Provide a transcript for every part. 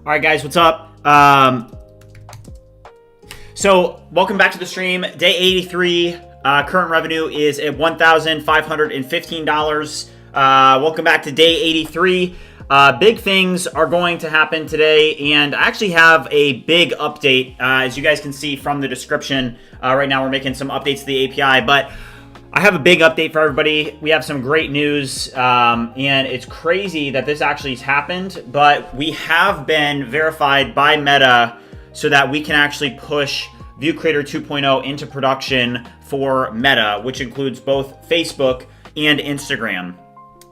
All right, guys, what's up? So welcome back to the stream. Day 83. Current revenue is at $1,515. Welcome back to day 83. Big things are going to happen today, and I actually have a big update. As you guys can see from the description, right now we're making some updates to the API, but I have a big update for everybody. We have some great news, and it's crazy that this actually has happened, but we have been verified by Meta so that we can actually push ViewCreator 2.0 into production for Meta, which includes both Facebook and Instagram.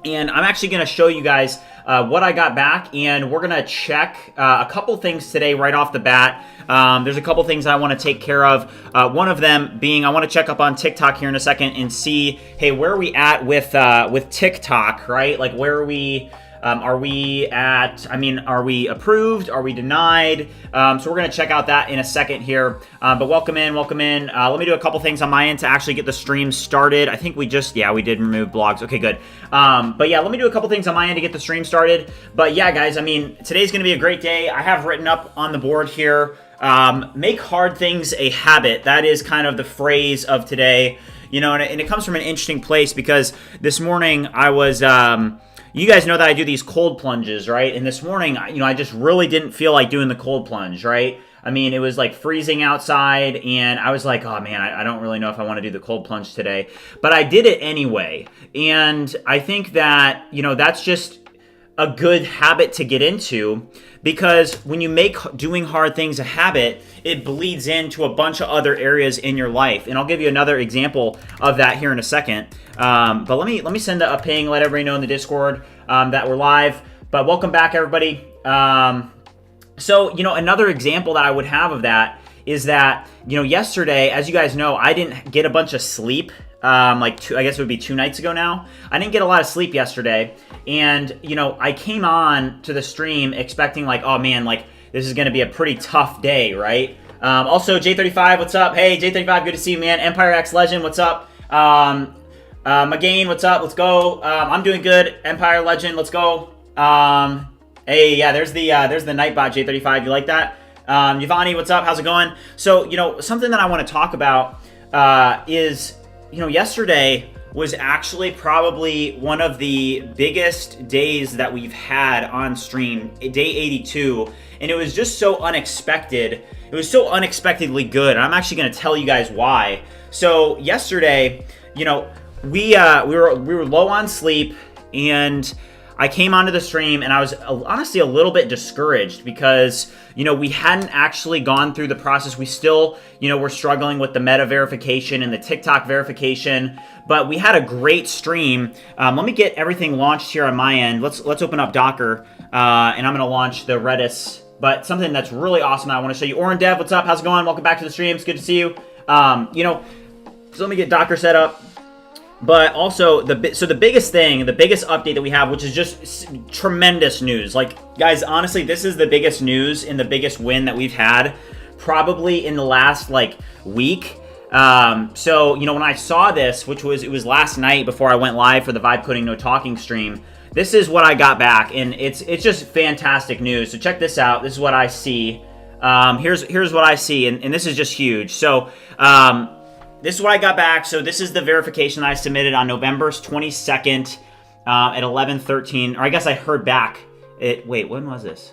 And I'm actually going to show you guys what I got back, and we're going to check a couple things today right off the bat. There's a couple things I want to take care of. One of them being I want to check up on TikTok here in a second and see, hey, where are we at with TikTok, right? Like, where are we? Are we at, are we approved? Are we denied? So we're going to check out that in a second here. But welcome in. Let me do a couple things on my end to actually get the stream started. I think we did remove blogs. Okay, good. But yeah, let me do a couple things on my end to get the stream started. But yeah, guys, today's going to be a great day. I have written up on the board here, make hard things a habit. That is kind of the phrase of today, and it comes from an interesting place because this morning I was, you guys know that I do these cold plunges, right? And this morning, I just really didn't feel like doing the cold plunge, right? It was like freezing outside, and I was like, oh man, I don't really know if I want to do the cold plunge today. But I did it anyway. And I think that, that's just a good habit to get into, because when you make doing hard things a habit, it bleeds into a bunch of other areas in your life. And I'll give you another example of that here in a second. But let me send a ping, let everybody know in the Discord that we're live. But welcome back, everybody. So another example that I would have of that is that, yesterday, as you guys know, I didn't get a bunch of sleep. I guess it would be 2 nights ago now. I didn't get a lot of sleep yesterday. And, I came on to the stream expecting oh man, this is going to be a pretty tough day, right? Also, J35, what's up? Hey, J35, good to see you, man. Empire X Legend, what's up? Magain, what's up? Let's go. I'm doing good. Empire Legend, let's go. Hey, yeah, there's the Nightbot, J35. You like that? Yvonne, what's up? How's it going? So, something that I want to talk about is, yesterday was actually probably one of the biggest days that we've had on stream, day 82, and it was just so unexpected. It was so unexpectedly good, and I'm actually going to tell you guys why. So yesterday, we were low on sleep, and I came onto the stream and I was honestly a little bit discouraged because, we hadn't actually gone through the process. We still, we're struggling with the Meta verification and the TikTok verification, but we had a great stream. Let me get everything launched here on my end. Let's open up Docker, and I'm going to launch the Redis, but something that's really awesome that I want to show you. Oren Dev, what's up? How's it going? Welcome back to the stream. It's good to see you. So let me get Docker set up. But also, the biggest thing, the biggest update that we have, which is just tremendous news. Guys, honestly, this is the biggest news and the biggest win that we've had probably in the last, week. So, when I saw this, it was last night before I went live for the Vibe Coding No Talking stream, this is what I got back, and it's just fantastic news. So check this out. This is what I see. Here's what I see, and this is just huge. So, this is what I got back. So this is the verification I submitted on November 22nd at 11:13. Or I guess I heard back. Wait, when was this?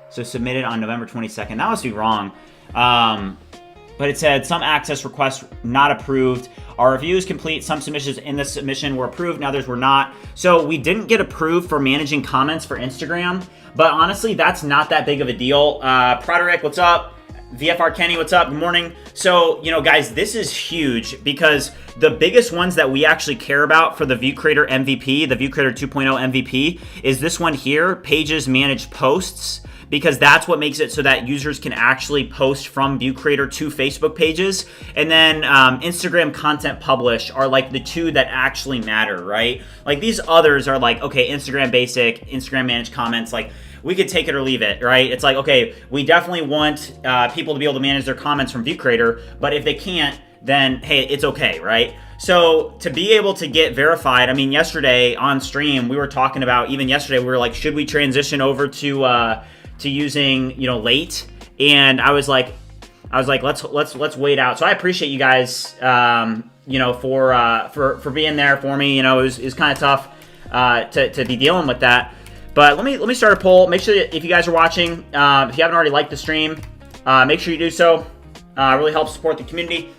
So submitted on November 22nd. That must be wrong. But it said some access requests not approved. Our review is complete. Some submissions in this submission were approved and others were not. So we didn't get approved for managing comments for Instagram. But honestly, that's not that big of a deal. Broderick, what's up? VFR Kenny, what's up? Good morning. So, guys, this is huge because the biggest ones that we actually care about for the ViewCreator MVP, the ViewCreator 2.0 MVP, is this one here, Pages Manage Posts, because that's what makes it so that users can actually post from ViewCreator to Facebook pages. And then Instagram Content Publish are the two that actually matter, right? These others are okay, Instagram Basic, Instagram Manage Comments, we could take it or leave it, right? It's okay, we definitely want people to be able to manage their comments from ViewCreator, but if they can't, then hey, it's okay, right? So to be able to get verified, yesterday on stream, we were talking about, even yesterday, we were should we transition over to to using, you know, late, and I was like, let's wait out. So I appreciate you guys, you know, for being there for me. You know, it was kind of tough to be dealing with that. But let me start a poll. Make sure that if you guys are watching, if you haven't already liked the stream, make sure you do so. It really helps support the community.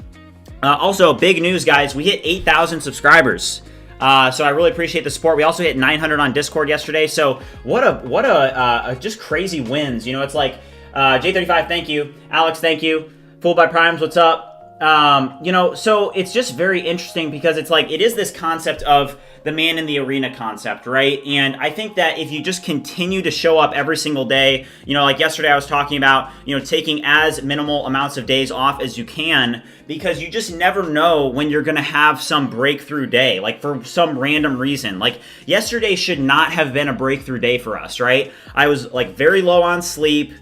Also, big news, guys. We hit 8,000 subscribers. So I really appreciate the support. We also hit 900 on Discord yesterday. So what a just crazy wins. You know, it's like J35, thank you. Alex, thank you. Fooled by Primes, what's up? You know, so it's just very interesting because it's like, it is this concept of the man in the arena concept, right? And I think that if you just continue to show up every single day, you know, like yesterday I was talking about, you know, taking as minimal amounts of days off as you can, because you just never know when you're going to have some breakthrough day, like for some random reason. Like yesterday should not have been a breakthrough day for us, right? I was like very low on sleep.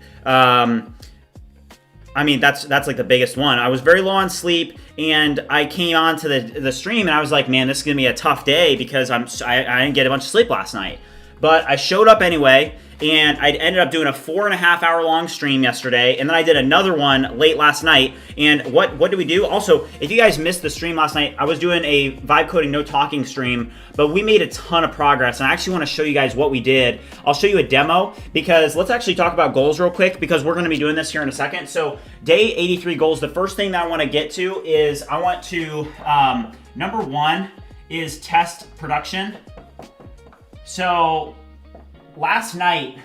I mean, that's like the biggest one. I was very low on sleep, and I came on to the stream, and I was like, man, this is going to be a tough day because I didn't get a bunch of sleep last night. But I showed up anyway, and I ended up doing a 4.5 hour long stream yesterday, and then I did another one late last night. And what did we do? Also, if you guys missed the stream last night, I was doing a vibe coding no talking stream, but we made a ton of progress, and I actually want to show you guys what we did. I'll show you a demo, because let's actually talk about goals real quick, because we're going to be doing this here in a second. So day 83 goals, the first thing that I want to get to is I want to, number one is test production. So last night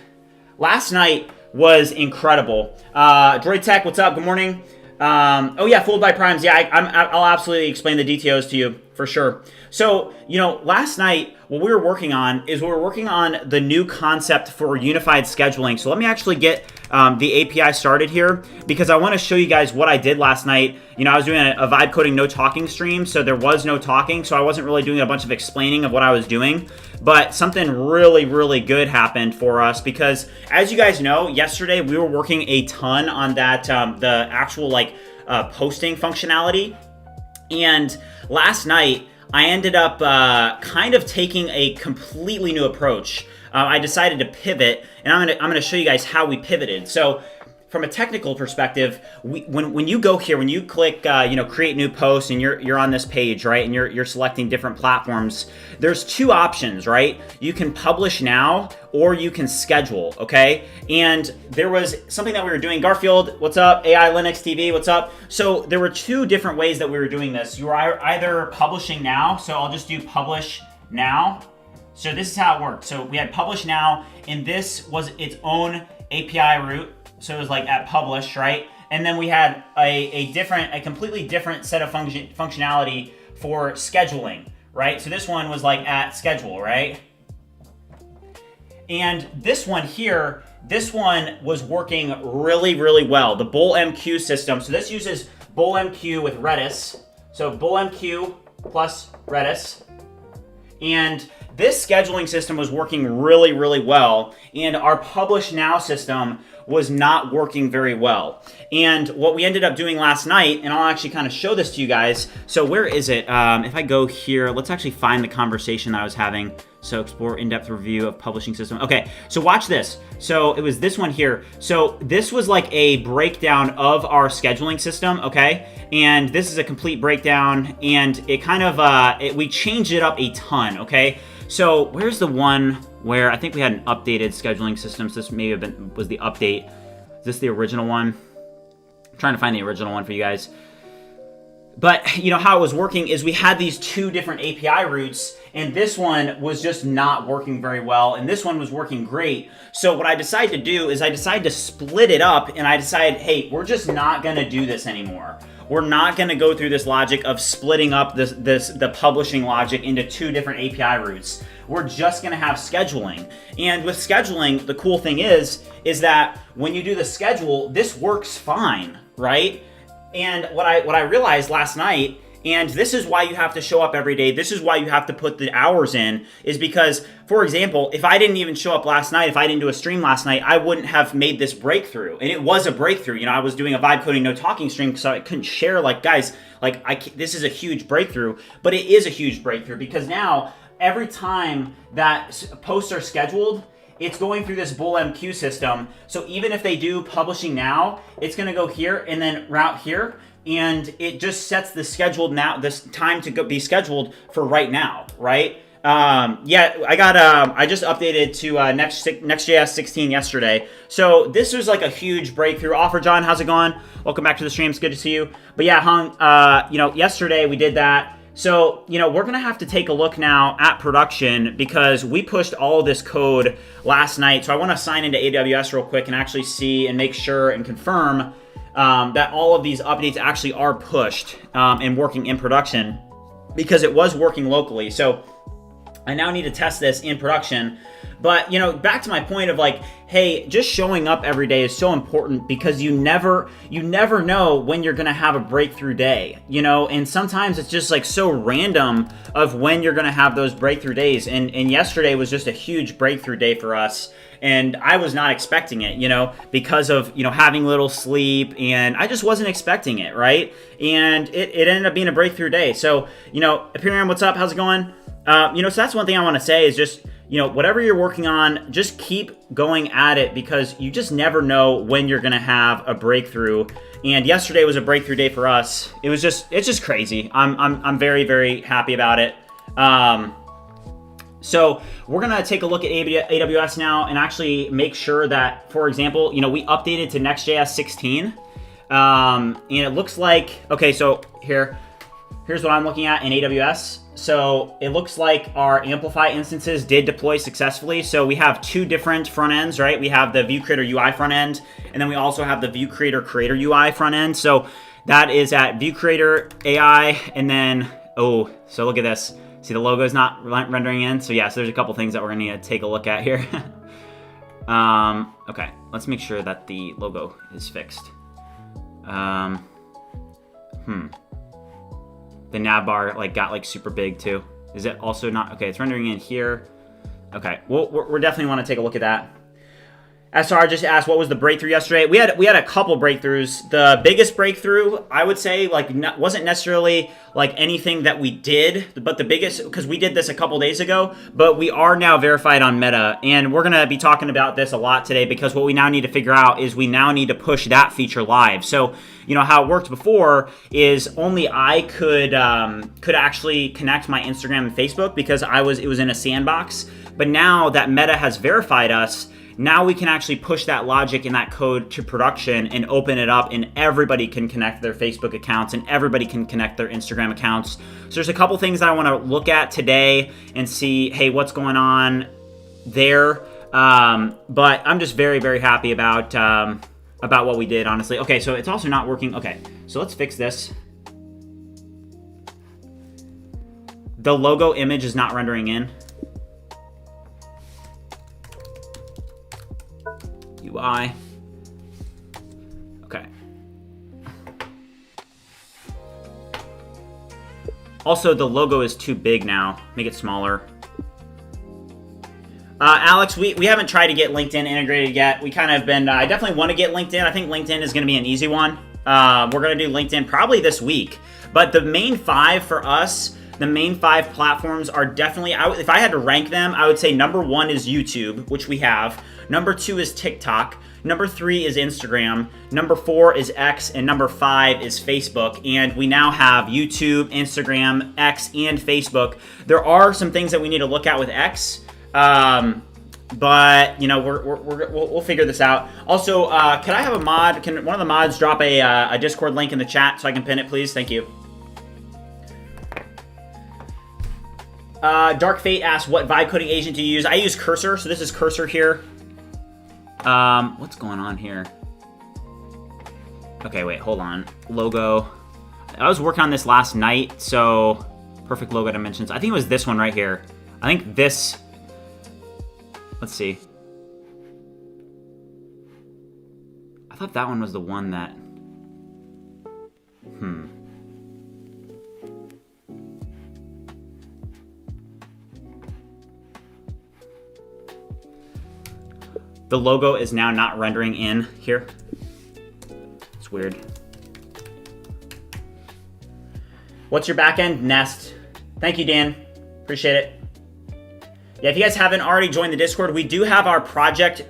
was incredible. Droid Tech, what's up? Good morning. Oh yeah, Fooled by Primes. Yeah, I'll absolutely explain the DTOs to you for sure. So, you know, last night, what we were working on is we were working on the new concept for unified scheduling. So let me actually get the API started here, because I want to show you guys what I did last night. You know, I was doing a vibe coding no talking stream, so there was no talking, so I wasn't really doing a bunch of explaining of what I was doing. But something really, really good happened for us, because as you guys know, yesterday we were working a ton on that, the actual like posting functionality. And last night, I ended up kind of taking a completely new approach. I decided to pivot, and I'm gonna show you guys how we pivoted. So, from a technical perspective, when you go here, when you click, you know, create new post, and you're on this page, right, and you're selecting different platforms, there's two options, right? You can publish now, or you can schedule, okay? And there was something that we were doing. Garfield, what's up? AI Linux TV, what's up? So there were two different ways that we were doing this. You were either publishing now, so I'll just do publish now. So this is how it worked. So we had publish now, and this was its own API route. So it was like at publish, right? And then we had a completely different set of functionality for scheduling, right? So this one was like at schedule, right? And this one here, this one was working really, really well. The BullMQ system. So this uses BullMQ with Redis. So BullMQ plus Redis. And this scheduling system was working really, really well. And our publish now system was not working very well. And what we ended up doing last night, and I'll actually kind of show this to you guys. So where is it? If I go here, let's actually find the conversation that I was having. So explore in-depth review of publishing system. Okay, so watch this. So it was this one here. So this was like a breakdown of our scheduling system, okay? And this is a complete breakdown, and it kind of, we changed it up a ton, okay? So where's the one where I think we had an updated scheduling system? So this may have been, was the update. Is this the original one? I'm trying to find the original one for you guys. But, you know, how it was working is we had these two different API routes, and this one was just not working very well, and this one was working great. So what I decided to do is I decided to split it up, and I decided, hey, we're just not going to do this anymore. We're not going to go through this logic of splitting up the publishing logic into two different API routes. We're just going to have scheduling. And with scheduling, the cool thing is that when you do the schedule, this works fine, right? And what I realized last night, and this is why you have to show up every day, this is why you have to put the hours in, is because, for example, if I didn't even show up last night, if I didn't do a stream last night, I wouldn't have made this breakthrough. And it was a breakthrough. You know, I was doing a vibe coding no talking stream, so I couldn't share, like, guys, like, this is a huge breakthrough. But it is a huge breakthrough, because now every time that posts are scheduled, it's going through this BullMQ system. So even if they do publishing now, it's going to go here and then route here. And it just sets the scheduled now, this time to be scheduled for right now, right? Yeah, I just updated to Next.js 16 yesterday. So this was like a huge breakthrough. Offer John, how's it going? Welcome back to the stream. It's good to see you. But yeah, Hung, yesterday we did that. So, we're going to have to take a look now at production because we pushed all of this code last night. So I want to sign into AWS real quick and actually see and make sure and confirm that all of these updates actually are pushed and working in production because it was working locally. So I now need to test this in production. But, back to my point of like, hey, just showing up every day is so important because you never know when you're going to have a breakthrough day, and sometimes it's just like so random of when you're going to have those breakthrough days. And yesterday was just a huge breakthrough day for us. And I was not expecting it, because of, having little sleep, and I just wasn't expecting it, right? And it ended up being a breakthrough day. So, Imperium, what's up? How's it going? So that's one thing I want to say is just, whatever you're working on, just keep going at it because you just never know when you're going to have a breakthrough. And yesterday was a breakthrough day for us. It's just crazy. I'm very, very happy about it. So we're going to take a look at AWS now and actually make sure that, for example, we updated to Next.js 16. And it looks like, okay, so here's what I'm looking at in AWS. So it looks like our Amplify instances did deploy successfully. So we have two different front ends, right? We have the ViewCreator UI front end, and then we also have the ViewCreator Creator UI front end. So that is at ViewCreator AI, and then, so look at this. See, the logo is not rendering in. So yeah, so there's a couple things that we're gonna need to take a look at here. Okay, let's make sure that the logo is fixed. The nav bar got super big too. Is it also not? Okay, it's rendering in here. Okay, well, we're definitely want to take a look at that. SR just asked, what was the breakthrough yesterday? We had a couple breakthroughs. The biggest breakthrough, I would say, wasn't necessarily anything that we did, but the biggest, because we did this a couple days ago, but we are now verified on Meta, and we're going to be talking about this a lot today because what we now need to figure out is we now need to push that feature live. So, how it worked before is only I could actually connect my Instagram and Facebook because it was in a sandbox, but now that Meta has verified us, now we can actually push that logic and that code to production and open it up, and everybody can connect their Facebook accounts and everybody can connect their Instagram accounts. So there's a couple things that I want to look at today and see, hey, what's going on there. But I'm just very, very happy about what we did, honestly. Okay, so it's also not working. Okay, so let's fix this. The logo image is not rendering in. UI. Okay. Also, the logo is too big now. Make it smaller. Alex, we haven't tried to get LinkedIn integrated yet. We kind of been, I definitely want to get LinkedIn. I think LinkedIn is going to be an easy one. We're going to do LinkedIn probably this week. But the main five for us, the main five platforms are definitely, if I had to rank them, I would say number 1 is YouTube, which we have. Number 2 is TikTok. Number 3 is Instagram. Number 4 is X. And number 5 is Facebook. And we now have YouTube, Instagram, X, and Facebook. There are some things that we need to look at with X. But we'll figure this out. Also, can I have a mod? Can one of the mods drop a Discord link in the chat so I can pin it, please? Thank you. Dark Fate asks, what vibe coding agent do you use? I use Cursor, so this is Cursor here. What's going on here? Okay, wait, hold on. Logo. I was working on this last night, so perfect logo dimensions. I think it was this one right here. I think this. Let's see. I thought that one was the one that. The logo is now not rendering in here. It's weird. What's your backend? Nest. Thank you, Dan. Appreciate it. Yeah, if you guys haven't already joined the Discord, we do have our project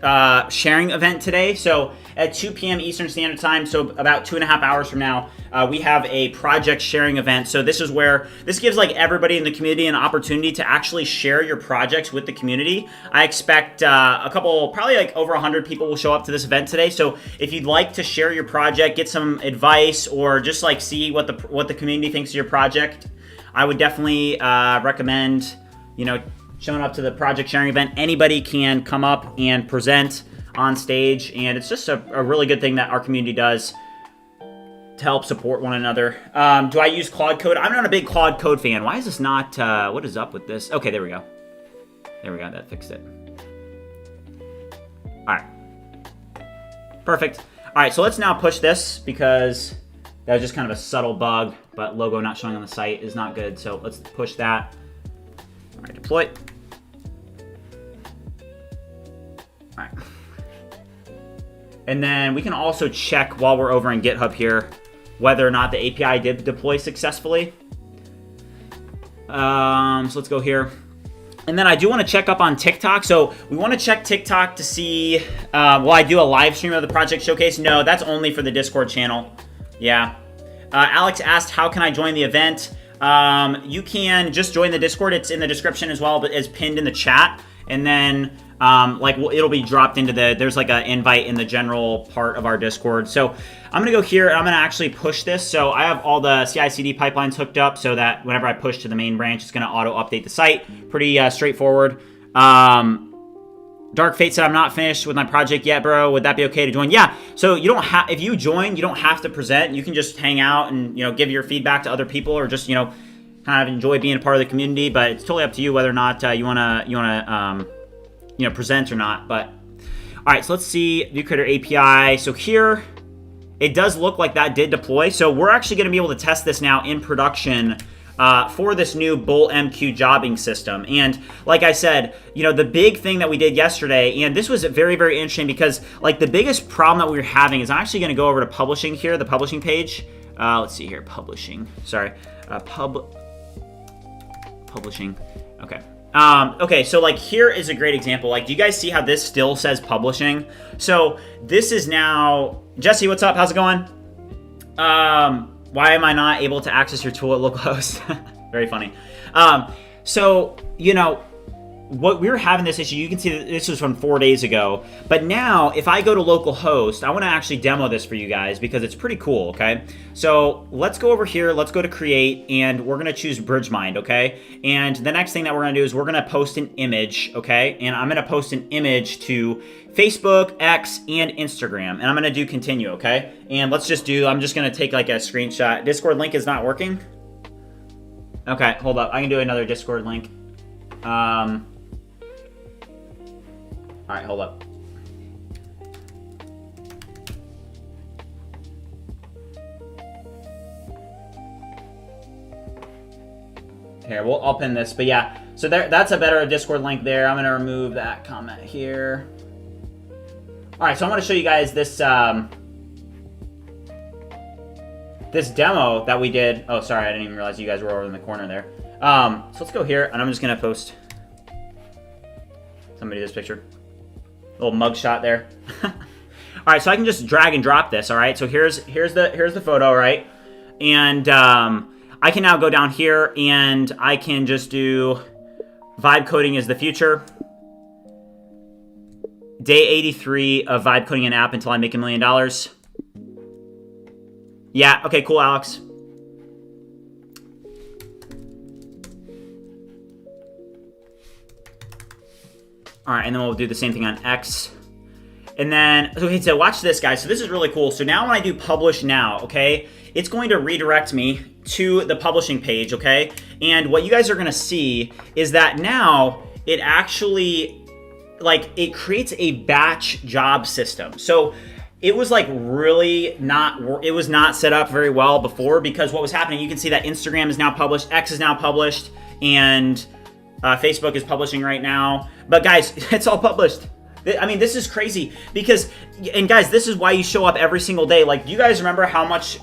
sharing event today. So at 2 p.m. Eastern Standard Time, so about 2.5 hours from now, we have a project sharing event. So this is where, this gives like everybody in the community an opportunity to actually share your projects with the community. I expect a couple, probably like over 100 people will show up to this event today. So if you'd like to share your project, get some advice, or just like see what the community thinks of your project, I would definitely recommend, you know, showing up to the project sharing event. Anybody can come up and present on stage, and it's just a really good thing that our community does to help support one another. Do I use Claude Code? I'm not a big Claude Code fan. Why is this not, what is up with this? Okay, there we go. There we go, that fixed it. All right, perfect. All right, so let's now push this because that was just kind of a subtle bug, but logo not showing on the site is not good. So let's push that. All right, deploy. All right. And then we can also check while we're over in GitHub here whether or not the API did deploy successfully. So let's go here. And then I do want to check up on TikTok. So we want to check TikTok to see, will I do a live stream of the project showcase? No, that's only for the Discord channel. Yeah. Alex asked, how can I join the event? You can just join the Discord. It's in the description as well, but it's pinned in the chat. And then it'll be dropped into there's like an invite in the general part of our Discord. So I'm gonna go here and I'm gonna actually push this. So I have all the CI/CD pipelines hooked up so that whenever I push to the main branch, it's gonna auto update the site. Pretty straightforward. Dark Fate said, I'm not finished with my project yet, bro. Would that be okay to join? Yeah. So you don't have, if you join, you don't have to present. You can just hang out and, you know, give your feedback to other people, or just, you know, kind of enjoy being a part of the community. But it's totally up to you whether or not you wanna you know, present or not. But all right, so let's see ViewCreator API. So here it does look like that did deploy. So we're actually going to be able to test this now in production for this new BullMQ jobbing system. And like I said, you know, the big thing that we did yesterday, and this was very, very interesting because like the biggest problem that we were having is I'm actually going to go over to publishing here, the publishing page. Let's see here, publishing. Sorry, publishing. Okay. Okay, so like here is a great example. Like, do you guys see how this still says publishing? So this is now, Jesse, what's up? How's it going? Why am I not able to access your tool at localhost? Very funny. So, you know, what we were having this issue, you can see that this was from 4 days ago, but now if I go to localhost, I want to actually demo this for you guys because it's pretty cool, okay? So let's go over here, let's go to create, and we're going to choose BridgeMind, okay? And the next thing that we're going to do is we're going to post an image, okay? And I'm going to post an image to Facebook, X, and Instagram, and I'm going to do continue, okay? And let's just do, I'm just going to take like a screenshot. Discord link is not working? Okay, hold up. I can do another Discord link. All right, hold up. Here, I'll pin this, but yeah. So that's a better Discord link there. I'm gonna remove that comment here. All right, so I'm gonna show you guys this this demo that we did. Oh, sorry, I didn't even realize you guys were over in the corner there. So let's go here, and I'm just gonna post somebody this picture. Little mug shot there. All right, so I can just drag and drop this. All right, so here's the photo, right? And I can now go down here and I can just do vibe coding is the future. Day 83 of vibe coding an app until I make $1 million. Yeah. Okay. Cool, Alex. All right, and then we'll do the same thing on X. And then, okay, so watch this, guys. So this is really cool. So now when I do publish now, okay, it's going to redirect me to the publishing page, okay? And what you guys are gonna see is that now it actually, like, it creates a batch job system. So it was like really not, it was not set up very well before, because what was happening, you can see that Instagram is now published, X is now published, and Facebook is publishing right now. But guys, it's all published. I mean, this is crazy because, and guys, this is why you show up every single day. Like, do you guys remember how much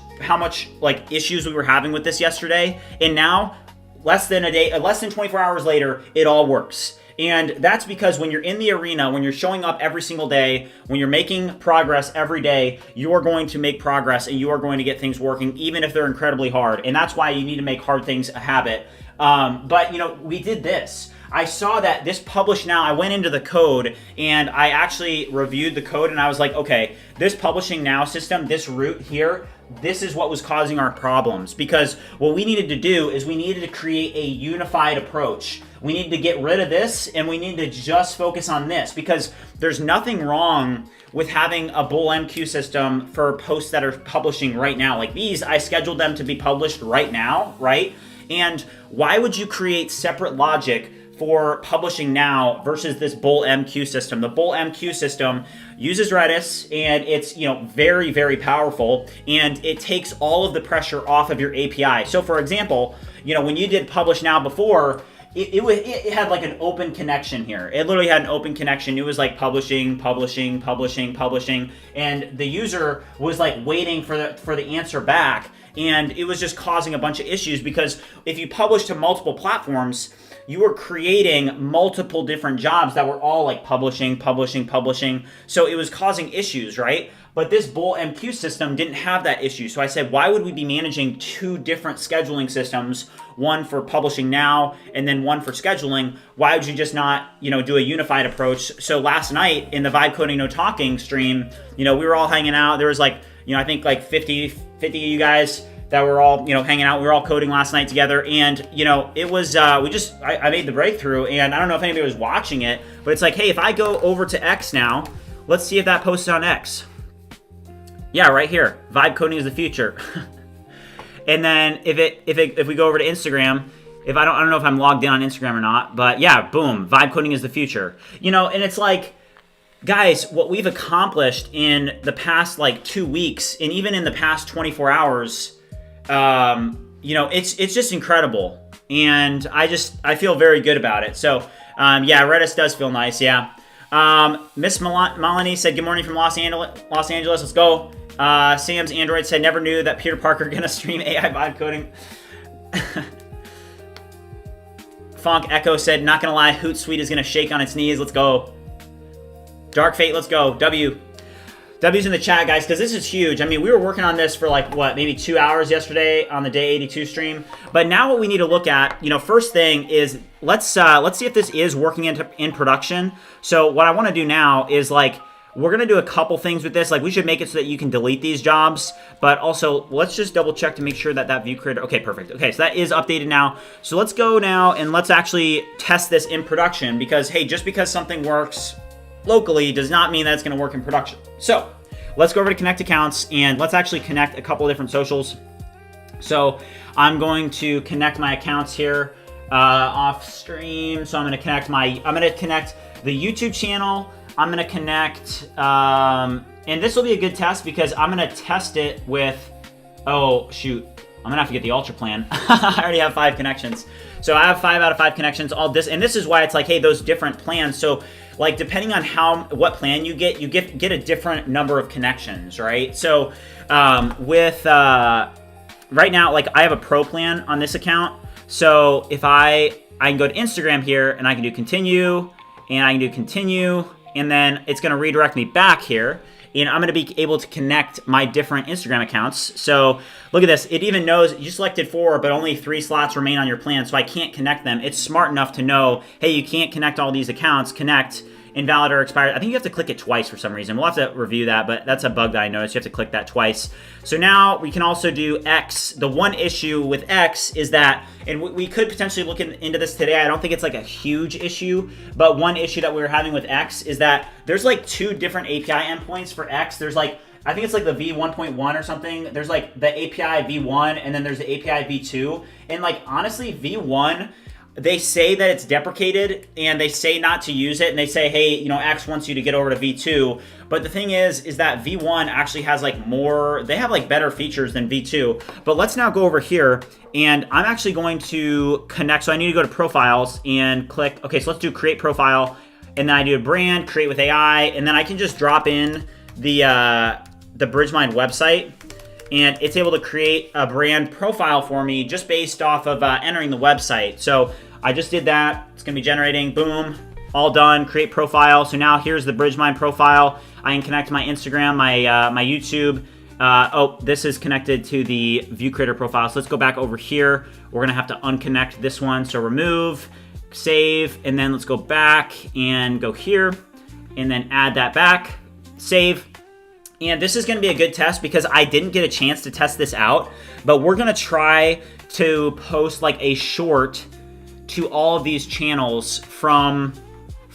like issues we were having with this yesterday? And now, less than a day, less than 24 hours later, it all works. And that's because when you're in the arena, when you're showing up every single day, when you're making progress every day, you are going to make progress and you are going to get things working, even if they're incredibly hard. And that's why you need to make hard things a habit. But we did this. I saw that this publish now, I went into the code and I actually reviewed the code and I was like, okay, this publishing now system, this root here, this is what was causing our problems, because what we needed to do is we needed to create a unified approach. We needed to get rid of this and we need to just focus on this, because there's nothing wrong with having a BullMQ system for posts that are publishing right now. Like these, I scheduled them to be published right now, right? And why would you create separate logic for publishing now versus this BullMQ system? The BullMQ system uses Redis and it's very, very powerful, and it takes all of the pressure off of your API. So for example, when you did publish now before, it had like an open connection here. It literally had an open connection. It was like publishing, and the user was like waiting for the answer back, and it was just causing a bunch of issues, because if you publish to multiple platforms, you were creating multiple different jobs that were all like publishing. So it was causing issues, right? But this BullMQ system didn't have that issue. So I said, why would we be managing two different scheduling systems, one for publishing now and then one for scheduling? Why would you just not, do a unified approach? So last night in the Vibe Coding No Talking stream, we were all hanging out. There was like, I think like 50 of you guys that were all, hanging out. We were all coding last night together, and, it was, I made the breakthrough, and I don't know if anybody was watching it, but it's like, hey, if I go over to X now, let's see if that posted on X. Yeah, right here, Vibe Coding is the future. And then if we go over to Instagram, I don't know if I'm logged in on Instagram or not, but yeah, boom, Vibe Coding is the future. And it's like, guys, what we've accomplished in the past like 2 weeks, and even in the past 24 hours, it's just incredible, and I feel very good about it. So yeah, Redis does feel nice. Yeah. Miss Melanie said good morning from Los Angeles. Let's go. Sam's Android said never knew that Peter Parker gonna stream AI vibe coding. Funk Echo said not gonna lie, Hootsuite is gonna shake on its knees. Let's go. Dark Fate, let's go. W's in the chat, guys, because this is huge. I mean, we were working on this for like, maybe 2 hours yesterday on the day 82 stream. But now what we need to look at, first thing is let's see if this is working in production. So what I want to do now is like, we're going to do a couple things with this. Like, we should make it so that you can delete these jobs. But also, let's just double check to make sure that ViewCreator... Okay, perfect. Okay, so that is updated now. So let's go now and let's actually test this in production. Because, hey, just because something works locally does not mean that it's going to work in production. So let's go over to connect accounts and let's actually connect a couple of different socials. So I'm going to connect my accounts here off stream. So I'm going to connect the YouTube channel. I'm going to connect, and this will be a good test because I'm going to test it with, oh shoot, I'm gonna have to get the ultra plan. I already have 5 connections. So I have 5 out of 5 connections, all this, and this is why it's like, hey, those different plans. So like, depending on what plan you get a different number of connections, right? So with right now, like I have a pro plan on this account. So if I can go to Instagram here and I can do continue, and I can do continue, and then it's gonna redirect me back here. And I'm going to be able to connect my different Instagram accounts. So look at this. It even knows you selected 4, but only 3 slots remain on your plan, so I can't connect them. It's smart enough to know, hey, you can't connect all these accounts. Connect, invalid or expired. I think you have to click it twice for some reason. We'll have to review that, but that's a bug that I noticed. You have to click that twice. So now we can also do X. The one issue with X is that, and we could potentially look into this today. I don't think it's like a huge issue, but one issue that we were having with X is that there's like 2 different API endpoints for X. There's like, I think it's like the V1.1 or something. There's like the API V1 and then there's the API V2. And like, honestly, V1, they say that it's deprecated and they say not to use it. And they say, hey, you know, X wants you to get over to V2. But the thing is that V1 actually has like more, they have like better features than V2. But let's now go over here and I'm actually going to connect. So I need to go to profiles and click, okay, so let's do create profile. And then I do a brand, create with AI. And then I can just drop in the Bridgemind website. And it's able to create a brand profile for me just based off of entering the website. So I just did that. It's going to be generating. Boom. all done. Create profile. So now here's the BridgeMine profile. I can connect my Instagram, my YouTube. Oh, this is connected to the ViewCreator profile. So let's go back over here. We're gonna have to unconnect this one. So remove, save, and then let's go back and go here, and then add that back, save. And this is gonna be a good test because I didn't get a chance to test this out, but we're gonna try to post like a short to all of these channels from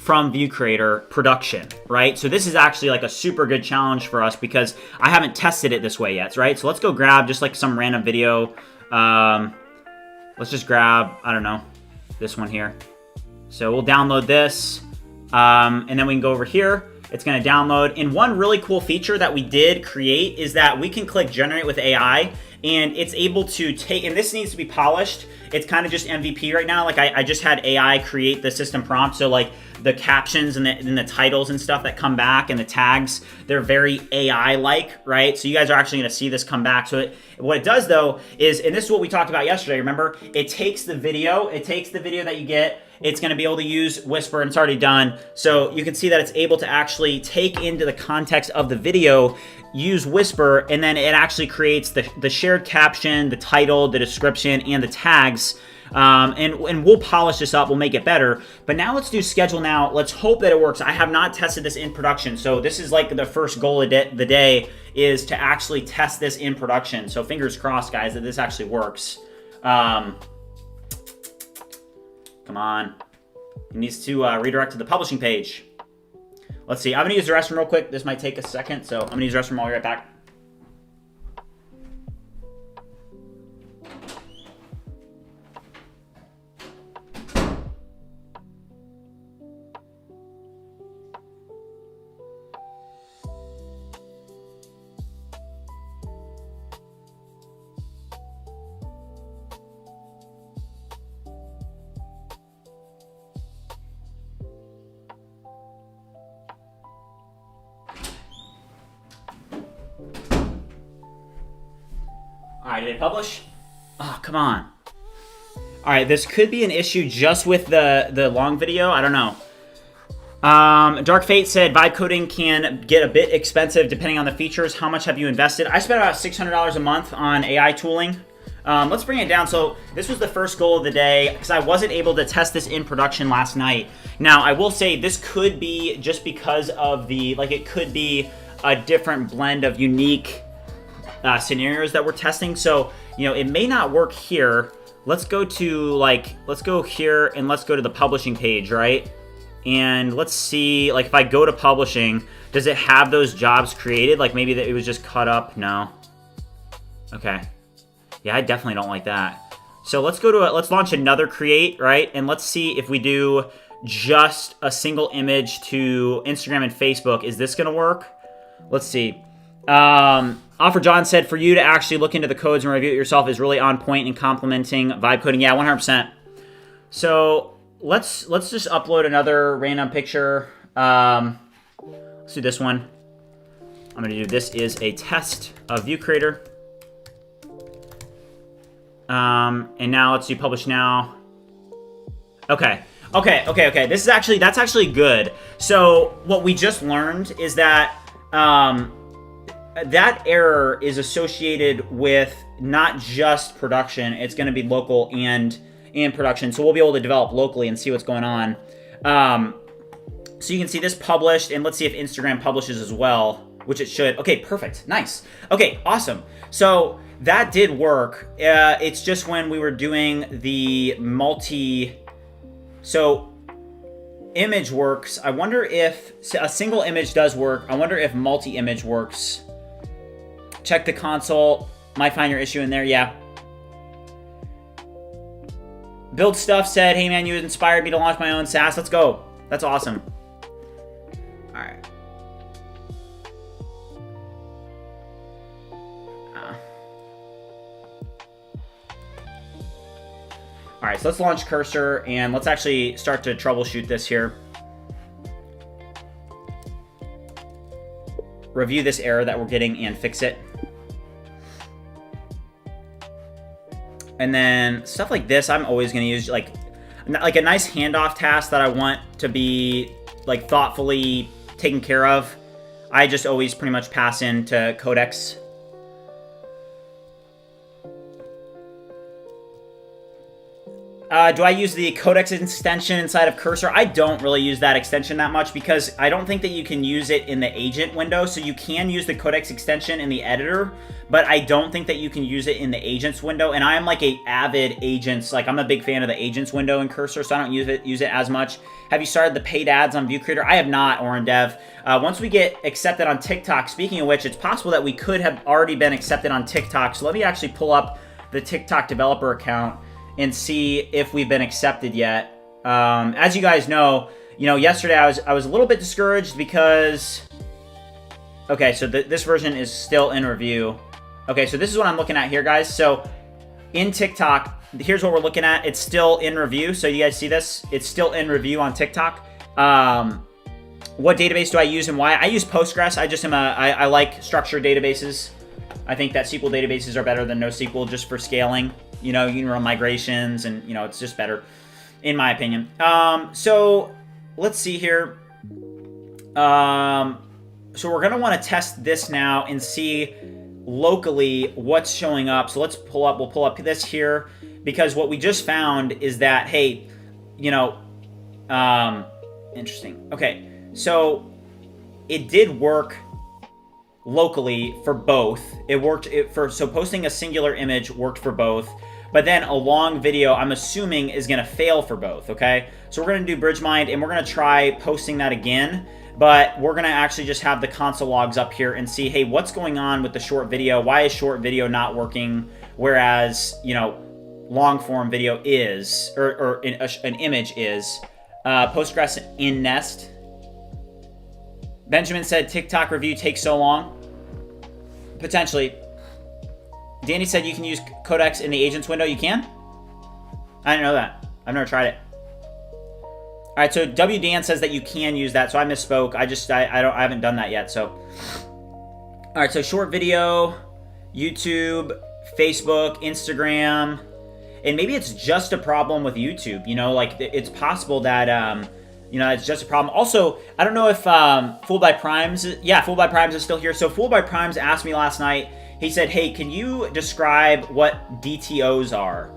ViewCreator production, right? So this is actually like a super good challenge for us because I haven't tested it this way yet, right? So let's go grab just like some random video. Let's just grab, I don't know, this one here. So we'll download this, and then we can go over here. It's gonna download. And one really cool feature that we did create is that we can click generate with AI, and it's able to take, and this needs to be polished. It's kind of just MVP right now. Like I just had AI create the system prompt. So like the captions and the titles and stuff that come back and the tags, they're very AI-like, right? So you guys are actually gonna see this come back. So what it does though is, and this is what we talked about yesterday, remember? It takes the video that you get, it's gonna be able to use Whisper, and it's already done. So you can see that it's able to actually take into the context of the video, use Whisper, and then it actually creates the shared caption, the title, the description, and the tags. And we'll polish this up, we'll make it better. But now let's do schedule now. Let's hope that it works. I have not tested this in production. So this is like the first goal of the day is to actually test this in production. So fingers crossed, guys, that this actually works. Come on. It needs to redirect to the publishing page. Let's see. I'm going to use the restroom real quick. This might take a second, so I'm going to use the restroom. I'll be right back. All right, did it publish? Oh, come on. All right, this could be an issue just with the long video. I don't know. Dark Fate said, vibe coding can get a bit expensive depending on the features. How much have you invested? I spent about $600 a month on AI tooling. Let's bring it down. So this was the first goal of the day because I wasn't able to test this in production last night. Now, I will say this could be just because of it could be a different blend of unique scenarios that we're testing. So, you know, it may not work here. Let's go to let's go here and let's go to the publishing page, right? And let's see, like if I go to publishing, does it have those jobs created? Like maybe that it was just cut up. No. Okay. Yeah, I definitely don't like that. So let's go to let's launch another create, right? And let's see if we do just a single image to Instagram and Facebook. Is this gonna work? Let's see. Offer John said, for you to actually look into the codes and review it yourself is really on point and complimenting vibe coding. Yeah, 100%. So let's just upload another random picture. Let's do this one. I'm gonna do this is a test of ViewCreator. And now let's do publish now. Okay. This is that's actually good. So what we just learned is that that error is associated with not just production. It's going to be local and production. So we'll be able to develop locally and see what's going on. So you can see this published, and let's see if Instagram publishes as well, which it should. Okay, perfect. Nice. Okay, awesome. So that did work. It's just when we were doing the so image works. I wonder if a single image does work. I wonder if multi-image works. Check the console. Might find your issue in there. Yeah. Build Stuff said, hey man, you inspired me to launch my own SaaS. Let's go. That's awesome. All right. All right, so let's launch Cursor and let's actually start to troubleshoot this here. Review this error that we're getting and fix it. And then stuff like this, I'm always going to use, like, like a nice handoff task that I want to be like thoughtfully taken care of, I just always pretty much pass into Codex. Do I use the Codex extension inside of Cursor? I don't really use that extension that much because I don't think that you can use it in the agent window. So you can use the Codex extension in the editor, but I don't think that you can use it in the agents window. And I'm like a avid agents, like I'm a big fan of the agents window in Cursor, so I don't use it as much. Have you started the paid ads on ViewCreator? I have not, Oren Dev. Once we get accepted on TikTok, speaking of which, it's possible that we could have already been accepted on TikTok. So let me actually pull up the TikTok developer account and see if we've been accepted yet. As you guys know, yesterday I was a little bit discouraged because, okay, so this version is still in review. Okay, so this is what I'm looking at here, guys. So in TikTok, here's what we're looking at. It's still in review. So you guys see this? It's still in review on TikTok. What database do I use and why? I use Postgres. I like structured databases. I think that SQL databases are better than NoSQL just for scaling. You can run migrations and, it's just better, in my opinion. So let's see here. So we're going to want to test this now and see locally what's showing up. So we'll pull up this here, because what we just found is that, hey, interesting. Okay, so it did work locally for both. So posting a singular image worked for both. But then a long video, I'm assuming, is going to fail for both, okay? So we're going to do BridgeMind, and we're going to try posting that again. But we're going to actually just have the console logs up here and see, hey, what's going on with the short video? Why is short video not working, whereas, long-form video is, or an image is? Postgres in Nest. Benjamin said TikTok review takes so long. Potentially. Danny said you can use Codex in the agents window. You can? I didn't know that. I've never tried it. All right, so W Dan says that you can use that, so I misspoke. I haven't done that yet. So, all right, so short video, YouTube, Facebook, Instagram, and maybe it's just a problem with YouTube. Like it's possible that it's just a problem. Also, I don't know if Fooled by Primes. Yeah, Fooled by Primes is still here. So Fooled by Primes asked me last night. He said, hey, can you describe what DTOs are?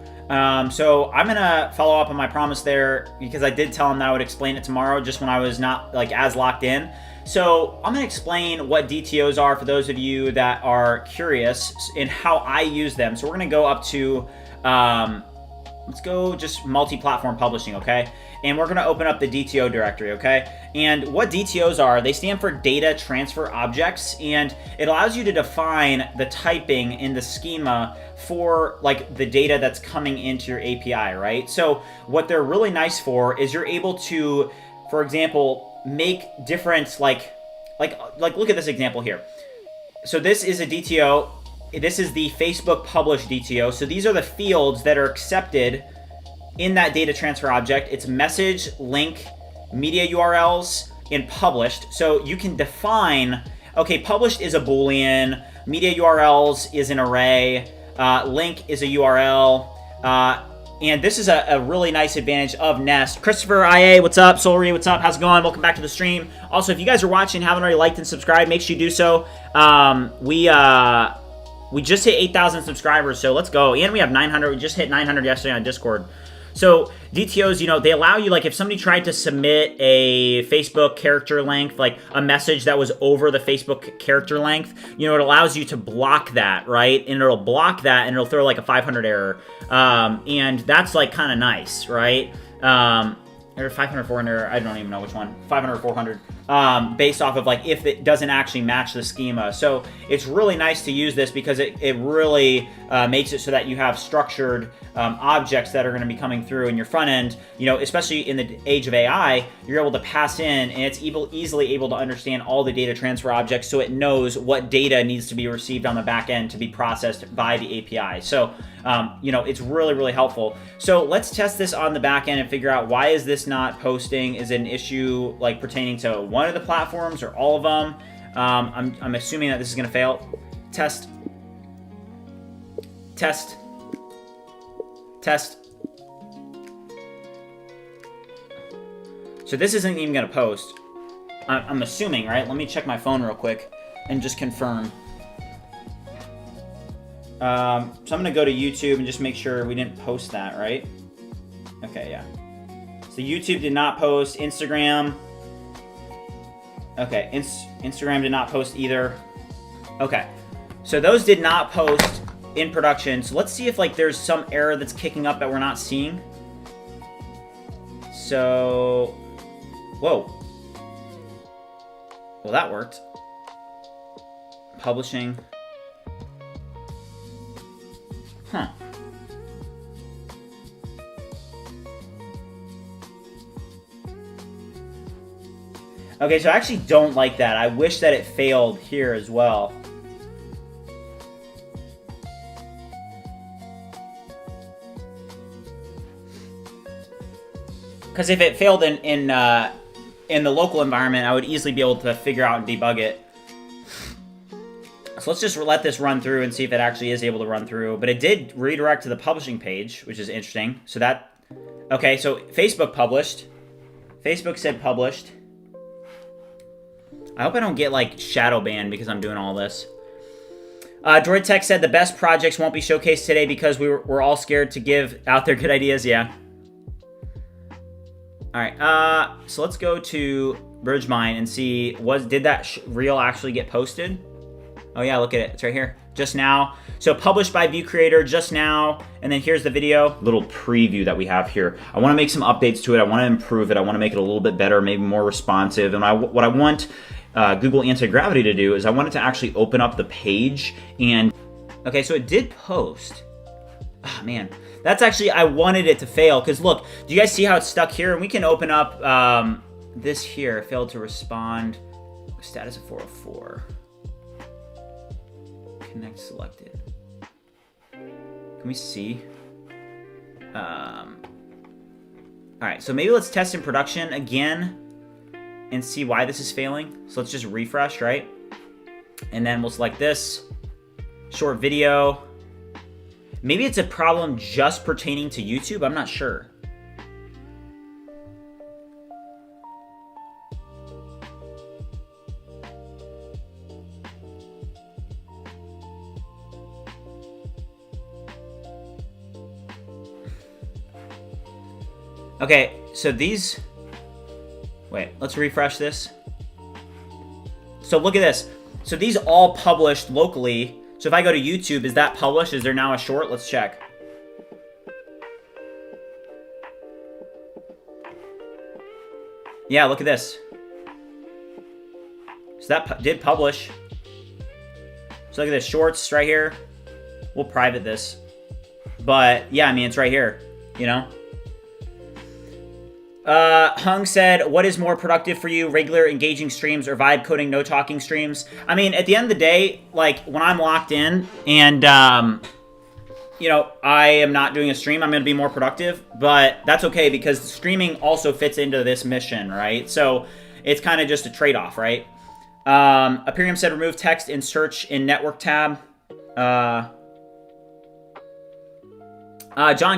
So I'm going to follow up on my promise there, because I did tell him that I would explain it tomorrow, just when I was not as locked in. So I'm going to explain what DTOs are for those of you that are curious and how I use them. So we're going to go up to, let's go just multi-platform publishing, okay? And we're going to open up the DTO directory, okay? And what DTOs are, they stand for data transfer objects, and it allows you to define the typing in the schema for the data that's coming into your API, right? So what they're really nice for is you're able to, for example, make different, like look at this example here. So this is a DTO. This is the Facebook publish DTO. So these are the fields that are accepted in that data transfer object. It's message, link, media URLs, and published. So you can define, okay, published is a Boolean, media URLs is an array, link is a URL, and this is a really nice advantage of Nest. Christopher IA, what's up? Solry, what's up? How's it going? Welcome back to the stream. Also, if you guys are watching and haven't already liked and subscribed, make sure you do so. We just hit 8,000 subscribers, so let's go. And we have 900. We just hit 900 yesterday on Discord. So DTOs, they allow you, if somebody tried to submit a Facebook character length, a message that was over the Facebook character length, it allows you to block that, right? And it'll block that, and it'll throw a 500 error. And that's kind of nice, right? Or 500, 400, I don't even know which one. 500, 400, based off of if it doesn't actually match the schema. So it's really nice to use this because it really makes it so that you have structured objects that are going to be coming through in your front end. Especially in the age of AI, you're able to pass in, and it's easily able to understand all the data transfer objects, so it knows what data needs to be received on the back end to be processed by the API. So it's really, really helpful. So let's test this on the back end and figure out, why is this not posting? Is it an issue pertaining to one of the platforms or all of them? I'm assuming that this is going to fail. Test. So this isn't even gonna post. I'm assuming, right? Let me check my phone real quick and just confirm. So I'm gonna go to YouTube and just make sure we didn't post that, right? Okay, yeah. So YouTube did not post. Instagram. Okay, Instagram did not post either. Okay, so those did not post in production. So let's see if like there's some error that's kicking up that we're not seeing. So, whoa. Well, that worked. Publishing. Huh. Okay, so I actually don't like that. I wish that it failed here as well. Because if it failed in the local environment, I would easily be able to figure out and debug it. So let's just let this run through and see if it actually is able to run through. But it did redirect to the publishing page, which is interesting. So that... Okay, so Facebook published. Facebook said published. I hope I don't get, like, shadow banned because I'm doing all this. Droid Tech said the best projects won't be showcased today because we're all scared to give out their good ideas. Yeah. All right. So let's go to Bridgemine and see, did that reel actually get posted? Oh, yeah, look at it. It's right here. Just now. So published by ViewCreator just now. And then here's the video. Little preview that we have here. I want to make some updates to it. I want to improve it. I want to make it a little bit better, maybe more responsive. And what I want Google Anti-Gravity to do is I want it to actually open up the page. And okay, so it did post. Oh, man. That's actually, I wanted it to fail. Because look, do you guys see how it's stuck here? And we can open up this here. Failed to respond. Status of 404. Connect selected. Can we see? All right, so maybe let's test in production again and see why this is failing. So let's just refresh, right? And then we'll select this. Short video. Maybe it's a problem just pertaining to YouTube. I'm not sure. Okay, so these... Wait, let's refresh this. So look at this. So these all published locally. So if I go to YouTube, is that published? Is there now a short? Let's check. Yeah, look at this. So that did publish. So look at this, shorts right here. We'll private this. But yeah, I mean, it's right here, you know? Hung said, what is more productive for you, regular engaging streams or vibe coding, no talking streams? I mean, at the end of the day, like when I'm locked in and, you know, I am not doing a stream, I'm going to be more productive, but that's okay because streaming also fits into this mission, right? So it's kind of just a trade-off, right? Aperium said, remove text in search in network tab. John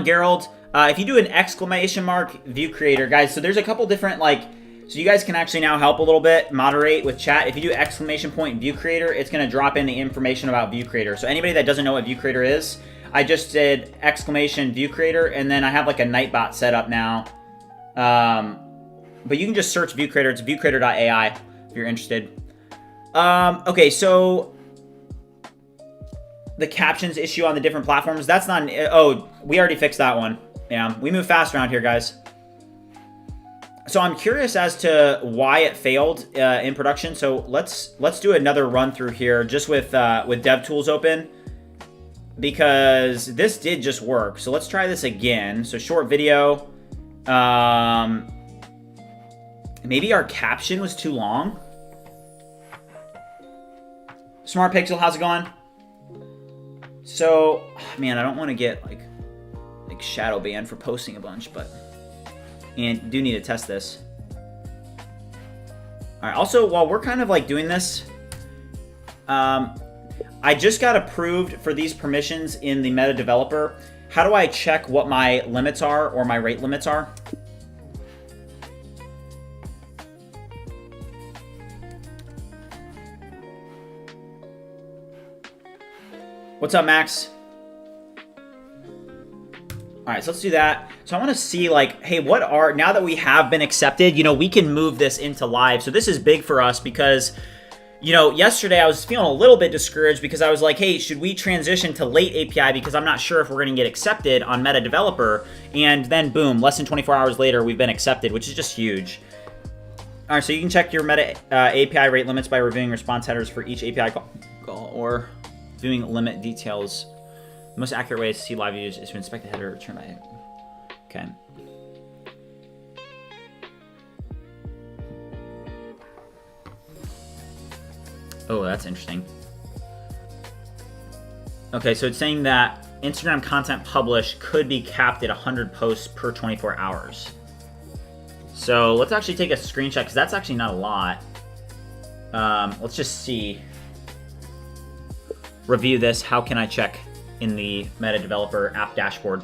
Gerald, if you do an exclamation mark ViewCreator, guys, so there's a couple different, like, so you guys can actually now help a little bit, moderate with chat. If you do exclamation point ViewCreator, it's going to drop in the information about ViewCreator. So anybody that doesn't know what ViewCreator is, I just did exclamation ViewCreator, and then I have like a Nightbot set up now. But you can just search ViewCreator. It's viewcreator.ai if you're interested. Okay, so the captions issue on the different platforms, that's not an, oh, we already fixed that one. Yeah, we move fast around here, guys. So I'm curious as to why it failed in production. So let's do another run through here, just with DevTools open, because this did just work. So let's try this again. So short video. Maybe our caption was too long. Smart Pixel, how's it going? So, man, I don't want to get like shadow banned for posting a bunch, but and do need to test this. All right. Also, while we're kind of like doing this, I just got approved for these permissions in the meta developer. How do I check what my limits are or my rate limits are? What's up, Max? All right, so let's do that. So I want to see like, hey, what are, now that we have been accepted, you know, we can move this into live. So this is big for us because, you know, yesterday I was feeling a little bit discouraged because I was like, hey, should we transition to late API because I'm not sure if we're going to get accepted on Meta Developer. And then boom, less than 24 hours later, we've been accepted, which is just huge. All right, so you can check your Meta API rate limits by reviewing response headers for each API call or viewing limit details. The most accurate way to see live views is to inspect the header return by. Okay. Oh, that's interesting. Okay, so it's saying that Instagram content published could be capped at 100 posts per 24 hours. So let's actually take a screenshot because that's actually not a lot. Let's just see. Review this. How can I check in the Meta Developer app dashboard?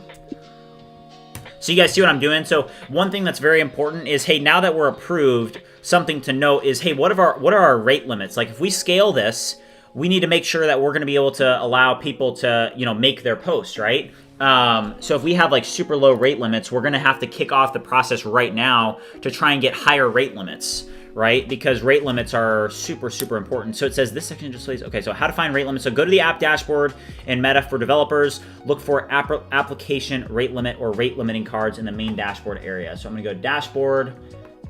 So you guys see what I'm doing? So one thing that's very important is, hey, now that we're approved, something to note is, hey, what are our rate limits? Like if we scale this, we need to make sure that we're going to be able to allow people to, you know, make their posts, right? So if we have like super low rate limits, we're going to have to kick off the process right now to try and get higher rate limits, right? Because rate limits are super, super important. So it says this section displays, okay, so how to find rate limits. So go to the app dashboard in Meta for developers, look for application rate limit or rate limiting cards in the main dashboard area. So I'm gonna go dashboard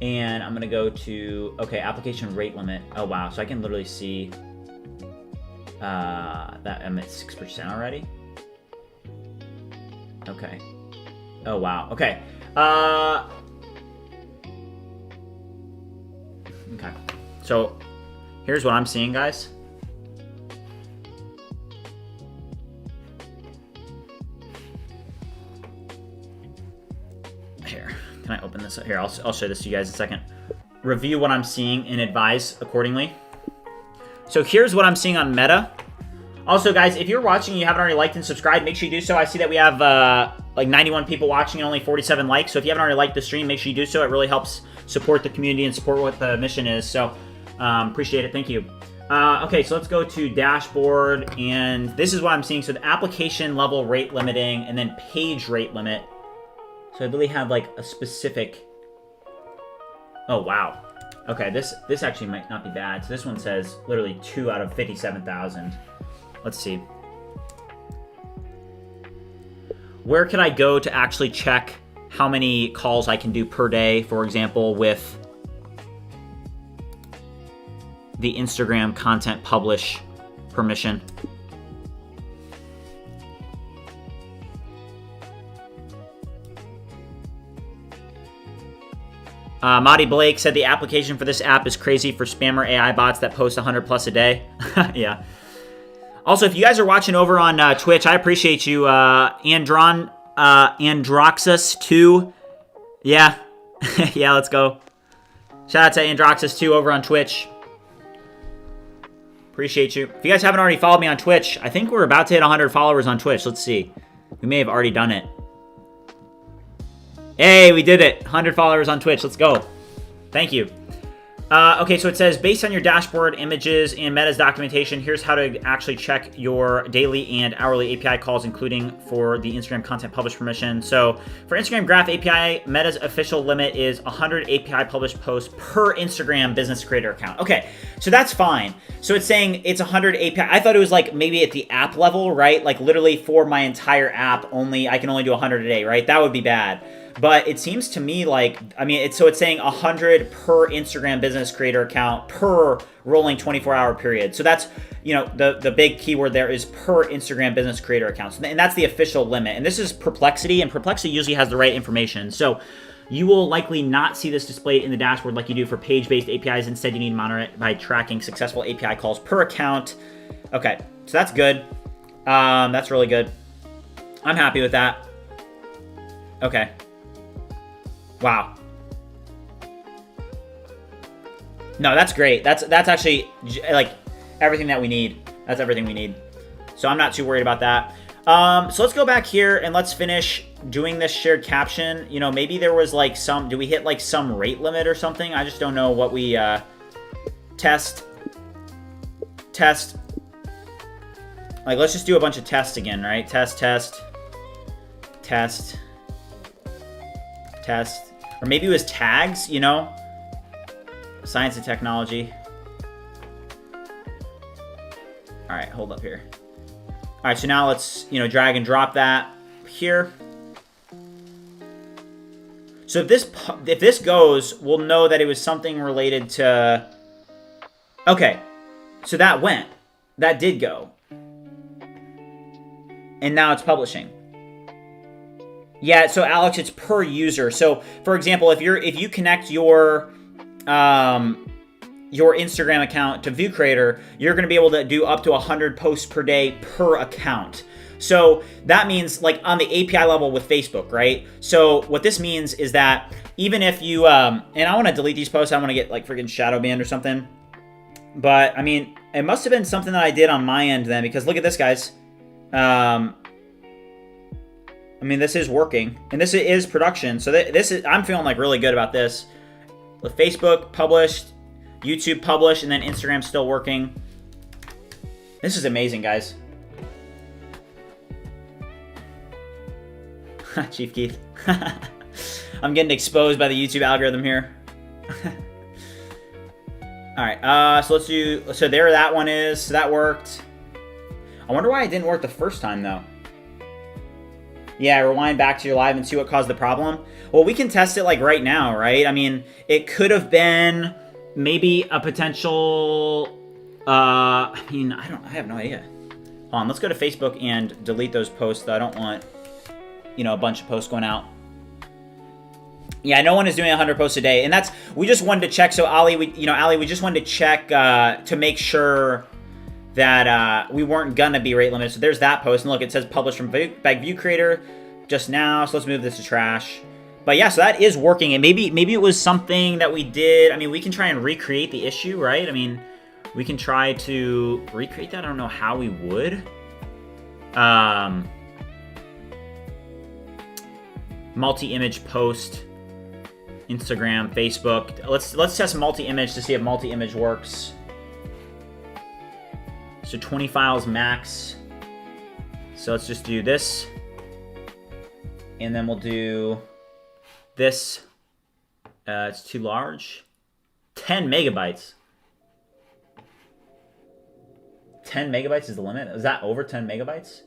and I'm gonna go to, okay, application rate limit. Oh, wow, so I can literally see that I'm at 6% already. Okay. Oh, wow, okay. Okay, so here's what I'm seeing, guys. Here, can I open this up? Here, I'll show this to you guys in a second. Review what I'm seeing and advise accordingly. So here's what I'm seeing on Meta. Also, guys, if you're watching and you haven't already liked and subscribed, make sure you do so. I see that we have like 91 people watching and only 47 likes. So if you haven't already liked the stream, make sure you do so. It really helps support the community and support what the mission is. So appreciate it. Thank you. Okay, so let's go to dashboard. And this is what I'm seeing. So the application level rate limiting and then page rate limit. So I really have like a specific. Oh, wow. Okay, this actually might not be bad. So this one says literally 2 out of 57,000. Let's see. Where can I go to actually check how many calls I can do per day, for example, with the Instagram content publish permission? Madi Blake said the application for this app is crazy for spammer AI bots that post 100 plus a day. Yeah. Also, if you guys are watching over on Twitch, I appreciate you. Androxus2. Yeah. Yeah, let's go. Shout out to Androxus2 over on Twitch. Appreciate you. If you guys haven't already followed me on Twitch, I think we're about to hit 100 followers on Twitch. Let's see. We may have already done it. Hey, we did it. 100 followers on Twitch. Let's go. Thank you. Okay, so it says, based on your dashboard, images, and Meta's documentation, here's how to actually check your daily and hourly API calls, including for the Instagram content publish permission. So for Instagram Graph API, Meta's official limit is 100 API published posts per Instagram business creator account. Okay, so that's fine. So it's saying it's 100 API. I thought it was like maybe at the app level, right? Like literally for my entire app, I can only do 100 a day, right? That would be bad. But it seems to me like, I mean, it's saying 100 per Instagram business creator account per rolling 24-hour period. So that's, you know, the big keyword there is per Instagram business creator account. And that's the official limit. And this is Perplexity, and Perplexity usually has the right information. So you will likely not see this displayed in the dashboard like you do for page-based APIs. Instead, you need to monitor it by tracking successful API calls per account. Okay, so that's good. That's really good. I'm happy with that. Okay. Wow. No, that's great. That's actually like everything that we need. That's everything we need. So I'm not too worried about that. So let's go back here and let's finish doing this shared caption. You know, maybe there was like do we hit like some rate limit or something? I just don't know what we, test. Like, let's just do a bunch of tests again, right? Test, test, test, test. Or maybe it was tags, you know? Science and technology. All right, hold up here. All right, so now let's, you know, drag and drop that here. So if this goes, we'll know that it was something related to... Okay, so that went. That did go. And now it's publishing. Yeah, so Alex, it's per user. So, for example, if you connect your Instagram account to ViewCreator, you're going to be able to do up to 100 posts per day per account. So that means, like, on the API level with Facebook, right? So what this means is that even if you, and I want to delete these posts, I want to get, like, freaking shadow banned or something. But, I mean, it must have been something that I did on my end then, because look at this, guys. I mean, this is working, and this is production. So this is, I'm feeling, like, really good about this. With Facebook published, YouTube published, and then Instagram still working. This is amazing, guys. Chief Keith. I'm getting exposed by the YouTube algorithm here. All right, so let's do, so there that one is, so that worked. I wonder why it didn't work the first time, though. Yeah, rewind back to your live and see what caused the problem. Well, we can test it, like, right now, right? I mean, it could have been maybe a potential, I mean, I have no idea. Hold on, let's go to Facebook and delete those posts. I don't want, you know, a bunch of posts going out. Yeah, no one is doing 100 posts a day, and that's, we just wanted to check. So Ali, we just wanted to check to make sure that we weren't gonna be rate limited. So there's that post, and look, it says published from ViewCreator just now. So let's move this to trash. But yeah, so that is working, and maybe it was something that we did. I mean, we can try and recreate the issue, right? I mean, we can try to recreate that. I don't know how we would. Multi-image post, Instagram, Facebook. Let's test multi-image to see if multi-image works. So 20 files max. So let's just do this, and then we'll do this. It's too large. 10 megabytes. 10 megabytes is the limit. Is that over 10 megabytes?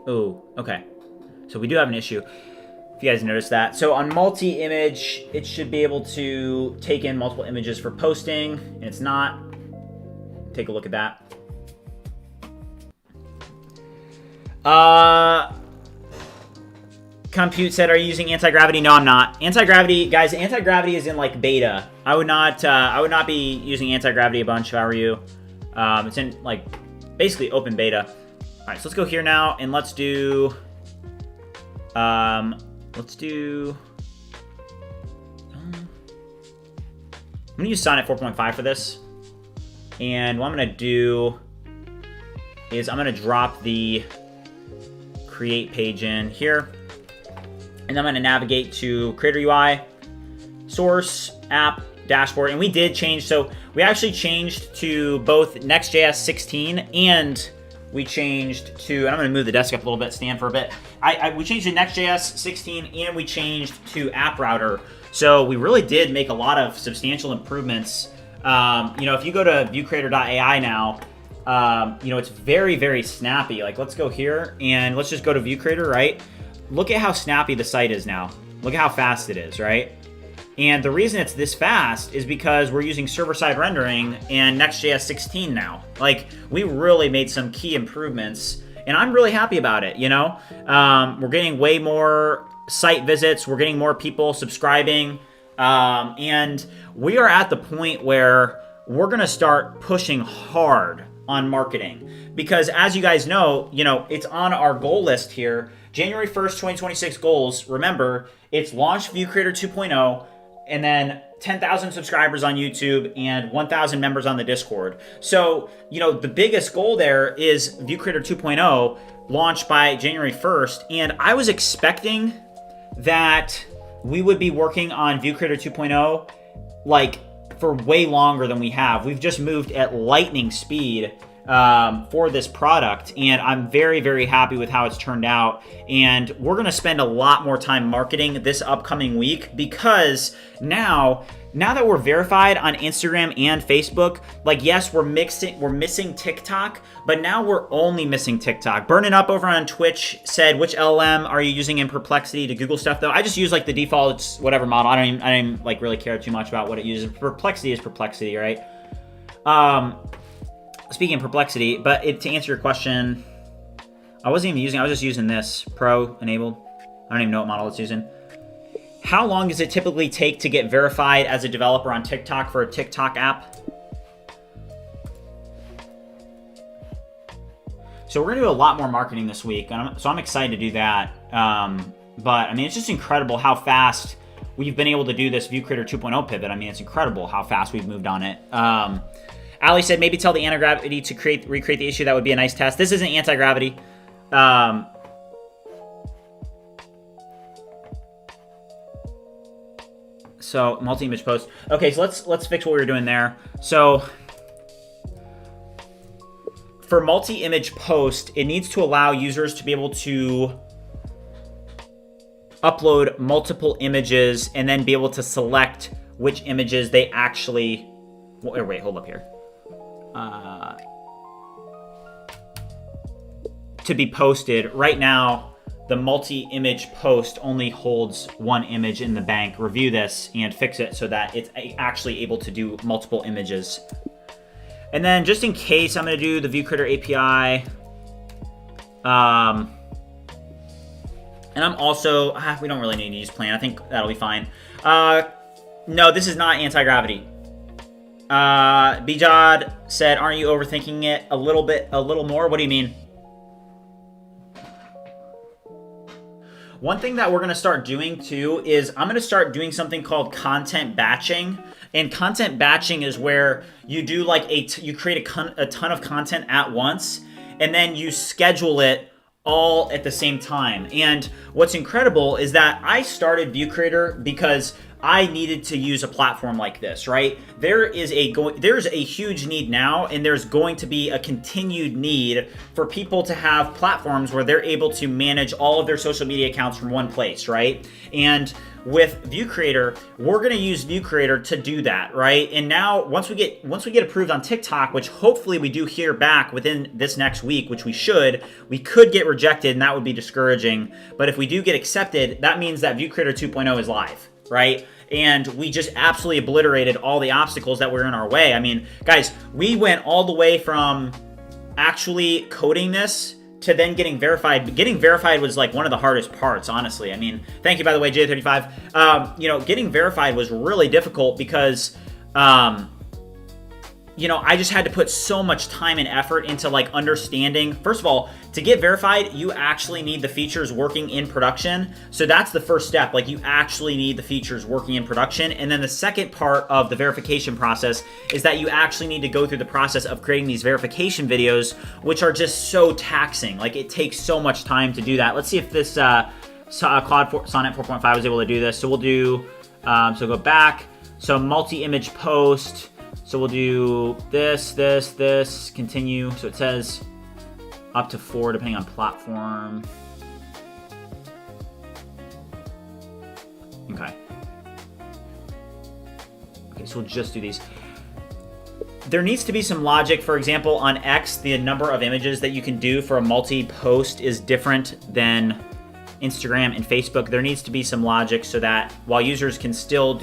Oh, okay. So we do have an issue, if you guys noticed that. So on multi-image, it should be able to take in multiple images for posting, and it's not. Take a look at that. Compute said, are you using anti-gravity? No, I'm not. Anti-gravity, guys, anti-gravity is in, like, beta. I would not be using anti-gravity a bunch if I were you. It's in, like, basically open beta. All right, so let's go here now, and let's do, I'm gonna use Sonnet 4.5 for this. And what I'm gonna do is I'm gonna drop the create page in here, and I'm gonna navigate to Creator UI, source, app, dashboard, and we did change, so we actually changed to both Next.js 16 and we changed to, and I'm going to move the desk up a little bit, stand for a bit. We changed to Next.js 16, and we changed to App Router. So we really did make a lot of substantial improvements. You know, if you go to viewcreator.ai now, you know, it's very, very snappy. Like, let's go here, and let's just go to ViewCreator, right? Look at how snappy the site is now. Look at how fast it is, right? And the reason it's this fast is because we're using server-side rendering and Next.js 16 now. Like, we really made some key improvements, and I'm really happy about it, you know? We're getting way more site visits. We're getting more people subscribing. And we are at the point where we're going to start pushing hard on marketing. Because as you guys know, it's on our goal list here. January 1st, 2026 goals. Remember, it's launch ViewCreator 2.0, and then 10,000 subscribers on YouTube and 1,000 members on the Discord. So, the biggest goal there is ViewCreator 2.0 launched by January 1st. And I was expecting that we would be working on ViewCreator 2.0 like for way longer than we have. We've just moved at lightning speed for this product, and I'm very, very happy with how it's turned out. And we're going to spend a lot more time marketing this upcoming week, because now that we're verified on Instagram and Facebook, like, yes, we're missing TikTok, but now we're only missing TikTok. Burning Up over on Twitch said, which LLM are you using in Perplexity to Google stuff? Though I just use like the default whatever model. I don't even like really care too much about what it uses. Perplexity is Perplexity, right? Speaking of Perplexity, but to answer your question, I was just using this Pro enabled. I don't even know what model it's using. How long does it typically take to get verified as a developer on TikTok for a TikTok app? So we're going to do a lot more marketing this week, so I'm excited to do that. But, I mean, it's just incredible how fast we've been able to do this ViewCreator 2.0 pivot. I mean, it's incredible how fast we've moved on it. Ali said, maybe tell the anti-gravity to recreate the issue. That would be a nice test. This isn't anti-gravity. So multi-image post. Okay, so let's fix what we were doing there. So for multi-image post, it needs to allow users to be able to upload multiple images and then be able to select which images they actually... Wait, hold up here. To be posted. Right now, the multi-image post only holds one image in the bank. Review this and fix it so that it's actually able to do multiple images. And then just in case, I'm going to do the ViewCreator API. And I'm also... we don't really need to use plan. I think that'll be fine. No, this is not anti-gravity. Bijad said, aren't you overthinking it a little more? What do you mean? One thing that we're going to start doing too is I'm going to start doing something called content batching. And content batching is where you do like you create a ton of content at once, and then you schedule it all at the same time. And what's incredible is that I started ViewCreator because I needed to use a platform like this, right? There's a huge need now, and there's going to be a continued need for people to have platforms where they're able to manage all of their social media accounts from one place, right? And with ViewCreator, we're going to use ViewCreator to do that, right? And now once we get approved on TikTok, which hopefully we do hear back within this next week, which we could get rejected, and that would be discouraging. But if we do get accepted, that means that ViewCreator 2.0 is live, right? And we just absolutely obliterated all the obstacles that were in our way. I mean, guys, we went all the way from actually coding this to then getting verified. Getting verified was like one of the hardest parts, honestly. I mean, thank you, by the way, J35. Getting verified was really difficult because, I just had to put so much time and effort into like understanding. First of all, to get verified, you actually need the features working in production. So that's the first step. Like, you actually need the features working in production. And then the second part of the verification process is that you actually need to go through the process of creating these verification videos, which are just so taxing. Like, it takes so much time to do that. Let's see if this Claude Sonnet 4.5 was able to do this. So we'll do, so go back. So multi-image post. So we'll do this, continue. So it says up to 4 depending on platform. Okay, so we'll just do these. There needs to be some logic. For example, on X, the number of images that you can do for a multi-post is different than Instagram and Facebook. There needs to be some logic so that while users can still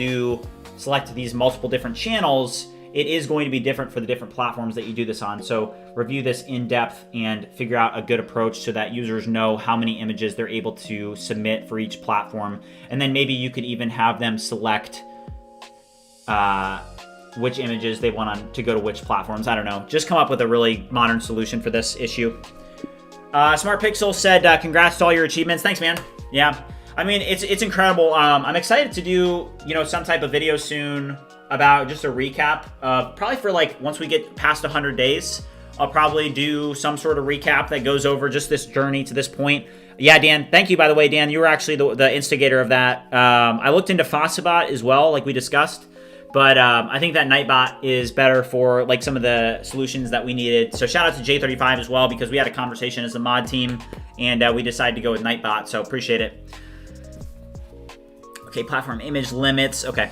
select these multiple different channels, it is going to be different for the different platforms that you do this on. So review this in depth and figure out a good approach so that users know how many images they're able to submit for each platform. And then maybe you could even have them select which images they want to go to which platforms. I don't know. Just come up with a really modern solution for this issue. Smart Pixel said, congrats to all your achievements. Thanks, man. Yeah. I mean, it's incredible. I'm excited to do, some type of video soon about just a recap. Probably for once we get past 100 days, I'll probably do some sort of recap that goes over just this journey to this point. Yeah, Dan, thank you, by the way, Dan. You were actually the instigator of that. I looked into Fossabot as well, like we discussed. But I think that Nightbot is better for like some of the solutions that we needed. So shout out to J35 as well, because we had a conversation as a mod team and we decided to go with Nightbot. So appreciate it. Okay, platform image limits. Okay.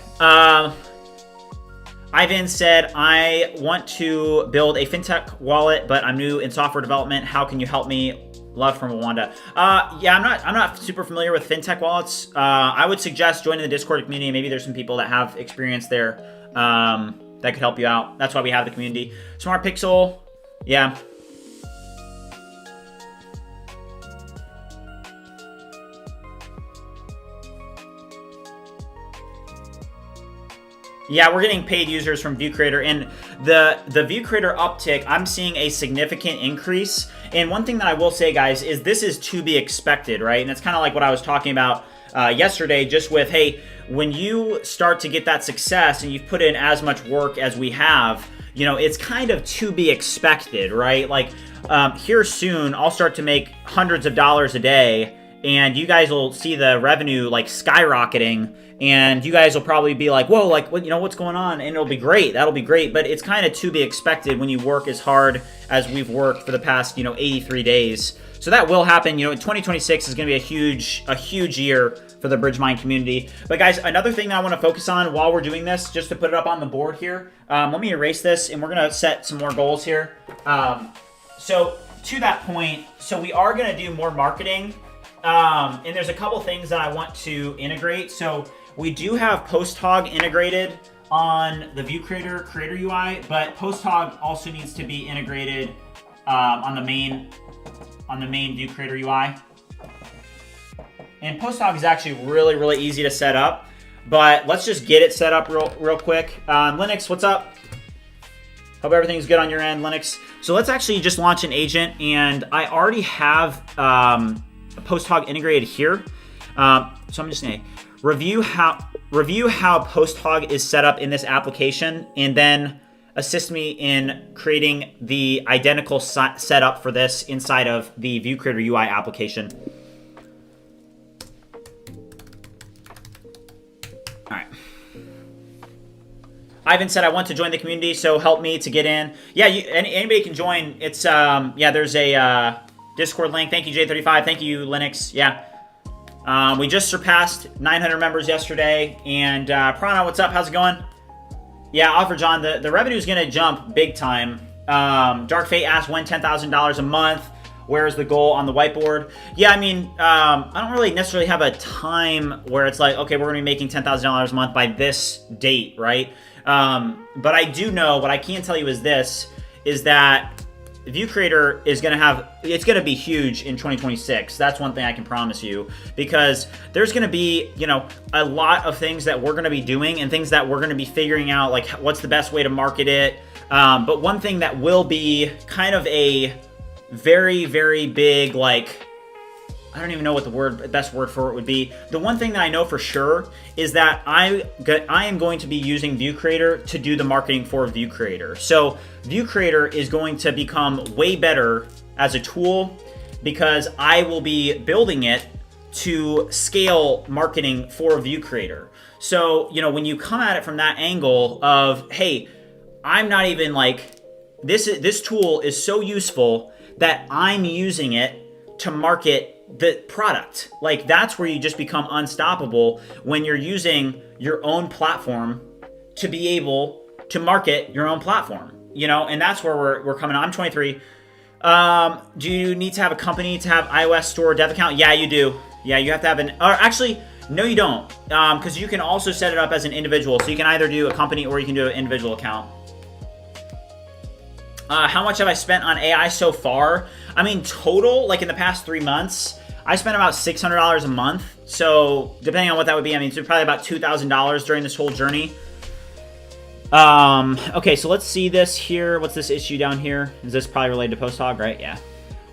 Ivan said, I want to build a fintech wallet, but I'm new in software development. How can you help me? Love from Wanda. Yeah, I'm not super familiar with fintech wallets. I would suggest joining the Discord community. Maybe there's some people that have experience there that could help you out. That's why we have the community. Smart Pixel. Yeah. Yeah, we're getting paid users from ViewCreator, and the ViewCreator uptick, I'm seeing a significant increase. And one thing that I will say, guys, is this is to be expected, right? And it's kind of like what I was talking about yesterday, just with, hey, when you start to get that success and you've put in as much work as we have, you know, it's kind of to be expected, right? Like here soon, I'll start to make hundreds of dollars a day, and you guys will see the revenue like skyrocketing, and you guys will probably be like, whoa, like, what, you know, what's going on? And it'll be great. That'll be great. But it's kind of to be expected when you work as hard as we've worked for the past, 83 days. So that will happen. 2026 is going to be a huge year for the BridgeMine community. But guys, another thing that I want to focus on while we're doing this, just to put it up on the board here, let me erase this, and we're going to set some more goals here. So to that point, so we are going to do more marketing. And there's a couple things that I want to integrate. So we do have PostHog integrated on the ViewCreator Creator UI, but PostHog also needs to be integrated on the main ViewCreator UI. And PostHog is actually really, really easy to set up, but let's just get it set up real quick. Linux, what's up? Hope everything's good on your end, Linux. So let's actually just launch an agent, and I already have PostHog integrated here. So I'm just gonna review how PostHog is set up in this application, and then assist me in creating the identical setup for this inside of the ViewCreator UI application. All right. Ivan said, I want to join the community, so help me to get in. Yeah, anybody can join. It's, yeah, there's a Discord link. Thank you, J35. Thank you, Linux. Yeah. We just surpassed 900 members yesterday. And Prana, what's up? How's it going? Yeah, Offer John, the revenue is going to jump big time. Dark Fate asked, when $10,000 a month? Where's the goal on the whiteboard? Yeah, I mean, I don't really necessarily have a time where it's like, okay, we're going to be making $10,000 a month by this date, right? But I do know, what I can tell you is this, is that ViewCreator is going to have, it's going to be huge in 2026. That's one thing I can promise you, because there's going to be, a lot of things that we're going to be doing and things that we're going to be figuring out, like what's the best way to market it. But one thing that will be kind of a very, very big, like, I don't even know what the best word for it would be. The one thing that I know for sure is that I am going to be using ViewCreator to do the marketing for ViewCreator. So ViewCreator is going to become way better as a tool, because I will be building it to scale marketing for ViewCreator. So, when you come at it from that angle of, hey, I'm not even like, this tool is so useful that I'm using it to market the product. Like, that's where you just become unstoppable, when you're using your own platform to be able to market your own platform, and that's where we're coming on. I'm 23. Do you need to have a company to have iOS store dev account? Yeah, you do. Yeah, you have to have or actually, no, you don't. Because you can also set it up as an individual. So you can either do a company or you can do an individual account. How much have I spent on AI so far? I mean, total, like in the past 3 months, I spent about $600 a month. So depending on what that would be, I mean, it's probably about $2,000 during this whole journey. Okay, so let's see this here. What's this issue down here? Is this probably related to PostHog, right? Yeah.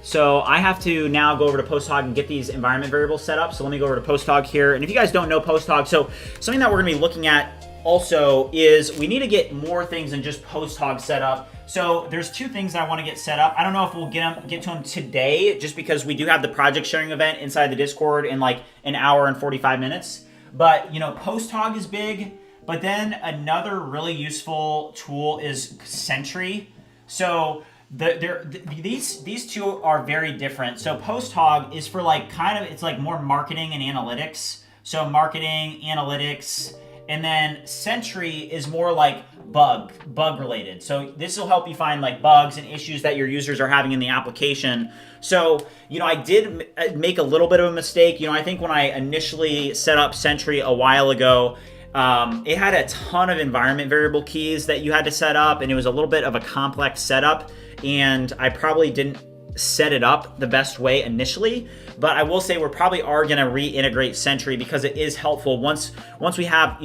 So I have to now go over to PostHog and get these environment variables set up. So let me go over to PostHog here. And if you guys don't know PostHog, so something that we're going to be looking at also is we need to get more things than just PostHog set up. So there's two things that I want to get set up. I don't know if we'll get to them today, just because we do have the project sharing event inside the Discord in like an hour and 45 minutes. But, PostHog is big. But then another really useful tool is Sentry. So these two are very different. So PostHog is for like it's like more marketing and analytics. So marketing, analytics, and then Sentry is more like bug related. So this will help you find like bugs and issues that your users are having in the application. So, I did make a little bit of a mistake. I think when I initially set up Sentry a while ago, it had a ton of environment variable keys that you had to set up, and it was a little bit of a complex setup, and I probably didn't set it up the best way initially. But I will say we're probably are going to reintegrate Sentry because it is helpful once we have,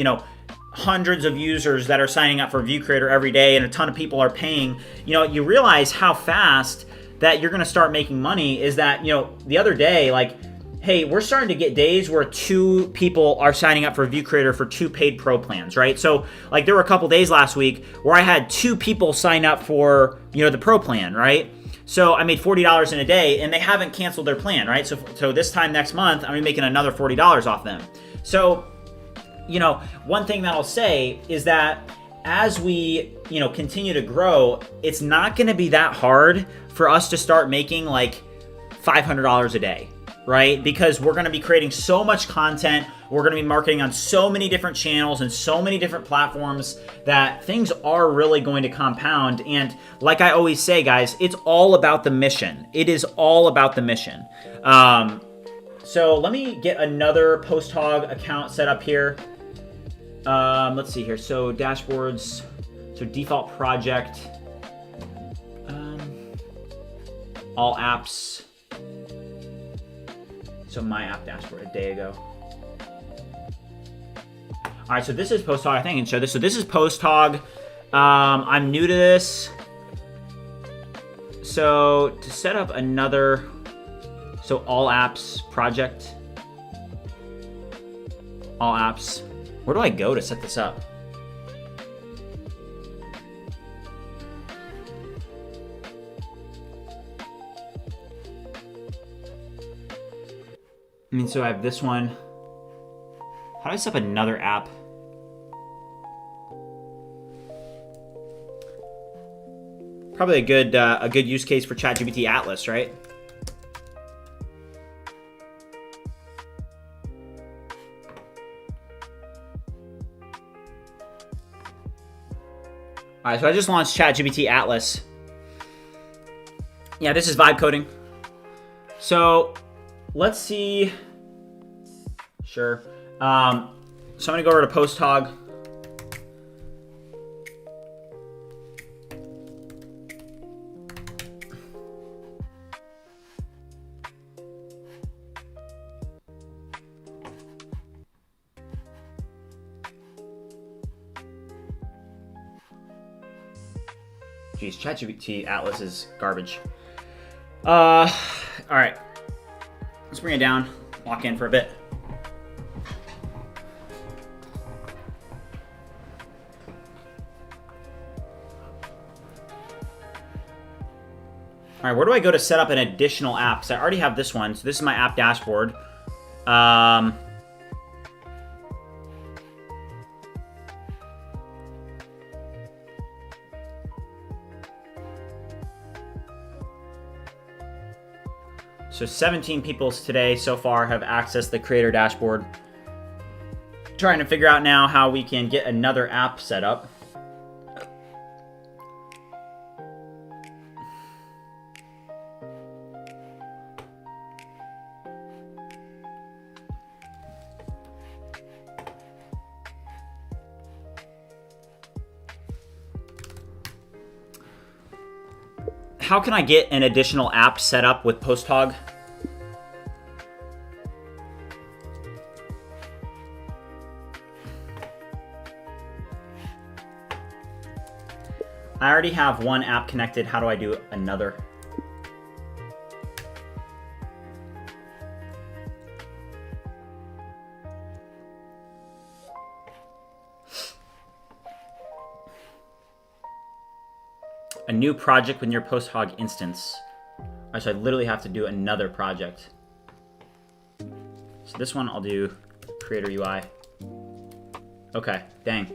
hundreds of users that are signing up for ViewCreator every day and a ton of people are paying. You realize how fast that you're going to start making money is that, the other day, like, hey, we're starting to get days where 2 people are signing up for ViewCreator for 2 paid pro plans, right? So, like, there were a couple days last week where I had 2 people sign up for, the pro plan, right? So I made $40 in a day, and they haven't canceled their plan, right? So this time next month, I'm gonna be making another $40 off them. So, one thing that I'll say is that as we, continue to grow, it's not gonna be that hard for us to start making like $500 a day, right? Because we're going to be creating so much content. We're going to be marketing on so many different channels and so many different platforms that things are really going to compound. And like I always say, guys, it's all about the mission. It is all about the mission. So let me get another PostHog account set up here. Let's see here. So dashboards, so default project, all apps. So my app dashboard a day ago. All right, so this is PostHog. I think I can show this. So this is PostHog. I'm new to this. So to set up another, so all apps project, all apps. Where do I go to set this up? So I have this one. How do I set up another app? Probably a good use case for ChatGPT Atlas, right? All right, so I just launched ChatGPT Atlas. Yeah, this is vibe coding. So let's see. Sure. So I'm gonna go over to PostHog. Geez, ChatGPT Atlas is garbage. All right. Let's bring it down, lock in for a bit. All right, where do I go to set up an additional app? Because I already have this one. So this is my app dashboard. So 17 people today so far have accessed the creator dashboard. Trying to figure out now how we can get another app set up. How can I get an additional app set up with PostHog? I already have one app connected. How do I do another? A new project with your PostHog instance. All right, so I literally have to do another project. So this one I'll do Creator UI. Okay, dang.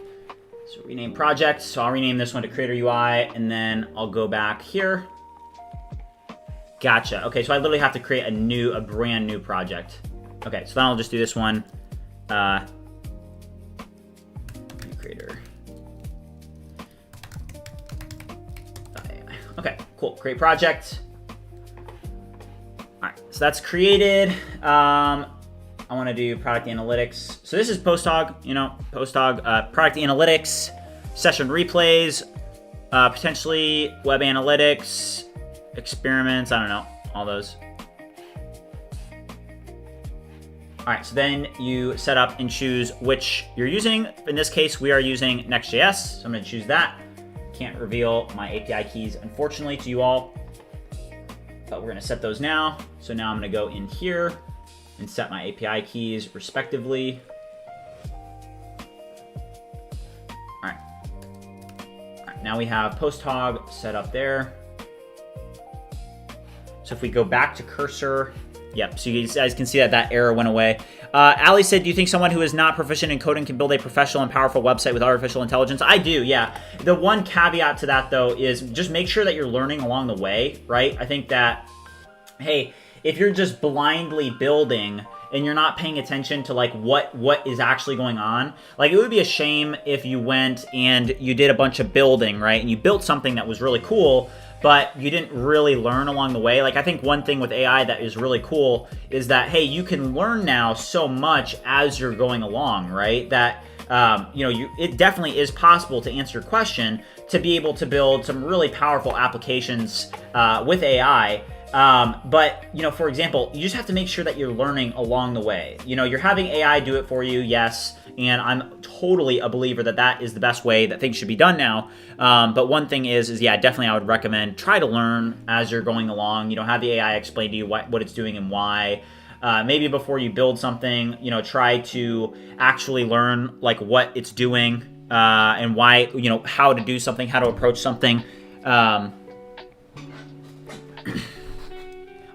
So rename project. So I'll rename this one to Creator UI, and then I'll go back here. Gotcha. Okay, so I literally have to create a brand new project. Okay, so then I'll just do this one. ViewCreator. Okay, cool. Create project. All right, so that's created. I want to do product analytics. So this is PostHog, PostHog, product analytics, session replays, potentially web analytics, experiments, I don't know, all those. All right, so then you set up and choose which you're using. In this case, we are using Next.js, so I'm gonna choose that. Can't reveal my API keys, unfortunately, to you all, but we're gonna set those now. So now I'm gonna go in here and set my API keys respectively. All right, now we have PostHog set up there. So if we go back to cursor, yep, so you guys can see that error went away. Ali said, do you think someone who is not proficient in coding can build a professional and powerful website with artificial intelligence? I do, yeah. The one caveat to that, though, is just make sure that you're learning along the way, right? I think that, hey, if you're just blindly building and you're not paying attention to like what is actually going on, like it would be a shame if you went and you did a bunch of building, right? And you built something that was really cool, but you didn't really learn along the way. Like I think one thing with AI that is really cool is that, hey, you can learn now so much as you're going along, right? That, it definitely is possible to answer your question, to be able to build some really powerful applications with AI. But, for example, you just have to make sure that you're learning along the way. You're having AI do it for you, yes, and I'm totally a believer that that is the best way that things should be done now. But one thing is yeah, definitely I would recommend try to learn as you're going along. Have the AI explain to you what it's doing and why. Maybe before you build something, try to actually learn like what it's doing and why, how to do something, how to approach something.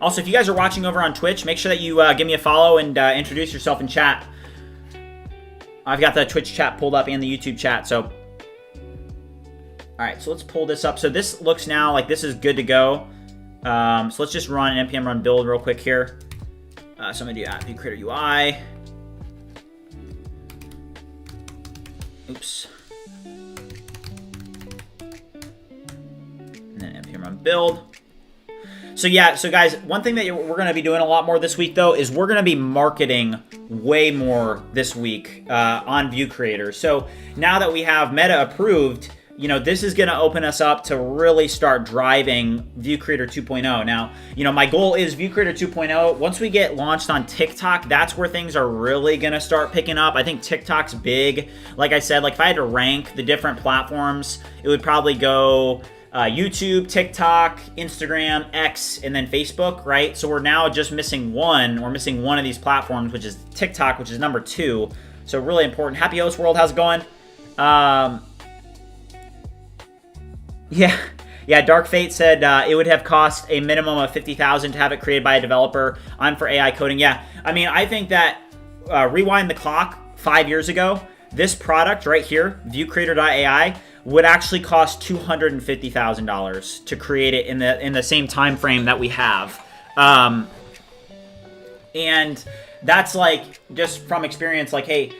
Also, if you guys are watching over on Twitch, make sure that you give me a follow and introduce yourself in chat. I've got the Twitch chat pulled up and the YouTube chat, so. All right, so let's pull this up. So this looks now like this is good to go. So let's just run an npm run build real quick here. So I'm gonna do ViewCreator UI. Oops. And then npm run build. So yeah, so guys, one thing that we're going to be doing a lot more this week, though, is we're going to be marketing way more this week on ViewCreator. So now that we have Meta approved, this is going to open us up to really start driving ViewCreator 2.0. Now, my goal is ViewCreator 2.0. Once we get launched on TikTok, that's where things are really going to start picking up. I think TikTok's big. Like I said, like if I had to rank the different platforms, it would probably go YouTube, TikTok, Instagram, X, and then Facebook, right? So we're now just missing one. We're missing one of these platforms, which is TikTok, which is number 2. So really important. Happy Host World, how's it going? Yeah, Dark Fate said it would have cost a minimum of $50,000 to have it created by a developer. I'm for AI coding. Yeah, I mean, I think that rewind the clock 5 years ago, this product right here, ViewCreator.ai, would actually cost $250,000 to create it in the same time frame that we have. And that's like, just from experience, like, hey,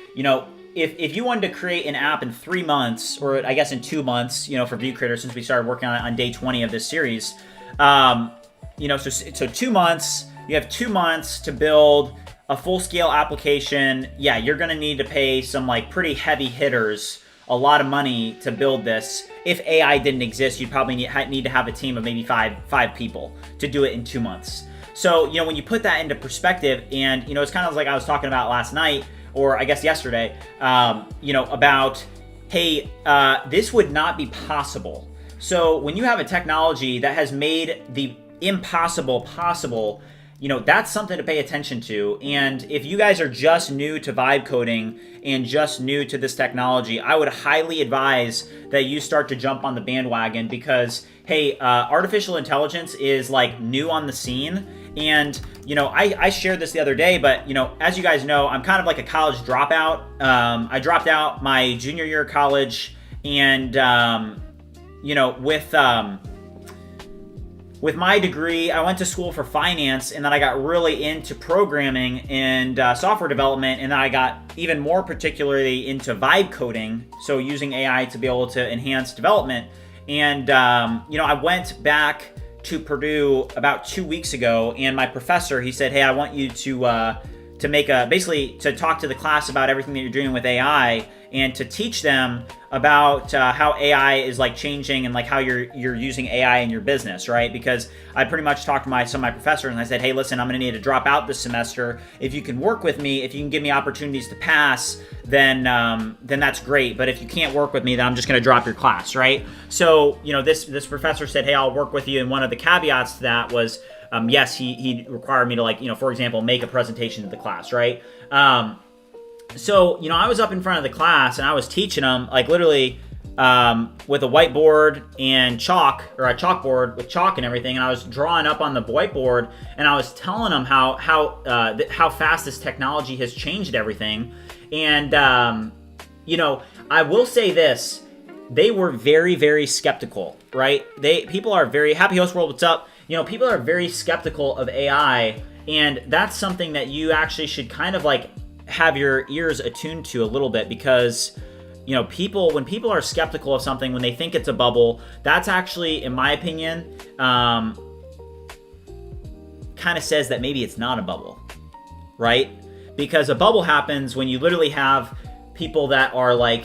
if you wanted to create an app in 3 months, or I guess in 2 months, for ViewCreator, since we started working on it on day 20 of this series, so 2 months, you have 2 months to build a full-scale application. Yeah, you're going to need to pay some like pretty heavy hitters a lot of money to build this. If AI didn't exist, you'd probably need to have a team of maybe five people to do it in 2 months. So, when you put that into perspective, and, it's kind of like I was talking about last night, or I guess yesterday, about, hey, this would not be possible. So when you have a technology that has made the impossible possible, that's something to pay attention to. And if you guys are just new to vibe coding and just new to this technology, I would highly advise that you start to jump on the bandwagon, because, hey, artificial intelligence is like new on the scene, And, you know, I shared this the other day, but, you know, as you guys know, I'm kind of like a college dropout. I dropped out my junior year of college, and, you know, with my degree, I went to school for finance, and then I got really into programming and software development, and then I got even more particularly into vibe coding, so using AI to be able to enhance development. And, you know, I went back to Purdue about 2 weeks ago, and my professor, he said, hey, I want you to make basically to talk to the class about everything that you're doing with AI, and to teach them about how AI is like changing, and like how you're using AI in your business, right? Because I pretty much talked to some of my professors, and I said, hey, listen, I'm gonna need to drop out this semester. If you can work with me, if you can give me opportunities to pass, then that's great. But if you can't work with me, then I'm just gonna drop your class, right? So, you know, this professor said, hey, I'll work with you. And one of the caveats to that was, yes, he required me to, like, you know, for example, make a presentation to the class, right? So, you know, I was up in front of the class, and I was teaching them, like, literally with a whiteboard and chalk, or a chalkboard with chalk and everything, and I was drawing up on the whiteboard, and I was telling them how fast this technology has changed everything. And, you know, I will say this, they were very, very skeptical, right? People are very, Happy Host World, what's up? You know, people are very skeptical of AI, and that's something that you actually should kind of like have your ears attuned to a little bit, because, you know, when people are skeptical of something, when they think it's a bubble, that's actually, in my opinion, kind of says that maybe it's not a bubble, right? Because a bubble happens when you literally have people that are like,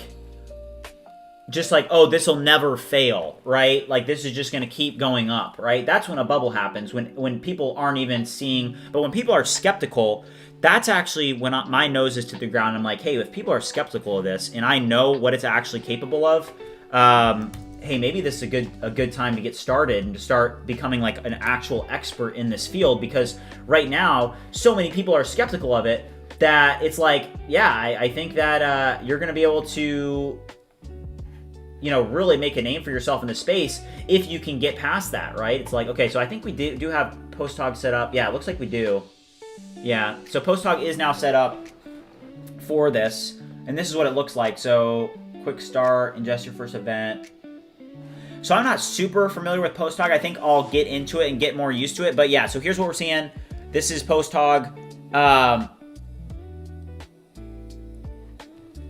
just like, oh, this will never fail, right? Like, this is just going to keep going up, right? That's when a bubble happens, when people aren't even seeing. But when people are skeptical, that's actually when my nose is to the ground. I'm like, hey, if people are skeptical of this, and I know what it's actually capable of, hey, maybe this is a good time to get started and to start becoming like an actual expert in this field. Because right now, so many people are skeptical of it that it's like, yeah, I think that you're going to be able to, you know, really make a name for yourself in the space if you can get past that, right? It's like, okay, so I think we do have PostHog set up. Yeah, it looks like we do. Yeah, so PostHog is now set up for this, and this is what it looks like. So, quick start, ingest your first event. So I'm not super familiar with PostHog. I think I'll get into it and get more used to it. But yeah, so here's what we're seeing. This is PostHog.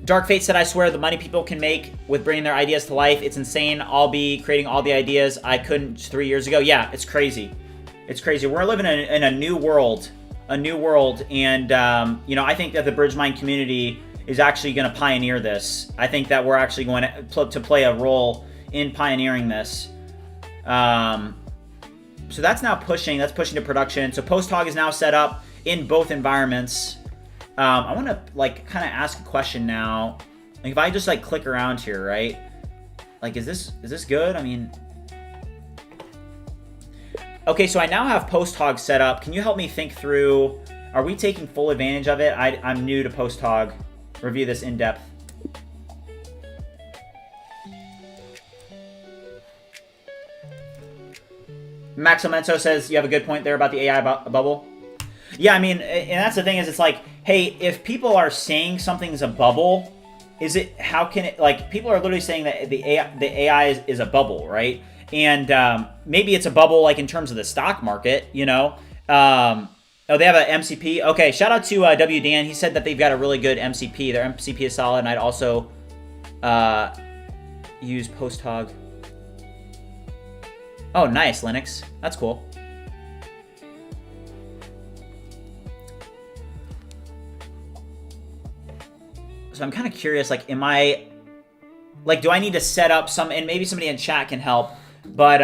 Dark Fate said, I swear the money people can make with bringing their ideas to life, it's insane. I'll be creating all the ideas I couldn't 3 years ago. Yeah, it's crazy. It's crazy. We're living in a new world. And, you know, I think that the BridgeMind community is actually going to pioneer this. I think that we're actually going to play a role in pioneering this. So that's now pushing to production. So PostHog is now set up in both environments. I want to like kind of ask a question now. Like, if I just like click around here, right? Like, is this good? I mean, okay, so I now have PostHog set up. Can you help me think through, are we taking full advantage of it? I'm new to PostHog. Review this in depth. Max Omento says, you have a good point there about the AI bubble. Yeah, I mean, and that's the thing, is it's like, hey, if people are saying something's a bubble, how can it, like, people are literally saying that the AI is a bubble, right? And maybe it's a bubble, like, in terms of the stock market, you know? Oh, they have an MCP. Okay, shout out to W. Dan. He said that they've got a really good MCP. Their MCP is solid, and I'd also use PostHog. Oh, nice, Linux. That's cool. So I'm kind of curious, like, do I need to set up some, and maybe somebody in chat can help, but,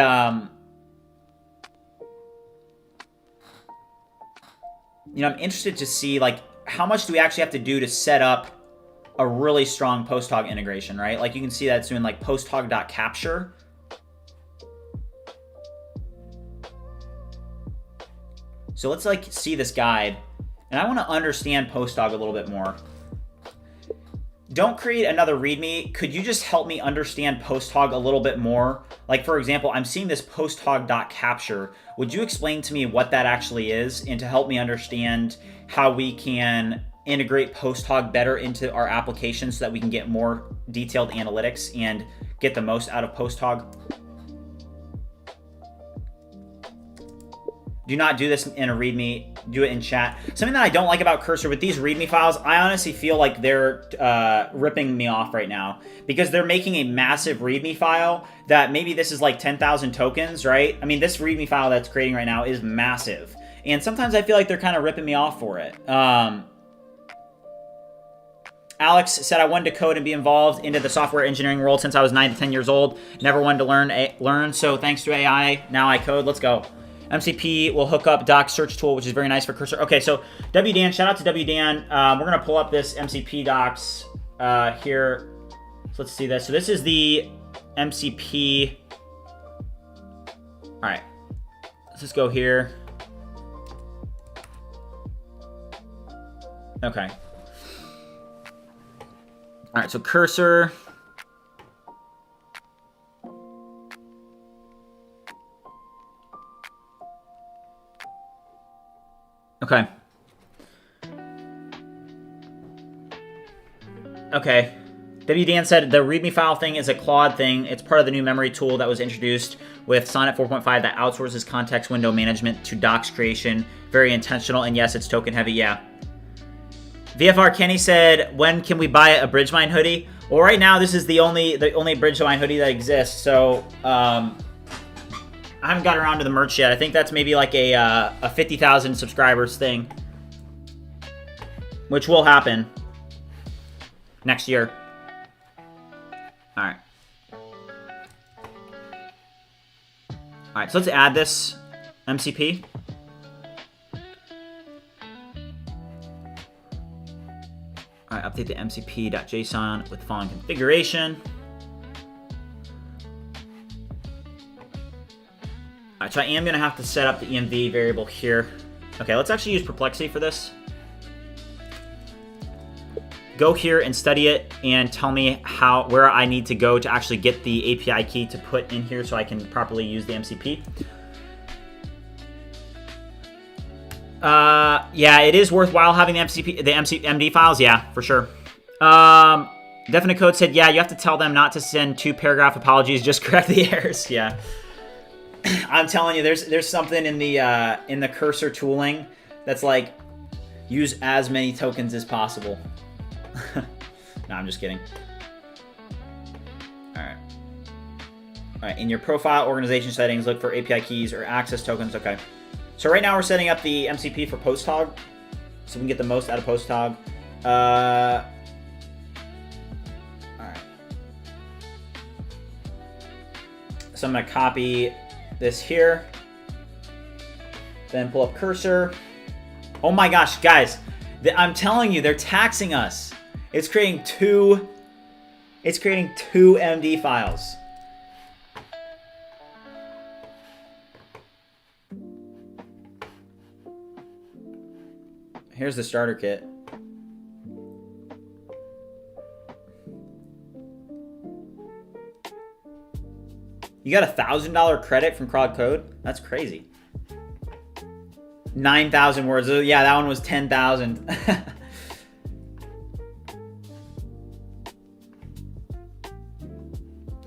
you know, I'm interested to see, like, how much do we actually have to do to set up a really strong PostHog integration, right? Like, you can see that it's doing, like, posthog.capture. So let's, like, see this guide, and I want to understand PostHog a little bit more. don't create another README. Could you just help me understand PostHog a little bit more? Like, for example, I'm seeing this posthog.capture. Would you explain to me what that actually is, and to help me understand how we can integrate PostHog better into our application so that we can get more detailed analytics and get the most out of PostHog? Do not do this in a README. Do it in chat. Something that I don't like about Cursor with these README files, I honestly feel like they're ripping me off right now, because they're making a massive README file that maybe this is like 10,000 tokens, right? I mean, this README file that's creating right now is massive. And sometimes I feel like they're kind of ripping me off for it. Alex said, I wanted to code and be involved into the software engineering world since I was 9 to 10 years old. Never wanted to learn. So thanks to AI, now I code. Let's go. MCP will hook up doc search tool, which is very nice for Cursor. Okay, so WDan, shout out to WDan. We're going to pull up this MCP docs here. So let's see this. So this is the MCP. All right, let's just go here. Okay. All right, so Cursor. Okay. Okay. WDan said the README file thing is a Claude thing. It's part of the new memory tool that was introduced with Sonnet 4.5 that outsources context window management to docs creation. Very intentional, and yes, it's token heavy, yeah. VFR Kenny said, when can we buy a Bridgemine hoodie? Well, right now, this is the only Bridgemine hoodie that exists, so I haven't got around to the merch yet. I think that's maybe like a 50,000 subscribers thing, which will happen next year. All right. All right, so let's add this MCP. All right, update the mcp.json with following configuration. All right, so I am going to have to set up the env variable here. Okay, let's actually use Perplexity for this. Go here and study it and tell me where I need to go to actually get the API key to put in here so I can properly use the MCP. Yeah, it is worthwhile having the MD files. Yeah, for sure. Definite Code said, yeah, you have to tell them not to send 2-paragraph apologies, just correct the errors. Yeah. I'm telling you, there's something in the Cursor tooling that's like, use as many tokens as possible. No, I'm just kidding. All right. All right, in your profile organization settings, look for API keys or access tokens. Okay. So right now we're setting up the MCP for PostHog, so we can get the most out of PostHog. All right. So I'm gonna copy this here, then pull up Cursor. Oh my gosh, guys, I'm telling you, they're taxing us. It's creating two MD files. Here's the starter kit. You got a $1,000 credit from Claude Code? That's crazy. 9,000 words. Oh, yeah, that one was 10,000.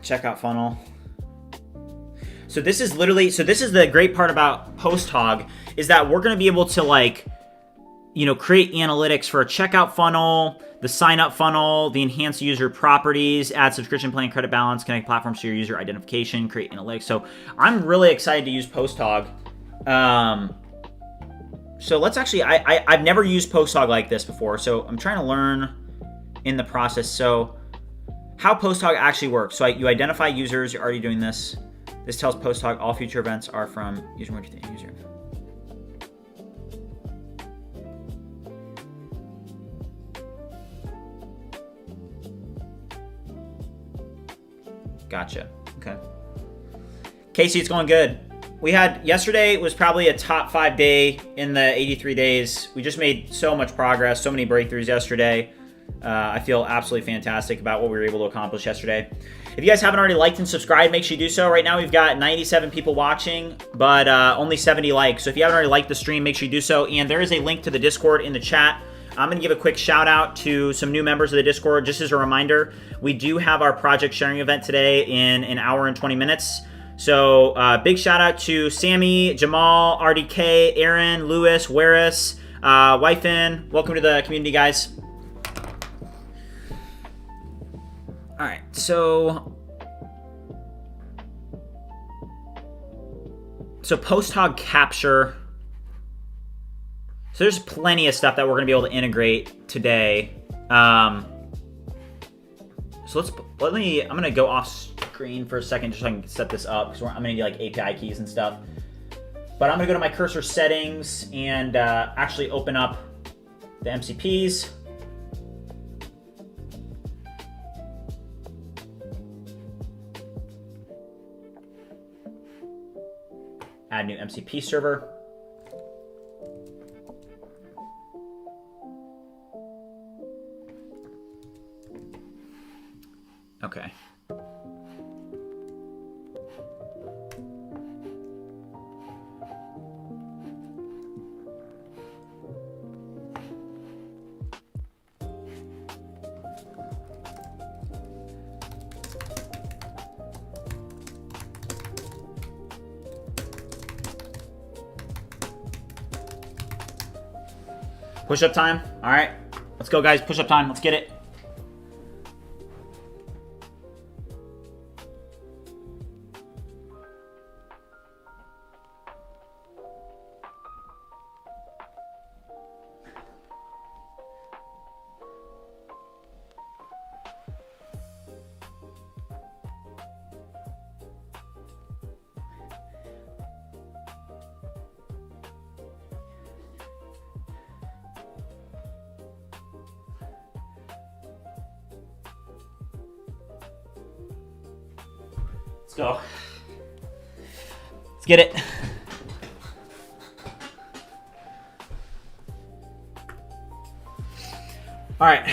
Checkout funnel. So this is the great part about PostHog, is that we're going to be able to, like, you know, create analytics for a checkout funnel, the sign up funnel, the enhanced user properties, add subscription plan, credit balance, connect platforms to your user identification, create analytics. So I'm really excited to use PostHog. So let's actually, I've never used PostHog like this before, so I'm trying to learn in the process. So how PostHog actually works. So you identify users, you're already doing this. This tells PostHog all future events are from user to the user. Gotcha. Okay. Casey, it's going good. We had, yesterday was probably a top 5 day in the 83 days. We just made so much progress, so many breakthroughs yesterday. I feel absolutely fantastic about what we were able to accomplish yesterday. If you guys haven't already liked and subscribed, make sure you do so. Right now we've got 97 people watching, but only 70 likes. So if you haven't already liked the stream, make sure you do so. And there is a link to the Discord in the chat. I'm going to give a quick shout out to some new members of the Discord. Just as a reminder, we do have our project sharing event today in an hour and 20 minutes. So big shout out to Sammy, Jamal, RDK, Aaron, Lewis, Waris, Wyfin. Welcome to the community, guys. All right, so PostHog capture. So there's plenty of stuff that we're going to be able to integrate today. So I'm going to go off screen for a second just so I can set this up because I'm going to need like API keys and stuff. But I'm going to go to my cursor settings and actually open up the MCPs. Add new MCP server. Okay. Push-up time. All right. Let's go, guys. Push-up time. Let's get it. Let's go. Let's get it. All right.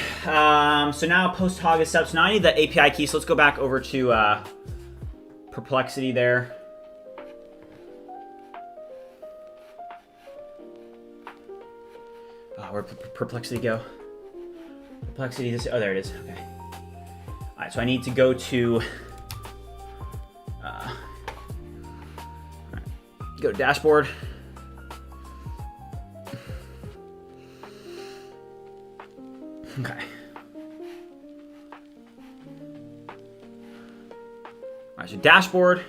So now PostHog is set up. So now I need the API key. So let's go back over to Perplexity there. Where'd Perplexity go? Perplexity. Oh, there it is. Okay. All right. So I need to go to. Go to dashboard. Okay. All right, so dashboard.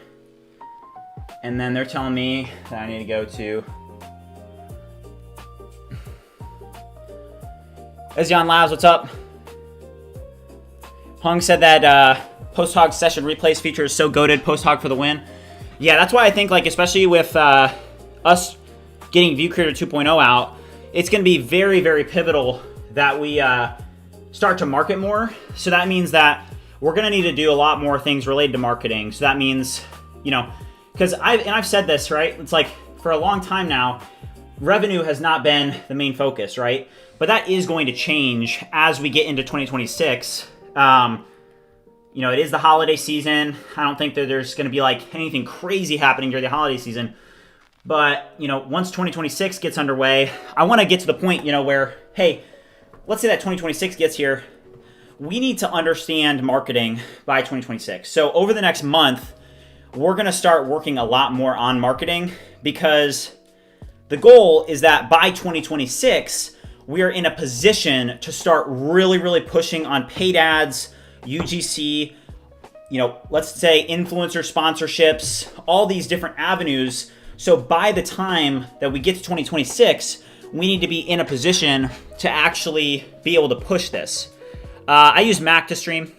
And then they're telling me that I need to go to Ezion Labs, what's up? Hung said that PostHog session replays feature is so goated. PostHog for the win. Yeah, that's why I think, like, especially with us getting ViewCreator 2.0 out, it's going to be very, very pivotal that we start to market more. So that means that we're going to need to do a lot more things related to marketing. So that means, you know, because I've said this, right? It's like for a long time now, revenue has not been the main focus, right? But that is going to change as we get into 2026. You know, it is the holiday season. I don't think that there's going to be like anything crazy happening during the holiday season. But, you know, once 2026 gets underway, I want to get to the point, you know, where, hey, let's say that 2026 gets here. We need to understand marketing by 2026. So over the next month, we're going to start working a lot more on marketing because the goal is that by 2026, we are in a position to start really, really pushing on paid ads, UGC, you know, let's say influencer sponsorships, all these different avenues. So by the time that we get to 2026, we need to be in a position to actually be able to push this. I use Mac to stream.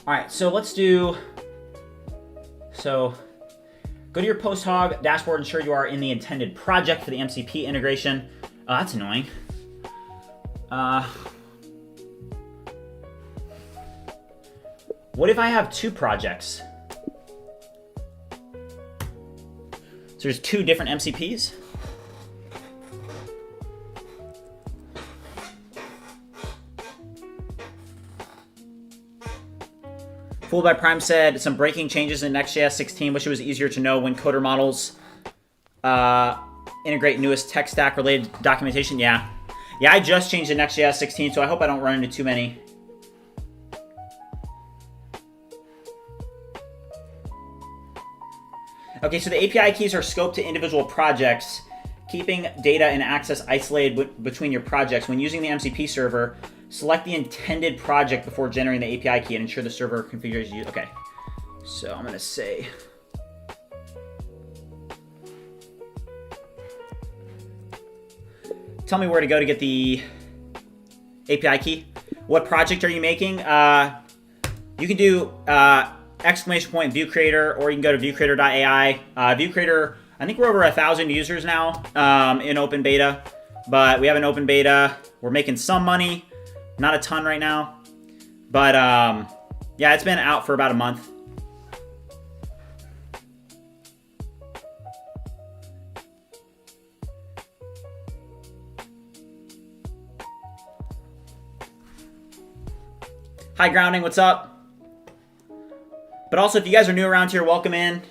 All right, so let's do, so go to your PostHog dashboard, ensure you are in the intended project for the MCP integration. Oh, that's annoying. What if I have two projects? So there's two different MCPs? Fooled by Prime said some breaking changes in Next.js 16. Wish it was easier to know when coder models integrate newest tech stack related documentation. Yeah, I just changed to Next.js 16, so I hope I don't run into too many. Okay, so the API keys are scoped to individual projects, keeping data and access isolated between your projects. When using the MCP server, select the intended project before generating the API key and ensure the server configures you. Okay, so I'm going to say... Tell me where to go to get the API key. What project are you making? You can do... !ViewCreator, or you can go to ViewCreator.ai. ViewCreator, I think we're over 1,000 users now in open beta, but we have an open beta. We're making some money, not a ton right now, but yeah, it's been out for about a month. Hi, Grounding, what's up? But also, if you guys are new around here, welcome in.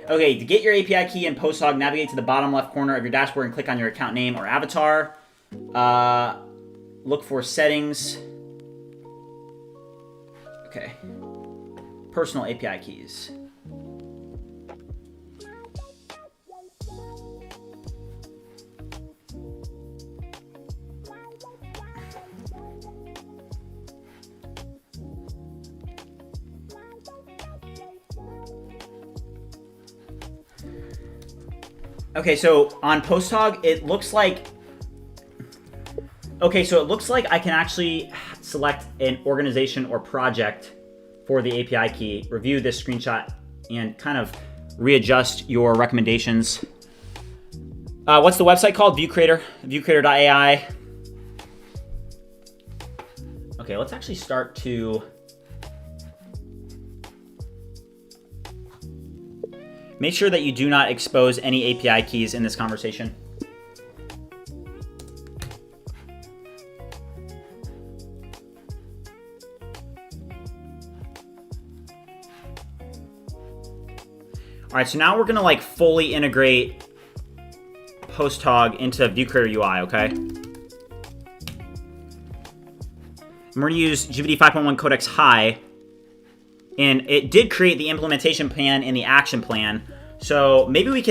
Okay, to get your API key in PostHog, navigate to the bottom left corner of your dashboard and click on your account name or avatar. Look for settings. Okay. Personal API keys. Okay, so on PostHog, it looks like... Okay, so it looks like I can actually select an organization or project for the API key, review this screenshot, and kind of readjust your recommendations. What's the website called? ViewCreator, ViewCreator.ai. Okay, let's actually start to... Make sure that you do not expose any API keys in this conversation. All right, so now we're gonna like fully integrate PostHog into ViewCreator UI, okay? And we're gonna use GPT 5.1 Codex High. And it did create the implementation plan and the action plan. So maybe we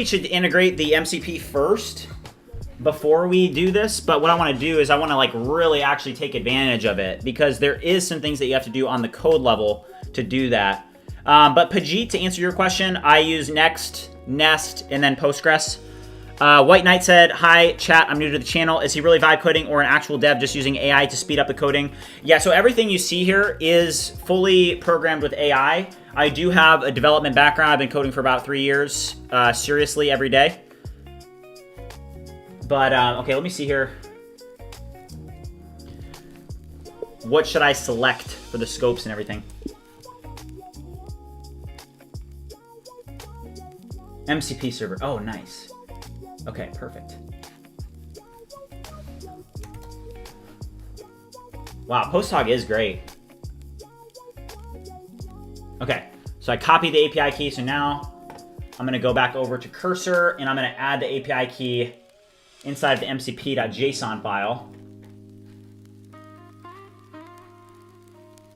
should integrate the MCP first before we do this. But what I want to do is I want to like really actually take advantage of it, because there is some things that you have to do on the code level to do that. But Pajit, to answer your question, I use Next, Nest, and then Postgres. White Knight said, hi, chat, I'm new to the channel. Is he really vibe coding or an actual dev just using AI to speed up the coding? Yeah, so everything you see here is fully programmed with AI. I do have a development background. I've been coding for about 3 years, seriously, every day. But, okay, let me see here. What should I select for the scopes and everything? MCP server, oh, nice. Okay, perfect. Wow, PostHog is great. Okay, so I copied the API key, so now I'm gonna go back over to Cursor and I'm gonna add the API key inside of the mcp.json file.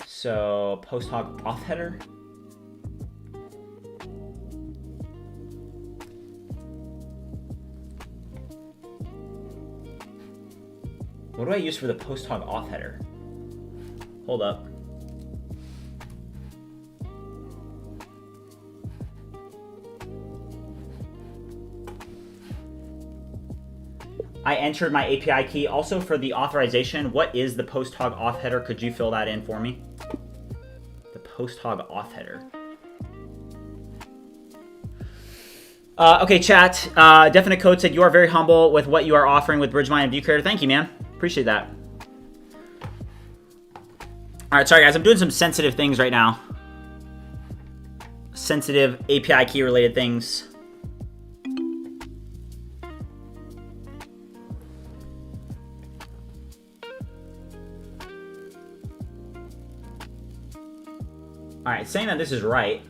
So PostHog auth header. What do I use for the PostHog auth header? Hold up. I entered my API key. Also for the authorization, what is the PostHog auth header? Could you fill that in for me? The PostHog auth header. Okay, chat. Definite Code said, you are very humble with what you are offering with BridgeMine and ViewCreator. Thank you, man. Appreciate that. All right, sorry, guys. I'm doing some sensitive things right now. Sensitive API key related things. All right, it's saying that this is right.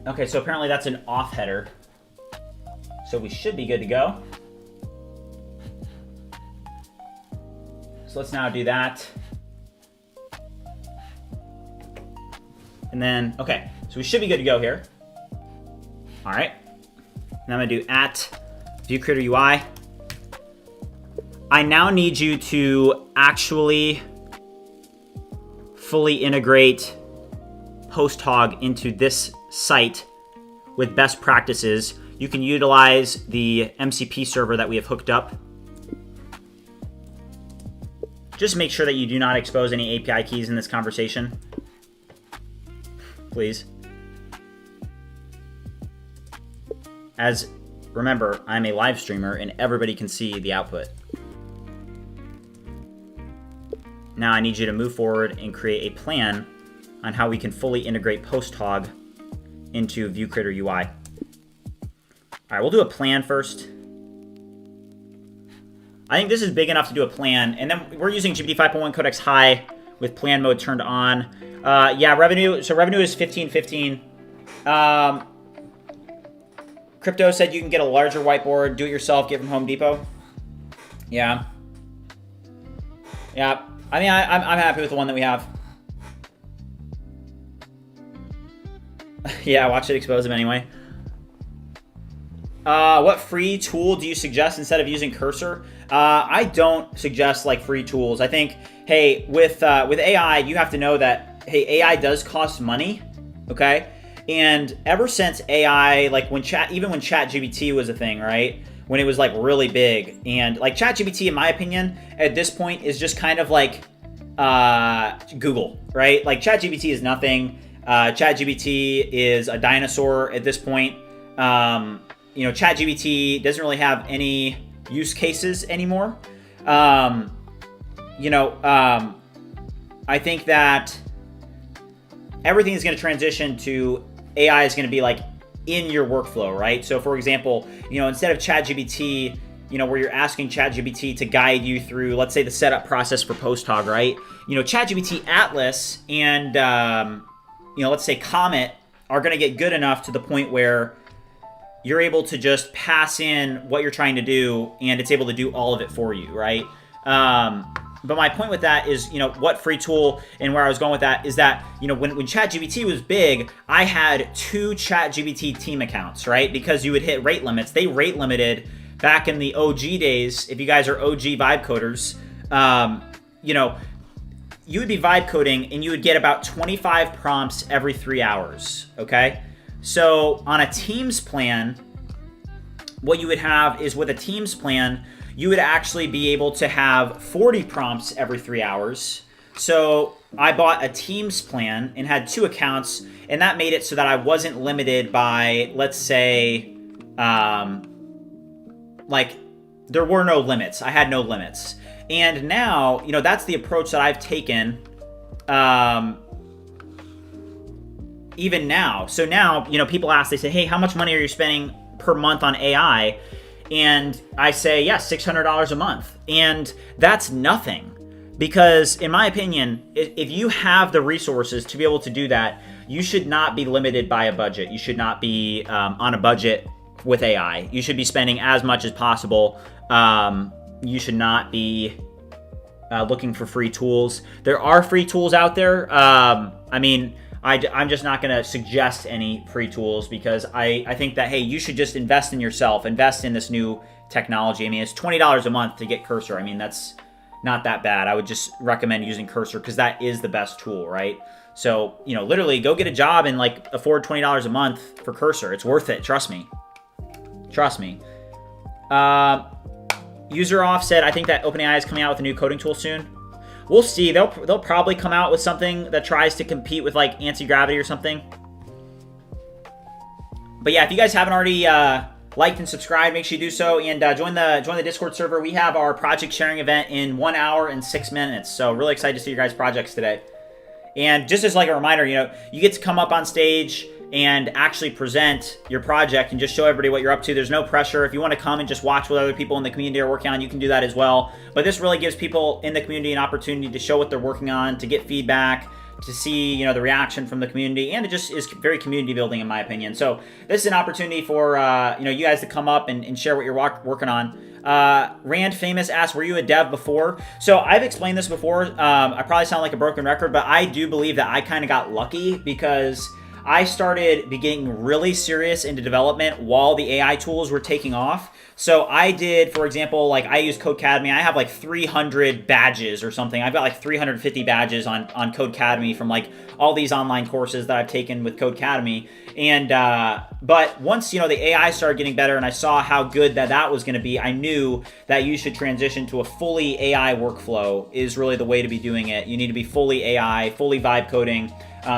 Okay, so apparently that's an off header. So we should be good to go. So let's now do that. And then, okay, so we should be good to go here. All right. Now I'm gonna do @ViewCreator UI. I now need you to actually fully integrate PostHog into this site with best practices. You can utilize the MCP server that we have hooked up. Just make sure that you do not expose any API keys in this conversation, please. As, remember, I'm a live streamer and everybody can see the output. Now I need you to move forward and create a plan on how we can fully integrate PostHog into ViewCreator UI. All right, we'll do a plan first. I think this is big enough to do a plan, and then we're using GPT 5.1 Codex High with plan mode turned on. Yeah, revenue. So revenue is 1515. Crypto said you can get a larger whiteboard, do it yourself, get from Home Depot. Yeah. Yeah. I mean, I'm happy with the one that we have. Yeah, watch it expose them anyway. What free tool do you suggest instead of using Cursor? I don't suggest like free tools. I think, hey, with AI, you have to know that, hey, AI does cost money, okay? And ever since AI, like even when ChatGPT was a thing, right? When it was like really big, and like ChatGPT, in my opinion, at this point is just kind of like Google, right? Like ChatGPT is nothing. ChatGPT is a dinosaur at this point. You know, ChatGPT doesn't really have any use cases anymore. You know, I think that everything is going to transition to AI is going to be like in your workflow, right? So for example, you know, instead of ChatGPT, you know, where you're asking ChatGPT to guide you through, let's say, the setup process for PostHog, right? You know, ChatGPT Atlas and, you know, let's say Comet are going to get good enough to the point where you're able to just pass in what you're trying to do and it's able to do all of it for you, right? But my point with that is, you know, what free tool and where I was going with that is that, you know, when ChatGPT was big, I had 2 ChatGPT team accounts, right? Because you would hit rate limits. They rate limited back in the OG days. If you guys are OG vibe coders, you know, you would be vibe coding and you would get about 25 prompts every 3 hours, okay? So on a Teams plan, what you would have is with a Teams plan, you would actually be able to have 40 prompts every 3 hours. So I bought a Teams plan and had 2 accounts, and that made it so that I wasn't limited by, let's say, like there were no limits. I had no limits. And now, you know, that's the approach that I've taken even now. So now, you know, people ask, they say, hey, how much money are you spending per month on AI? And I say, yeah, $600 a month. And that's nothing. Because in my opinion, if you have the resources to be able to do that, you should not be limited by a budget. You should not be on a budget with AI. You should be spending as much as possible. You should not be looking for free tools. There are free tools out there. I mean, I'm just not going to suggest any free tools because I think that, hey, you should just invest in yourself, invest in this new technology. I mean, it's $20 a month to get Cursor. I mean, that's not that bad. I would just recommend using Cursor because that is the best tool, right? So, you know, literally go get a job and like afford $20 a month for Cursor. It's worth it. Trust me. Trust me. User off said, I think that OpenAI is coming out with a new coding tool soon. We'll see. They'll probably come out with something that tries to compete with like anti-gravity or something. But yeah, if you guys haven't already liked and subscribed, make sure you do so and join the Discord server. We have our project sharing event in 1 hour and 6 minutes. So really excited to see your guys' projects today. And just as like a reminder, you know, you get to come up on stage and actually present your project and just show everybody what you're up to. There's no pressure. If you want to come and just watch what other people in the community are working on, you can do that as well. But this really gives people in the community an opportunity to show what they're working on, to get feedback, to see, you know, the reaction from the community, and it just is very community building in my opinion. So this is an opportunity for you know, you guys to come up and share what you're working on. Rand Famous asks, were you a dev before? So I've explained this before. I probably sound like a broken record, but I do believe that I kind of got lucky because I started getting really serious into development while the AI tools were taking off. So I did, for example, like I use Codecademy. I have like 300 badges or something. I've got like 350 badges on Codecademy from like all these online courses that I've taken with Codecademy. And but once, you know, the AI started getting better and I saw how good that was going to be, I knew that you should transition to a fully AI workflow is really the way to be doing it. You need to be fully AI, fully vibe coding.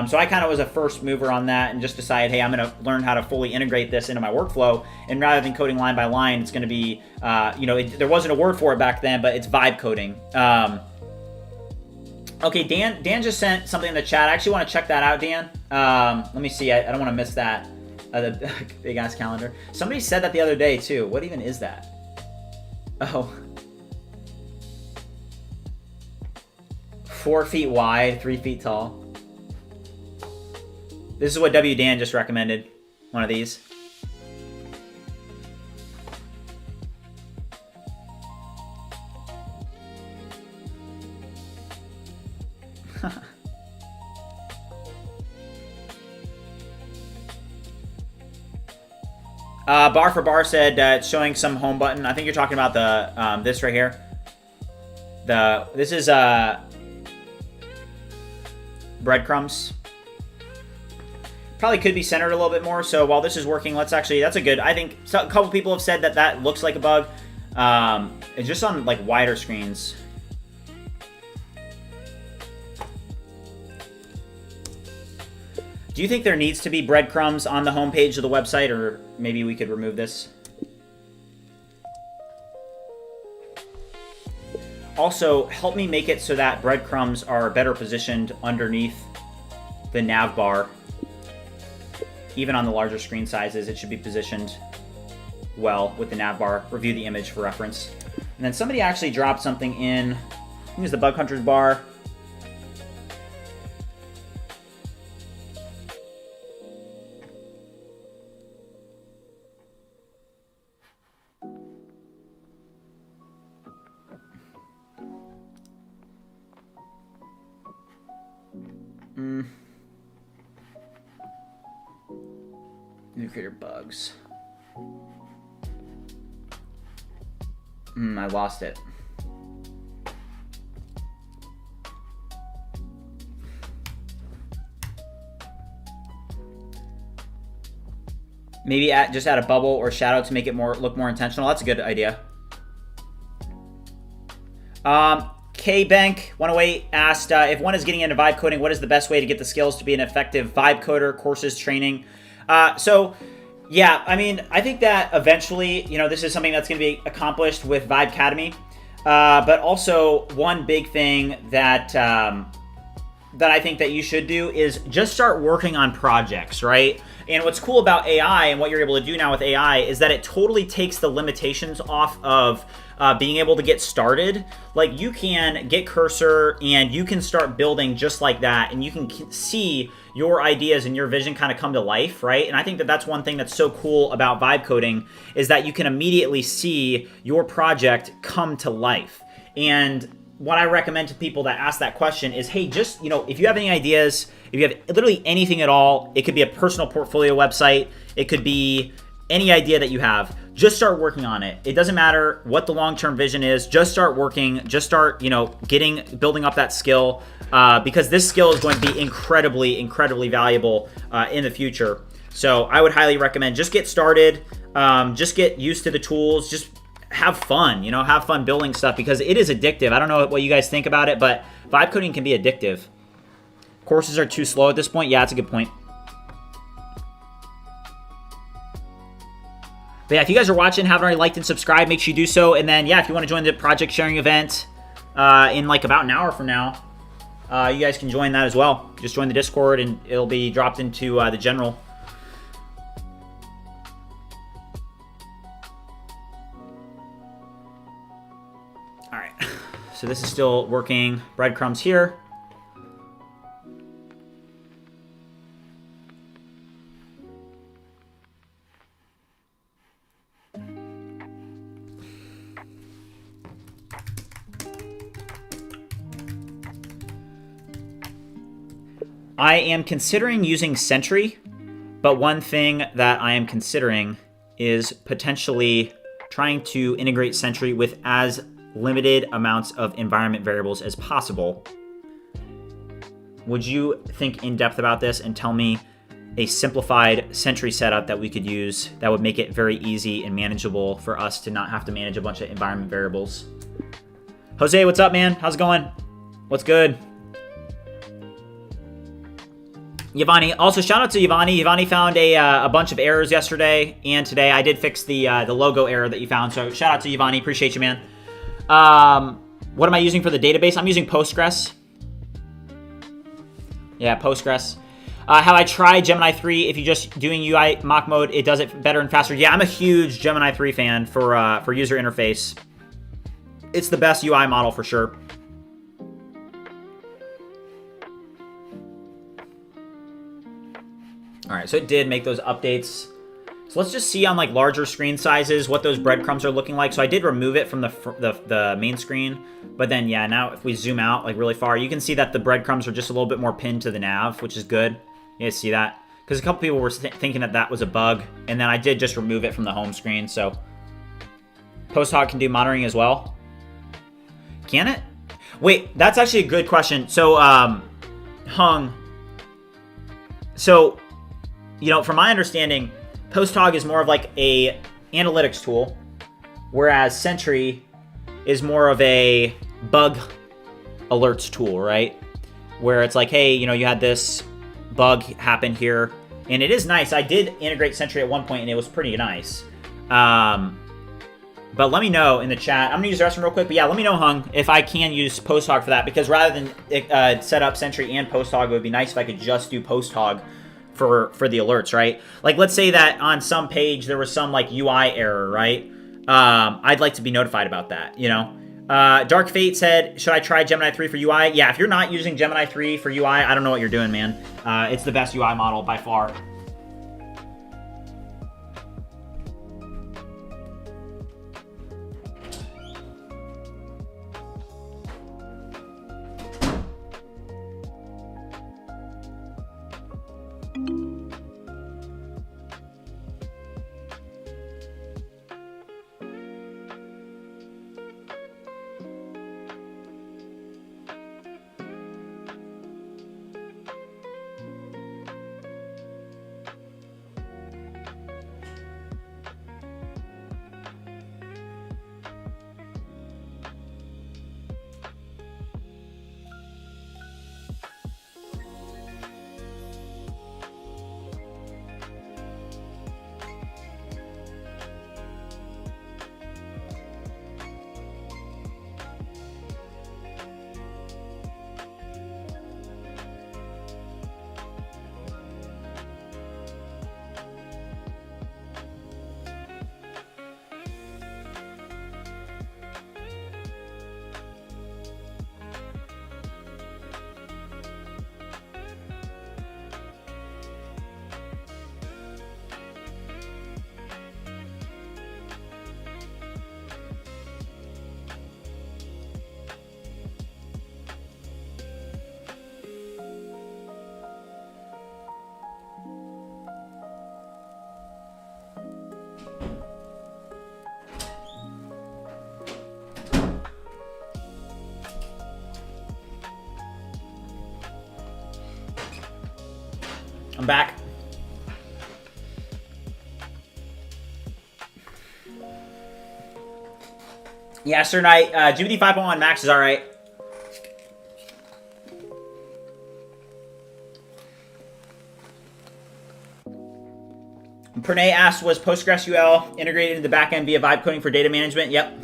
So I kind of was a first mover on that and just decided, hey, I'm going to learn how to fully integrate this into my workflow. And rather than coding line by line, it's going to be, you know, there wasn't a word for it back then, but it's vibe coding. Okay, Dan just sent something in the chat. I actually want to check that out, Dan. Let me see. I don't want to miss that. The big ass calendar. Somebody said that the other day too. What even is that? Oh. 4 feet wide, 3 feet tall. This is what W. Dan just recommended. One of these. Bar for Bar said it's showing some home button. I think you're talking about the this right here. This is breadcrumbs. Probably could be centered a little bit more. So while this is working, let's actually, that's a good, I think a couple people have said that looks like a bug. It's just on like wider screens. Do you think there needs to be breadcrumbs on the homepage of the website, or maybe we could remove this? Also, help me make it so that breadcrumbs are better positioned underneath the nav bar. Even on the larger screen sizes, it should be positioned well with the nav bar. Review the image for reference. And then somebody actually dropped something in, I think it's the Bug Hunters bar. ViewCreator bugs. I lost it. Maybe just add a bubble or shadow to make it look more intentional. That's a good idea. KBank108 asked, if one is getting into vibe coding, what is the best way to get the skills to be an effective vibe coder, courses, training? So, yeah, I mean, I think that eventually, you know, this is something that's going to be accomplished with Vibe Academy. But also, one big thing that that I think that you should do is just start working on projects, right? And what's cool about AI and what you're able to do now with AI is that it totally takes the limitations off of being able to get started. Like, you can get Cursor and you can start building just like that, and you can see your ideas and your vision kind of come to life, right? And I think that that's one thing that's so cool about vibe coding is that you can immediately see your project come to life. And what I recommend to people that ask that question is, hey, just, you know, if you have any ideas, if you have literally anything at all, it could be a personal portfolio website, it could be any idea that you have, just start working on it. It doesn't matter what the long-term vision is, just start working, just start, you know, building up that skill, because this skill is going to be incredibly, incredibly valuable in the future. So I would highly recommend just get started, just get used to the tools, just have fun, you know, have fun building stuff, because it is addictive. I don't know what you guys think about it, but vibe coding can be addictive. Courses are too slow at this point. Yeah, that's a good point. But yeah, if you guys are watching, haven't already liked and subscribed, make sure you do so. And then, yeah, if you want to join the project sharing event in like about an hour from now, you guys can join that as well. Just join the Discord and it'll be dropped into the general. All right, so this is still working. Breadcrumbs here. I am considering using Sentry, but one thing that I am considering is potentially trying to integrate Sentry with as limited amounts of environment variables as possible. Would you think in depth about this and tell me a simplified Sentry setup that we could use that would make it very easy and manageable for us to not have to manage a bunch of environment variables? Jose, what's up, man? How's it going? What's good? Yvonne, also shout out to Yvonne. Yvonne found a bunch of errors yesterday and today. I did fix the logo error that you found, so shout out to Yvonne. Appreciate you, man. What am I using for the database? I'm using Postgres. Yeah, Postgres. Have I tried Gemini 3? If you're just doing UI mock mode, it does it better and faster. Yeah, I'm a huge Gemini 3 fan for user interface. It's the best UI model for sure. All right, so it did make those updates. So let's just see on like larger screen sizes what those breadcrumbs are looking like. So I did remove it from the main screen, but then yeah, now if we zoom out like really far, you can see that the breadcrumbs are just a little bit more pinned to the nav, which is good. You guys see that? Because a couple people were thinking that that was a bug, and then I did just remove it from the home screen. So PostHog can do monitoring as well. Can it? Wait, that's actually a good question. So Hung. So, you know, from my understanding, PostHog is more of like a analytics tool, whereas Sentry is more of a bug alerts tool, right? Where it's like, hey, you know, you had this bug happen here, and it is nice. I did integrate Sentry at one point, and it was pretty nice. But let me know in the chat. I'm gonna use the restroom real quick, but yeah, let me know, Hung, if I can use PostHog for that, because rather than set up Sentry and PostHog, it would be nice if I could just do PostHog for the alerts, right? Like, let's say that on some page there was some like UI error, right? I'd like to be notified about that, you know? Dark Fate said, should I try Gemini 3 for UI? Yeah, if you're not using Gemini 3 for UI, I don't know what you're doing, man. It's the best UI model by far. I'm back. Yeah, Sir Knight, GPT 5.1 Max is alright. Pranay asked, was PostgreSQL integrated into the backend via vibe coding for data management? Yep.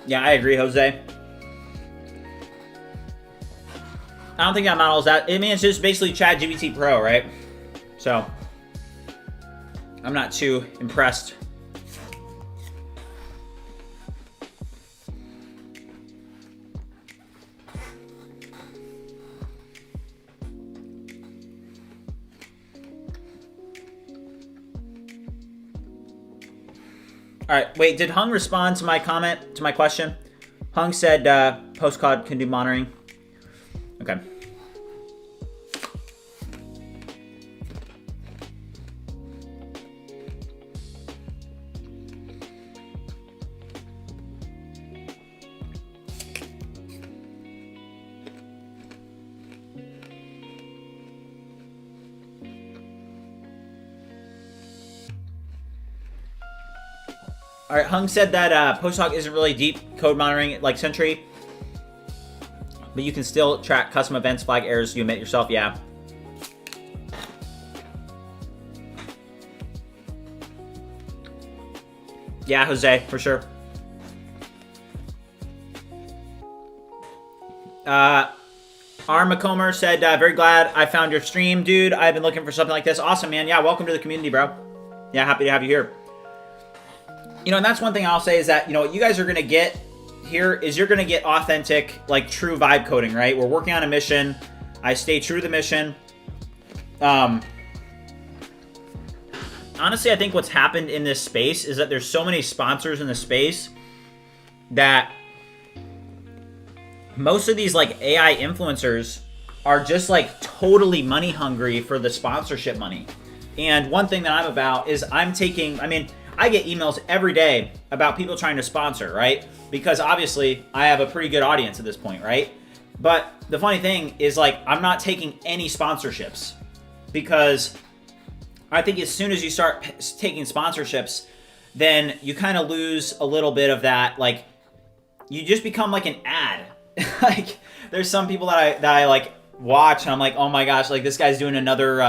Yeah, I agree, Jose. I don't think that model is that. I mean, it's just basically ChatGPT Pro, right? So, I'm not too impressed. All right, wait, did Hung respond to my comment, to my question? Hung said PostHog can do monitoring. Okay. All right, Hung said that PostHog isn't really deep code monitoring like Sentry, but you can still track custom events, flag errors you emit yourself. Yeah. Yeah, Jose, for sure. Armacomer said, very glad I found your stream, dude. I've been looking for something like this. Awesome, man. Yeah, welcome to the community, bro. Yeah, happy to have you here. You know, and that's one thing I'll say is that, you know, what you guys are going to get here is you're going to get authentic, like true vibe coding, right? We're working on a mission. I stay true to the mission. Honestly, I think what's happened in this space is that there's so many sponsors in the space that most of these like AI influencers are just like totally money hungry for the sponsorship money. And one thing that I'm about is I'm taking, I mean, I get emails every day about people trying to sponsor, right? Because obviously I have a pretty good audience at this point, right? But the funny thing is like, I'm not taking any sponsorships because I think as soon as you start taking sponsorships, then you kind of lose a little bit of that. Like you just become like an ad. Like there's some people that I like watch and I'm like, oh my gosh, like this guy's doing another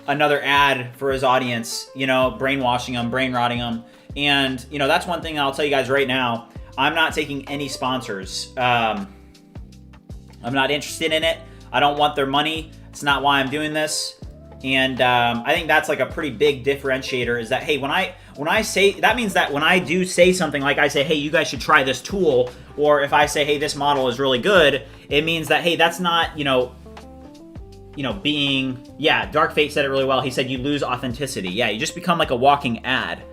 ad for his audience, you know, brainwashing them, brain rotting them. And, you know, that's one thing I'll tell you guys right now. I'm not taking any sponsors. I'm not interested in it. I don't want their money. It's not why I'm doing this. And I think that's like a pretty big differentiator is that, hey, when I say, that means that when I do say something like I say, hey, you guys should try this tool, or if I say, hey, this model is really good, it means that, hey, that's not, you know, being, yeah, Dark Fate said it really well. He said you lose authenticity. Yeah, you just become like a walking ad.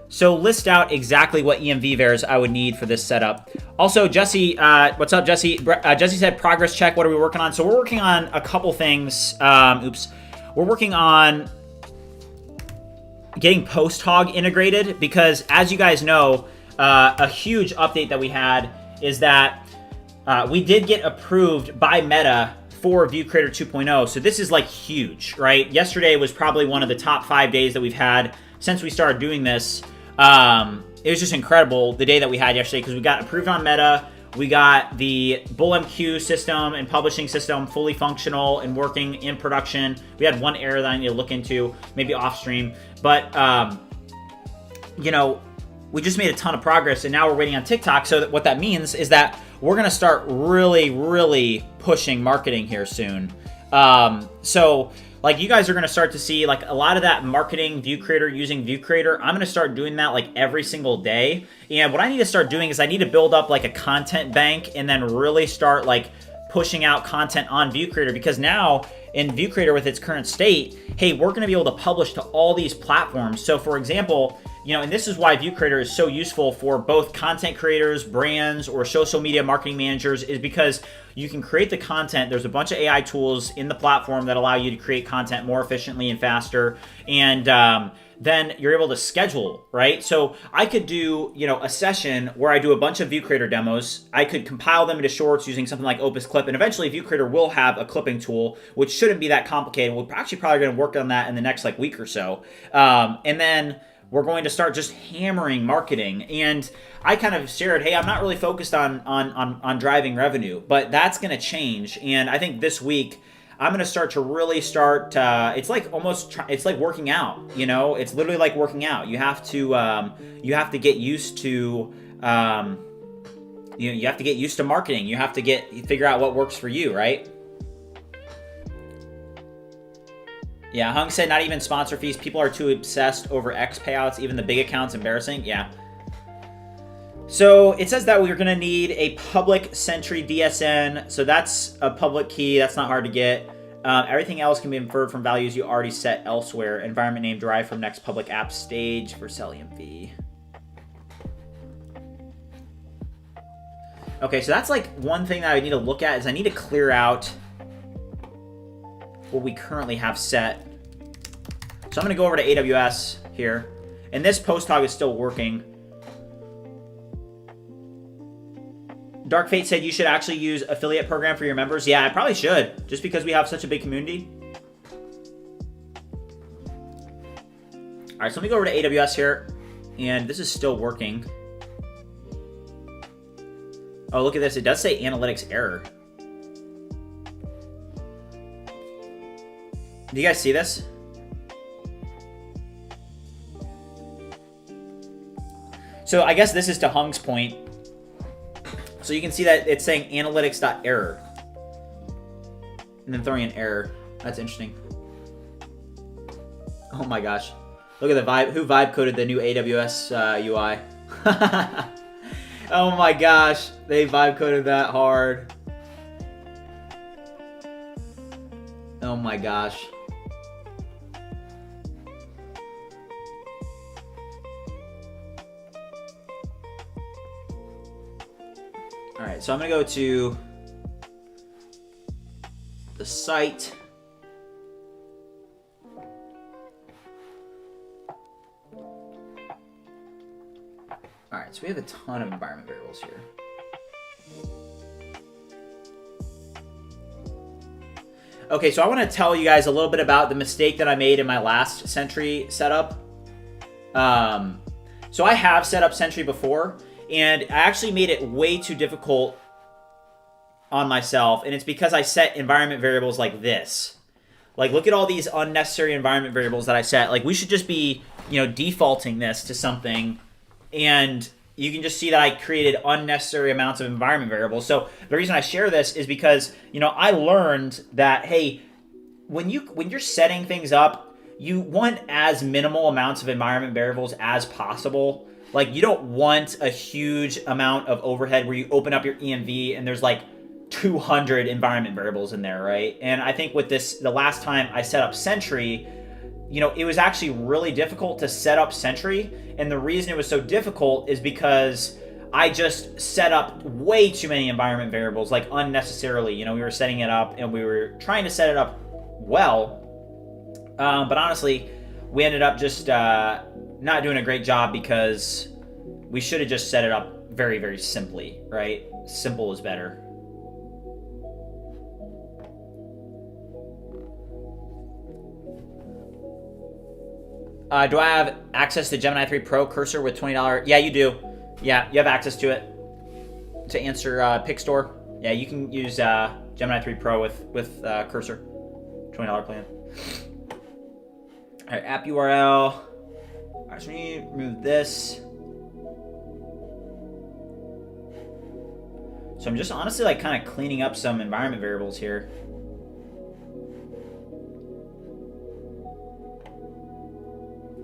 So list out exactly what EMV vares I would need for this setup. Also, Jesse, what's up, Jesse? Jesse said progress check. What are we working on? So we're working on a couple things. We're working on getting PostHog integrated because, as you guys know, a huge update that we had is that we did get approved by Meta for ViewCreator 2.0. So this is like huge, right? Yesterday was probably one of the top 5 days that we've had since we started doing this. It was just incredible the day that we had yesterday because we got approved on Meta. We got the BullMQ system and publishing system fully functional and working in production. We had one error that I need to look into, maybe off stream. But, you know, we just made a ton of progress and now we're waiting on TikTok. So what that means is that we're going to start really, really pushing marketing here soon. So like you guys are going to start to see like a lot of that marketing ViewCreator using ViewCreator. I'm going to start doing that like every single day. And what I need to start doing is I need to build up like a content bank and then really start like pushing out content on ViewCreator because now in ViewCreator with its current state, hey, we're going to be able to publish to all these platforms. So for example, you know, and this is why ViewCreator is so useful for both content creators, brands, or social media marketing managers is because you can create the content. There's a bunch of AI tools in the platform that allow you to create content more efficiently and faster. And then you're able to schedule, right? So I could do, you know, a session where I do a bunch of ViewCreator demos. I could compile them into shorts using something like Opus Clip. And eventually ViewCreator will have a clipping tool, which shouldn't be that complicated. We're actually probably going to work on that in the next like week or so. And then we're going to start just hammering marketing. And I kind of shared, hey, I'm not really focused on driving revenue, but that's going to change. And I think this week I'm going to start to really start, it's like it's like working out, you know, it's literally like working out. You have to get used to, you know, you have to get used to marketing. You have to figure out what works for you, right? Yeah, Hung said not even sponsor fees. People are too obsessed over X payouts. Even the big accounts, embarrassing. Yeah. So it says that we're going to need a public Sentry DSN. So that's a public key. That's not hard to get. Everything else can be inferred from values you already set elsewhere. Environment name derived from next public app stage for CellEMV. Okay, so that's like one thing that I need to look at is I need to clear out what we currently have set. So I'm going to go over to AWS here. And this PostHog is still working. Dark Fate said you should actually use affiliate program for your members. Yeah, I probably should, just because we have such a big community. All right, so let me go over to AWS here. And this is still working. Oh, look at this. It does say analytics error. Do you guys see this? So I guess this is to Hung's point. So you can see that it's saying analytics.error. And then throwing an error. That's interesting. Oh my gosh. Look at the vibe. Who vibe coded the new AWS UI? Oh my gosh. They vibe coded that hard. Oh my gosh. All right, so I'm gonna go to the site. All right, so we have a ton of environment variables here. Okay, so I want to tell you guys a little bit about the mistake that I made in my last Sentry setup. So I have set up Sentry before, and I actually made it way too difficult on myself, and it's because I set environment variables like this. Like, look at all these unnecessary environment variables that I set. Like, we should just be, defaulting this to something, and you can just see that I created unnecessary amounts of environment variables. So the reason I share this is because, I learned that, hey, when you're setting things up, you want as minimal amounts of environment variables as possible. Like, you don't want a huge amount of overhead where you open up your EMV and there's like 200 environment variables in there, right? And I think with this, the last time I set up Sentry, it was actually really difficult to set up Sentry. And the reason it was so difficult is because I just set up way too many environment variables, like unnecessarily. We were setting it up and we were trying to set it up well. But honestly, we ended up just not doing a great job because we should have just set it up very, very simply, right? Simple is better. Do I have access to Gemini 3 Pro cursor with $20? Yeah, you do. Yeah, you have access to it. To answer Pick Store, yeah, you can use Gemini 3 Pro with cursor. $20 plan. All right, app URL. All right, so we need to remove this. So I'm just honestly like kind of cleaning up some environment variables here.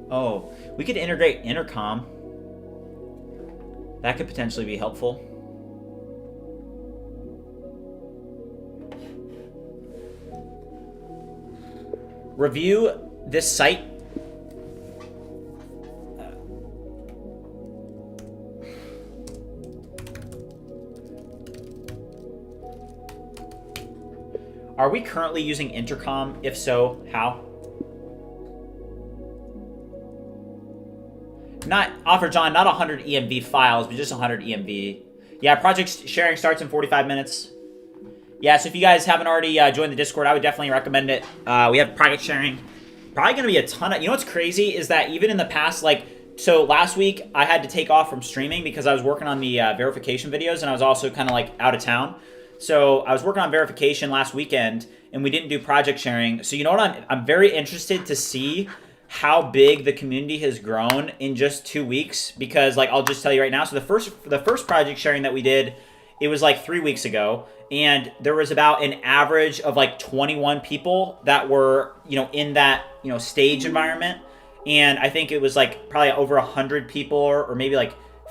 Oh, we could integrate Intercom. That could potentially be helpful. Review this site. Are we currently using Intercom? If so, how? Not offer John, not 100 EMV files, but just 100 EMV. Yeah, project sharing starts in 45 minutes. Yeah, so if you guys haven't already joined the Discord, I would definitely recommend it. We have project sharing. Probably going to be a ton of... what's crazy is that even in the past, so last week I had to take off from streaming because I was working on the verification videos, and I was also kind of out of town. So I was working on verification last weekend, and we didn't do project sharing. So you know what? I'm very interested to see how big the community has grown in just 2 weeks, because I'll just tell you right now. So the first project sharing that we did, it was 3 weeks ago, and there was about an average of 21 people that were in that stage environment, and I think it was probably over 100 people or maybe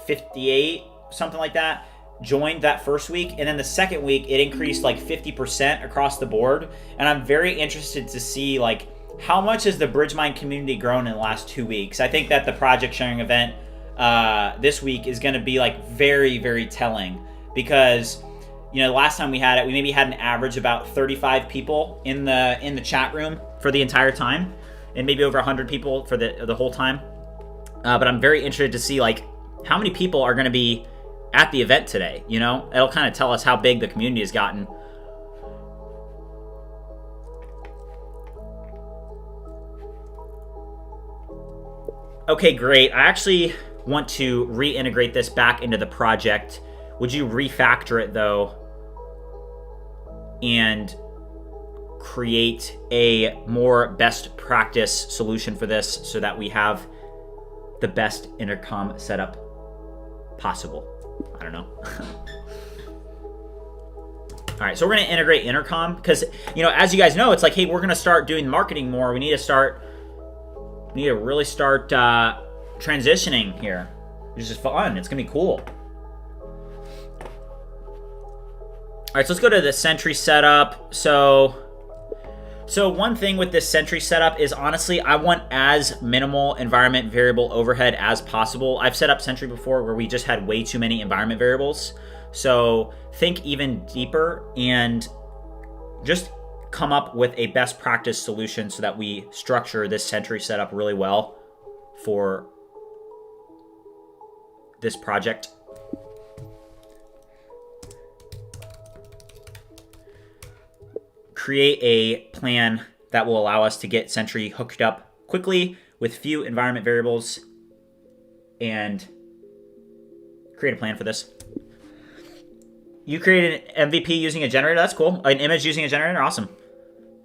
58, something like that, joined that first week, and then the second week it increased like 50% across the board. And I'm very interested to see like how much has the BridgeMine community grown in the last 2 weeks. I think that the project sharing event this week is going to be like very, very telling, because you know, the last time we had it, we maybe had an average about 35 people in the chat room for the entire time, and maybe over 100 people for the whole time. But I'm very interested to see like how many people are going to be at the event today. You know, it'll kind of tell us how big the community has gotten. Okay, great. I actually want to reintegrate this back into the project. Would you refactor it though and create a more best practice solution for this so that we have the best intercom setup possible? I don't know. All right, so we're gonna integrate intercom because, you know, as you guys know, it's like, hey, we're gonna start doing marketing more. We need to really start transitioning here, which is fun. It's gonna be cool. All right, so let's go to the Sentry setup. So one thing with this Sentry setup is, honestly, I want as minimal environment variable overhead as possible. I've set up Sentry before where we just had way too many environment variables. So think even deeper and just come up with a best practice solution so that we structure this Sentry setup really well for this project. Create a plan that will allow us to get Sentry hooked up quickly with few environment variables, and create a plan for this. You created an MVP using a generator. That's cool. An image using a generator. Awesome.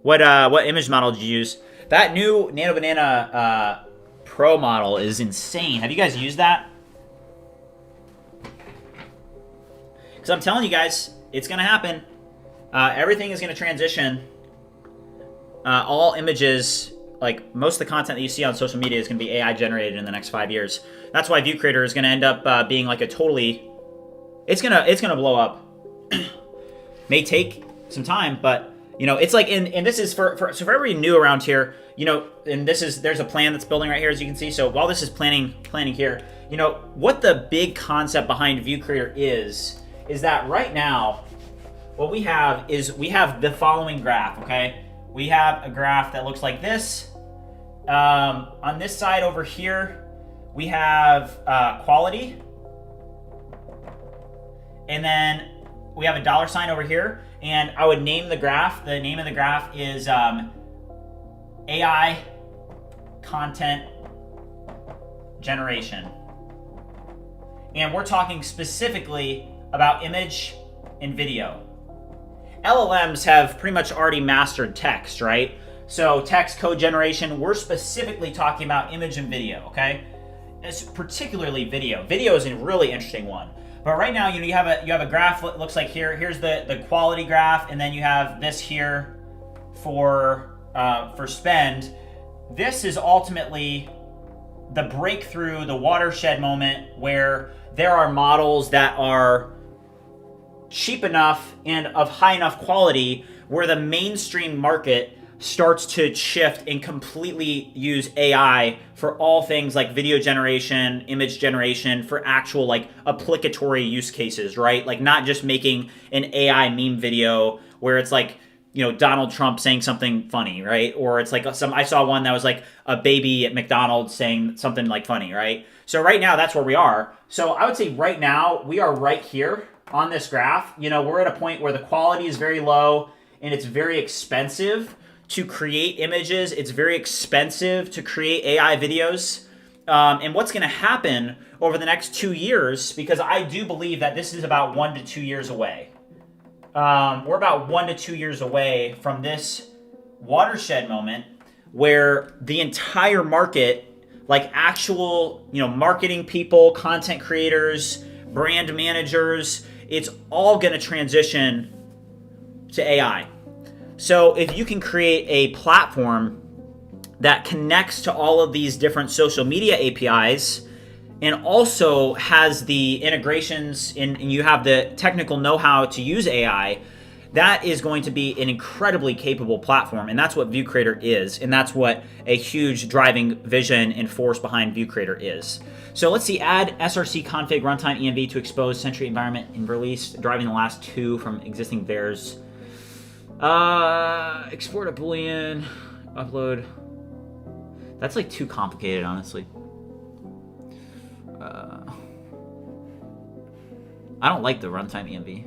What image model did you use? That new Nano Banana Pro model is insane. Have you guys used that? Because I'm telling you guys, it's going to happen. Everything is going to transition. All images, like most of the content that you see on social media, is going to be AI generated in the next 5 years. That's why ViewCreator is going to end up being like a totally... It's gonna blow up. May take some time, but you know, it's like, and this is for everybody new around here, you know, and there's a plan that's building right here, as you can see. So while this is planning here, you know, what the big concept behind ViewCreator is that right now, what we have is we have the following graph, okay? We have a graph that looks like this. On this side over here, we have quality. And then we have a dollar sign over here. And I would name the graph. The name of the graph is AI content generation. And we're talking specifically about image and video. LLMs have pretty much already mastered text, right? So text code generation, we're specifically talking about image and video, okay? It's particularly video. Video is a really interesting one. But right now, you know, you have a graph that looks like here. Here's the quality graph, and then you have this here for spend. This is ultimately the breakthrough, the watershed moment where there are models that are cheap enough and of high enough quality where the mainstream market starts to shift and completely use AI for all things like video generation, image generation, for actual like applicatory use cases, right? Like not just making an AI meme video where it's like, you know, Donald Trump saying something funny, right? Or it's like I saw one that was like a baby at McDonald's saying something like funny, right? So right now that's where we are. So I would say right now we are right here on this graph. You know, we're at a point where the quality is very low and it's very expensive to create images. It's very expensive to create AI videos. And what's going to happen over the next 2 years, because I do believe that this is about 1 to 2 years away. We're about 1 to 2 years away from this watershed moment where the entire market, like actual, you know, marketing people, content creators, brand managers, it's all going to transition to AI. So if you can create a platform that connects to all of these different social media APIs and also has the integrations and you have the technical know-how to use AI, that is going to be an incredibly capable platform. And that's what ViewCreator is. And that's what a huge driving vision and force behind ViewCreator is. So let's see, add src config runtime env to expose Sentry environment in release, driving the last two from existing vars. Export a Boolean, upload. That's like too complicated, honestly. I don't like the runtime env.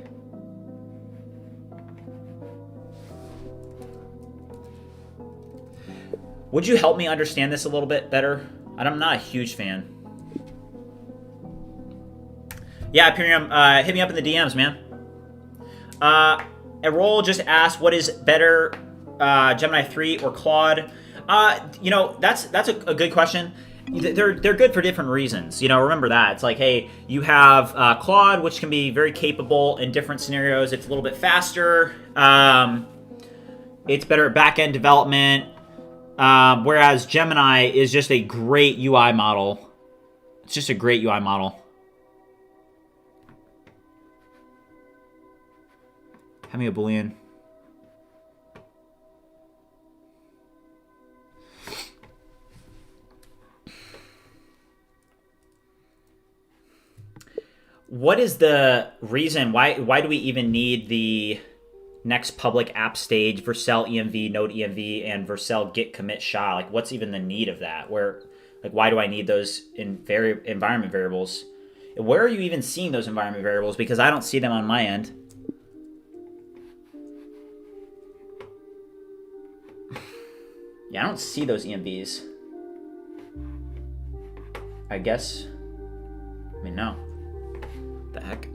Would you help me understand this a little bit better? I'm not a huge fan. Yeah, Imperium, hit me up in the DMs, man. Errol just asked, what is better, Gemini 3 or Claude? You know, that's a good question. They're good for different reasons. You know, remember that. It's like, hey, you have Claude, which can be very capable in different scenarios. It's a little bit faster. It's better at back-end development. Whereas Gemini is just a great UI model. It's just a great UI model. Have me a Boolean. What is the reason? Why do we even need the next public app stage, Vercel env, node env, and Vercel git commit sha? Like, what's even the need of that? Why do I need those in environment variables? Where are you even seeing those environment variables? Because I don't see them on my end. Yeah, I don't see those envs. I guess. I mean, no. What the heck?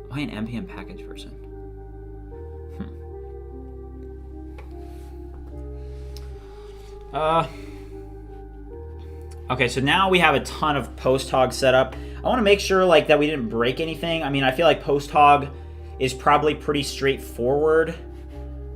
Why an npm package person? Okay, so now we have a ton of PostHog set up. I want to make sure like that we didn't break anything. I mean, I feel like PostHog is probably pretty straightforward.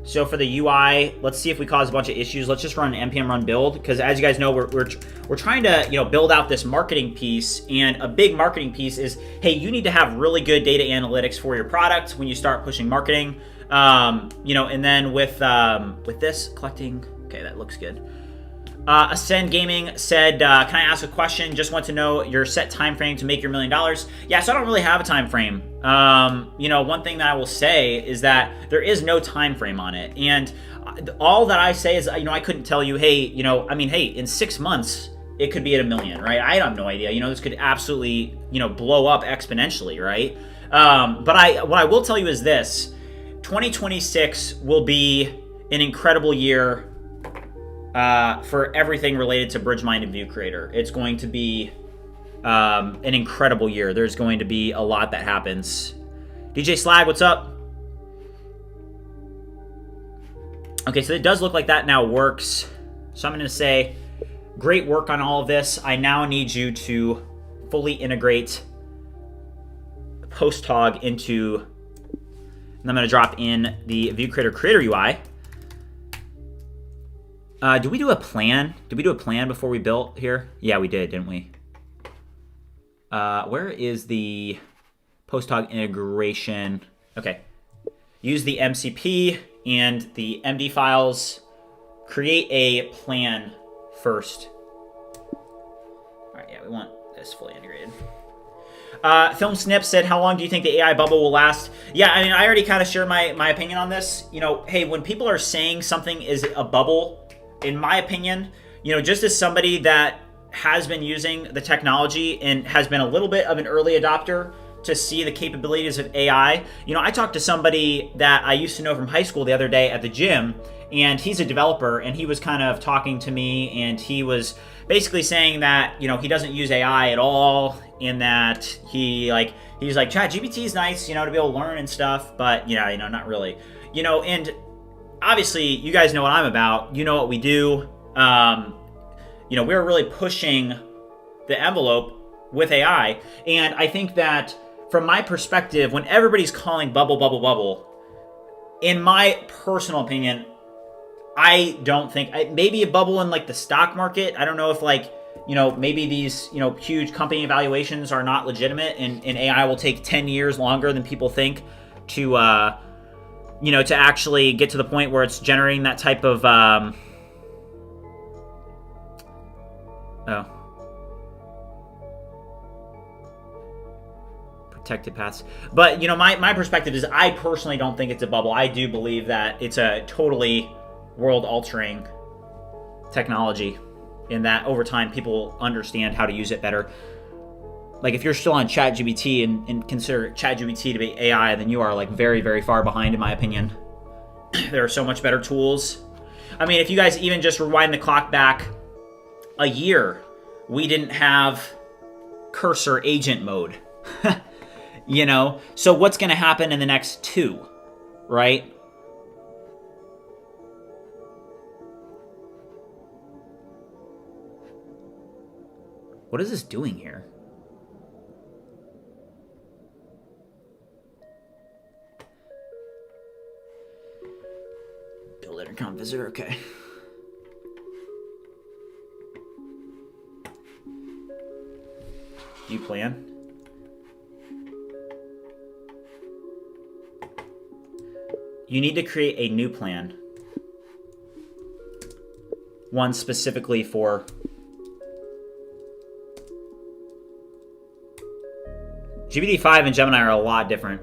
So for the UI, let's see if we cause a bunch of issues. Let's just run an npm run build, because as you guys know, we're trying to build out this marketing piece, and a big marketing piece is, hey, you need to have really good data analytics for your product when you start pushing marketing. And then with this collecting, okay, that looks good. Ascend Gaming said, can I ask a question? Just want to know your set time frame to make your $1 million. Yeah, so I don't really have a time frame. One thing that I will say is that there is no time frame on it. And all that I say is, I couldn't tell you, hey, hey, in 6 months, it could be at $1 million, right? I have no idea. This could absolutely, blow up exponentially, right? But what I will tell you is this: 2026 will be an incredible year for everything related to BridgeMind and ViewCreator. It's going to be an incredible year. There's going to be a lot that happens. DJ Slag, what's up? Okay, so it does look like that now works. So I'm going to say, great work on all of this. I now need you to fully integrate PostHog into, and I'm going to drop in the ViewCreator Creator UI. Did we do a plan? Did we do a plan before we built here? Yeah, we did, didn't we? Where is the PostHog integration? Okay. Use the MCP and the MD files. Create a plan first. All right, yeah, we want this fully integrated. Film Snip said, how long do you think the AI bubble will last? Yeah, I mean, I already kind of shared my opinion on this. Hey, when people are saying something is a bubble, in my opinion, just as somebody that has been using the technology and has been a little bit of an early adopter to see the capabilities of AI, I talked to somebody that I used to know from high school the other day at the gym, and he's a developer, and he was kind of talking to me, and he was basically saying that, he doesn't use AI at all, in that he's like, ChatGPT is nice, to be able to learn and stuff, but, not really. And obviously, you guys know what I'm about. You know what we do. We're really pushing the envelope with AI. And I think that from my perspective, when everybody's calling bubble, bubble, bubble, in my personal opinion, I don't think, maybe a bubble in like the stock market. I don't know if like, you know, maybe these, you know, huge company evaluations are not legitimate, and AI will take 10 years longer than people think to, you know, to actually get to the point where it's generating that type of, protected paths. But, you know, my perspective is I personally don't think it's a bubble. I do believe that it's a totally world-altering technology, in that over time people understand how to use it better. Like, if you're still on ChatGPT and consider ChatGPT to be AI, then you are like very, very far behind, in my opinion. There are so much better tools. I mean, if you guys even just rewind the clock back a year, we didn't have cursor agent mode. You know? So what's going to happen in the next 2, right? What is this doing here? Build Intercom visitor, okay. Do you plan? You need to create a new plan. One specifically for GPT-5 and Gemini are a lot different.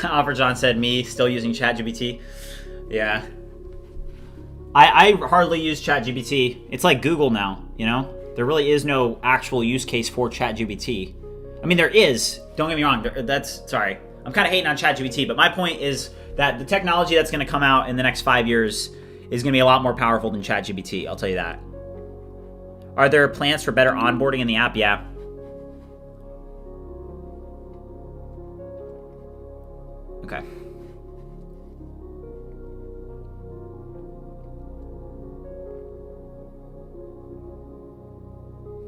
Offer John said, me still using ChatGPT. Yeah. I hardly use ChatGPT. It's like Google now, you know? There really is no actual use case for ChatGPT. I mean, there is. Don't get me wrong. Sorry. I'm kind of hating on ChatGPT, but my point is that the technology that's going to come out in the next 5 years is going to be a lot more powerful than ChatGPT. I'll tell you that. Are there plans for better onboarding in the app? Yeah. Okay.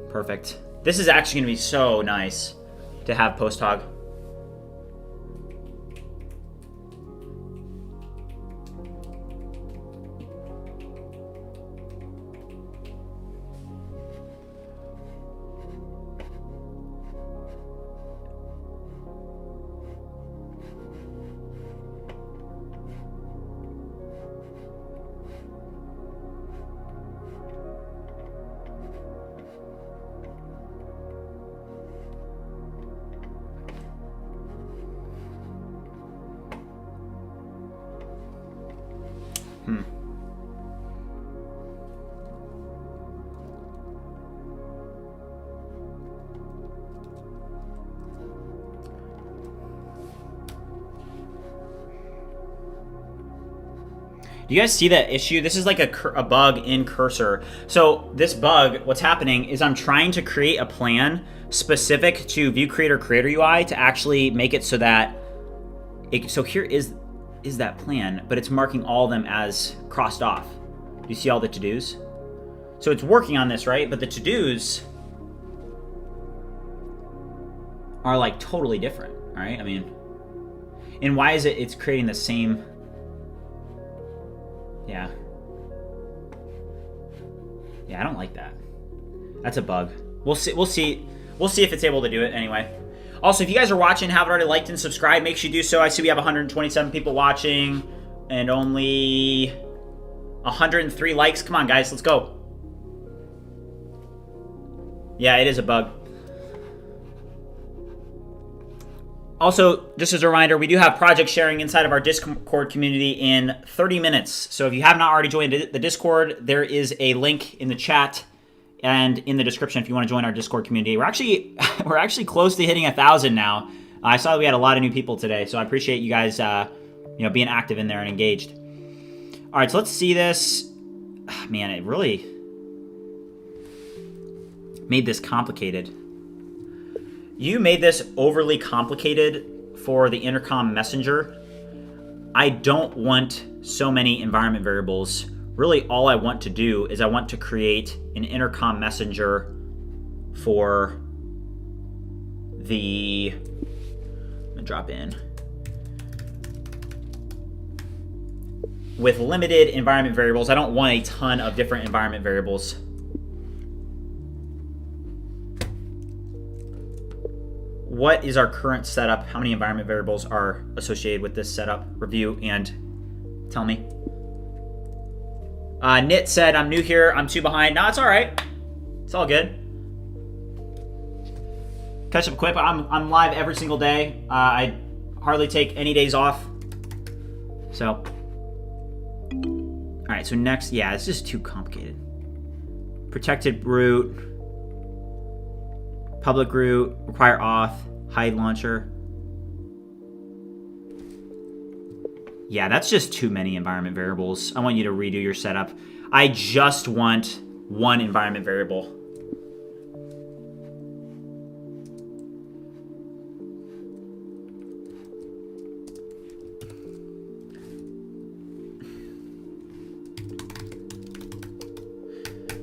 Perfect. This is actually going to be so nice to have PostHog. Do you guys see that issue? This is like a bug in Cursor. So this bug, what's happening is I'm trying to create a plan specific to ViewCreator Creator UI to actually make it so that so here is that plan, but it's marking all of them as crossed off. Do you see all the to-dos? So it's working on this, right? But the to-dos are like totally different, right? I mean, and why is it's creating the same? Yeah. Yeah, I don't like that. That's a bug. We'll see if it's able to do it anyway. Also, if you guys are watching, haven't already liked and subscribed, make sure you do so. I see we have 127 people watching and only 103 likes. Come on, guys, let's go. Yeah, it is a bug. Also, just as a reminder, we do have project sharing inside of our Discord community in 30 minutes. So if you have not already joined the Discord, there is a link in the chat and in the description if you want to join our Discord community. We're actually close to hitting 1,000 now. I saw that we had a lot of new people today, so I appreciate you guys being active in there and engaged. All right, so let's see this. Man, it really made this complicated. You made this overly complicated for the Intercom messenger. I don't want so many environment variables really all I want to do is I want to create an intercom messenger for the, I'm gonna drop in, with limited environment variables. I don't want a ton of different environment variables. What is our current setup? How many environment variables are associated with this setup? Review and tell me. Nit said, I'm new here, I'm 2 behind. No, it's all right. It's all good. Catch up quick. I'm live every single day. I hardly take any days off. So, all right, so next, yeah, it's just too complicated. Protected root, public root, require auth, hide launcher. Yeah, that's just too many environment variables. I want you to redo your setup. I just want 1 environment variable.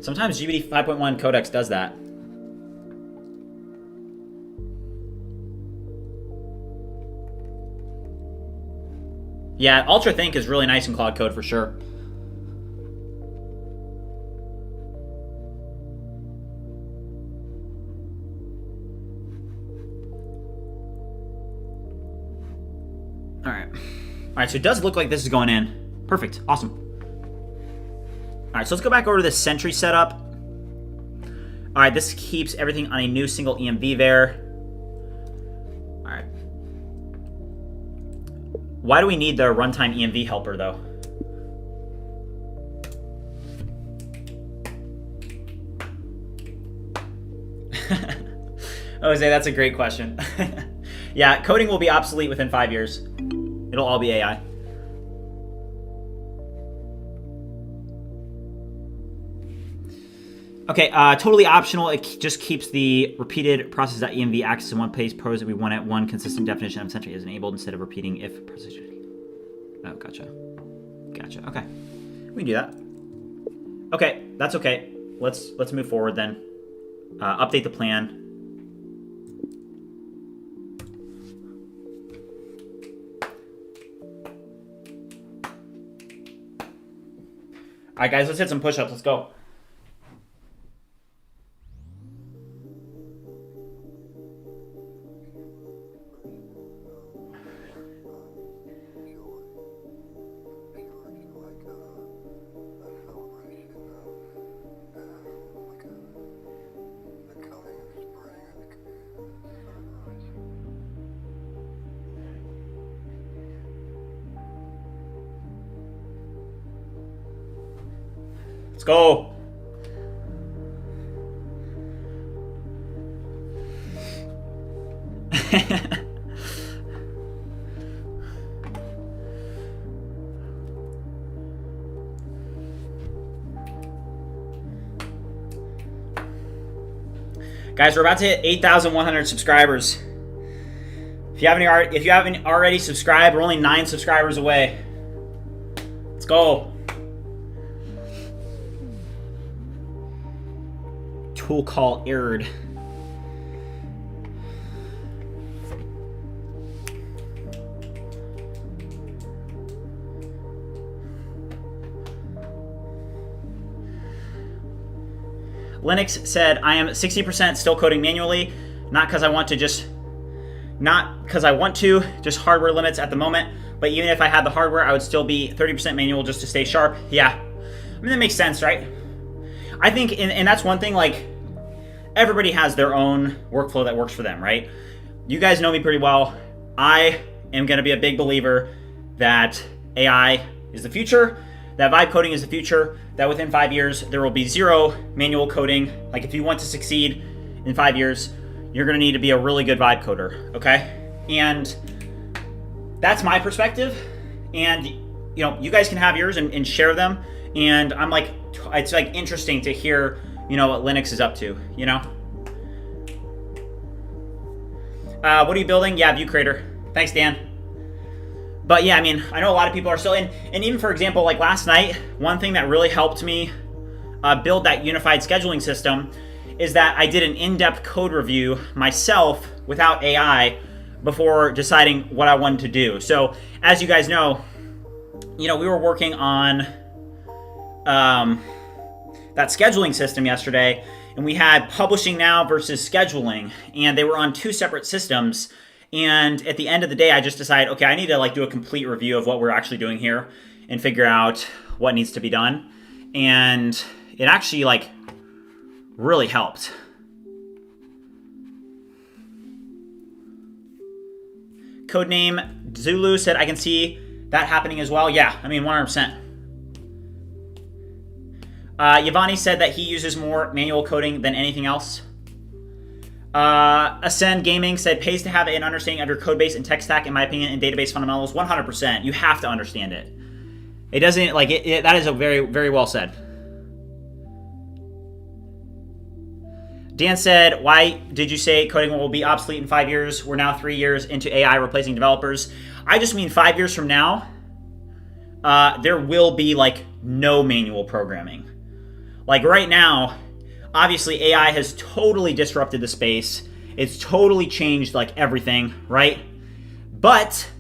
Sometimes GPT 5.1 Codex does that. Yeah, Ultra Think is really nice in Claude Code for sure. All right, so it does look like this is going in. Perfect, awesome. All right, so let's go back over to the Sentry setup. All right, this keeps everything on a new single env var. All right. Why do we need the runtime env helper though? Jose, that's a great question. Yeah, coding will be obsolete within 5 years. It'll all be AI. Okay, totally optional. It just keeps the repeated process.env access in one place. Pros that we want at one consistent definition of Sentry is enabled instead of repeating if process. Oh, gotcha. Gotcha. Okay, we can do that. Okay, that's okay. Let's move forward then. Update the plan. All right, guys, let's hit some push-ups. Let's go. Let's go. Guys, we're about to hit 8,100 subscribers. If you haven't already subscribed, we're only 9 subscribers away. Let's go. Tool call errored. Linux said, I am 60% still coding manually, not because I want to, just hardware limits at the moment. But even if I had the hardware, I would still be 30% manual just to stay sharp. Yeah, I mean, that makes sense, right? I think, and that's one thing, like, everybody has their own workflow that works for them, right? You guys know me pretty well. I am going to be a big believer that AI is the future, that vibe coding is the future, that within 5 years, there will be 0 manual coding. Like, if you want to succeed in 5 years, you're going to need to be a really good vibe coder, okay? And that's my perspective. And, you know, you guys can have yours and share them. And I'm like, it's like interesting to hear, you know, what Linux is up to, you know? What are you building? Yeah, ViewCreator. Thanks, Dan. But yeah, I mean, I know a lot of people are still in, and even for example, like last night, one thing that really helped me build that unified scheduling system is that I did an in-depth code review myself without AI before deciding what I wanted to do. So as you guys know, we were working on that scheduling system yesterday, and we had publishing now versus scheduling, and they were on two separate systems. And at the end of the day, I just decided, okay, I need to do a complete review of what we're actually doing here and figure out what needs to be done. And it actually really helped. Codename Zulu said, I can see that happening as well. Yeah, I mean, 100%. Yavani said that he uses more manual coding than anything else. Ascend Gaming said, pays to have an understanding of your code base and tech stack, in my opinion, and database fundamentals. 100%. You have to understand it. It doesn't, that is a very, very well said. Dan said, why did you say coding will be obsolete in 5 years? We're now 3 years into AI replacing developers. I just mean 5 years from now, there will be no manual programming. Right now, obviously AI has totally disrupted the space. It's totally changed everything, right? But,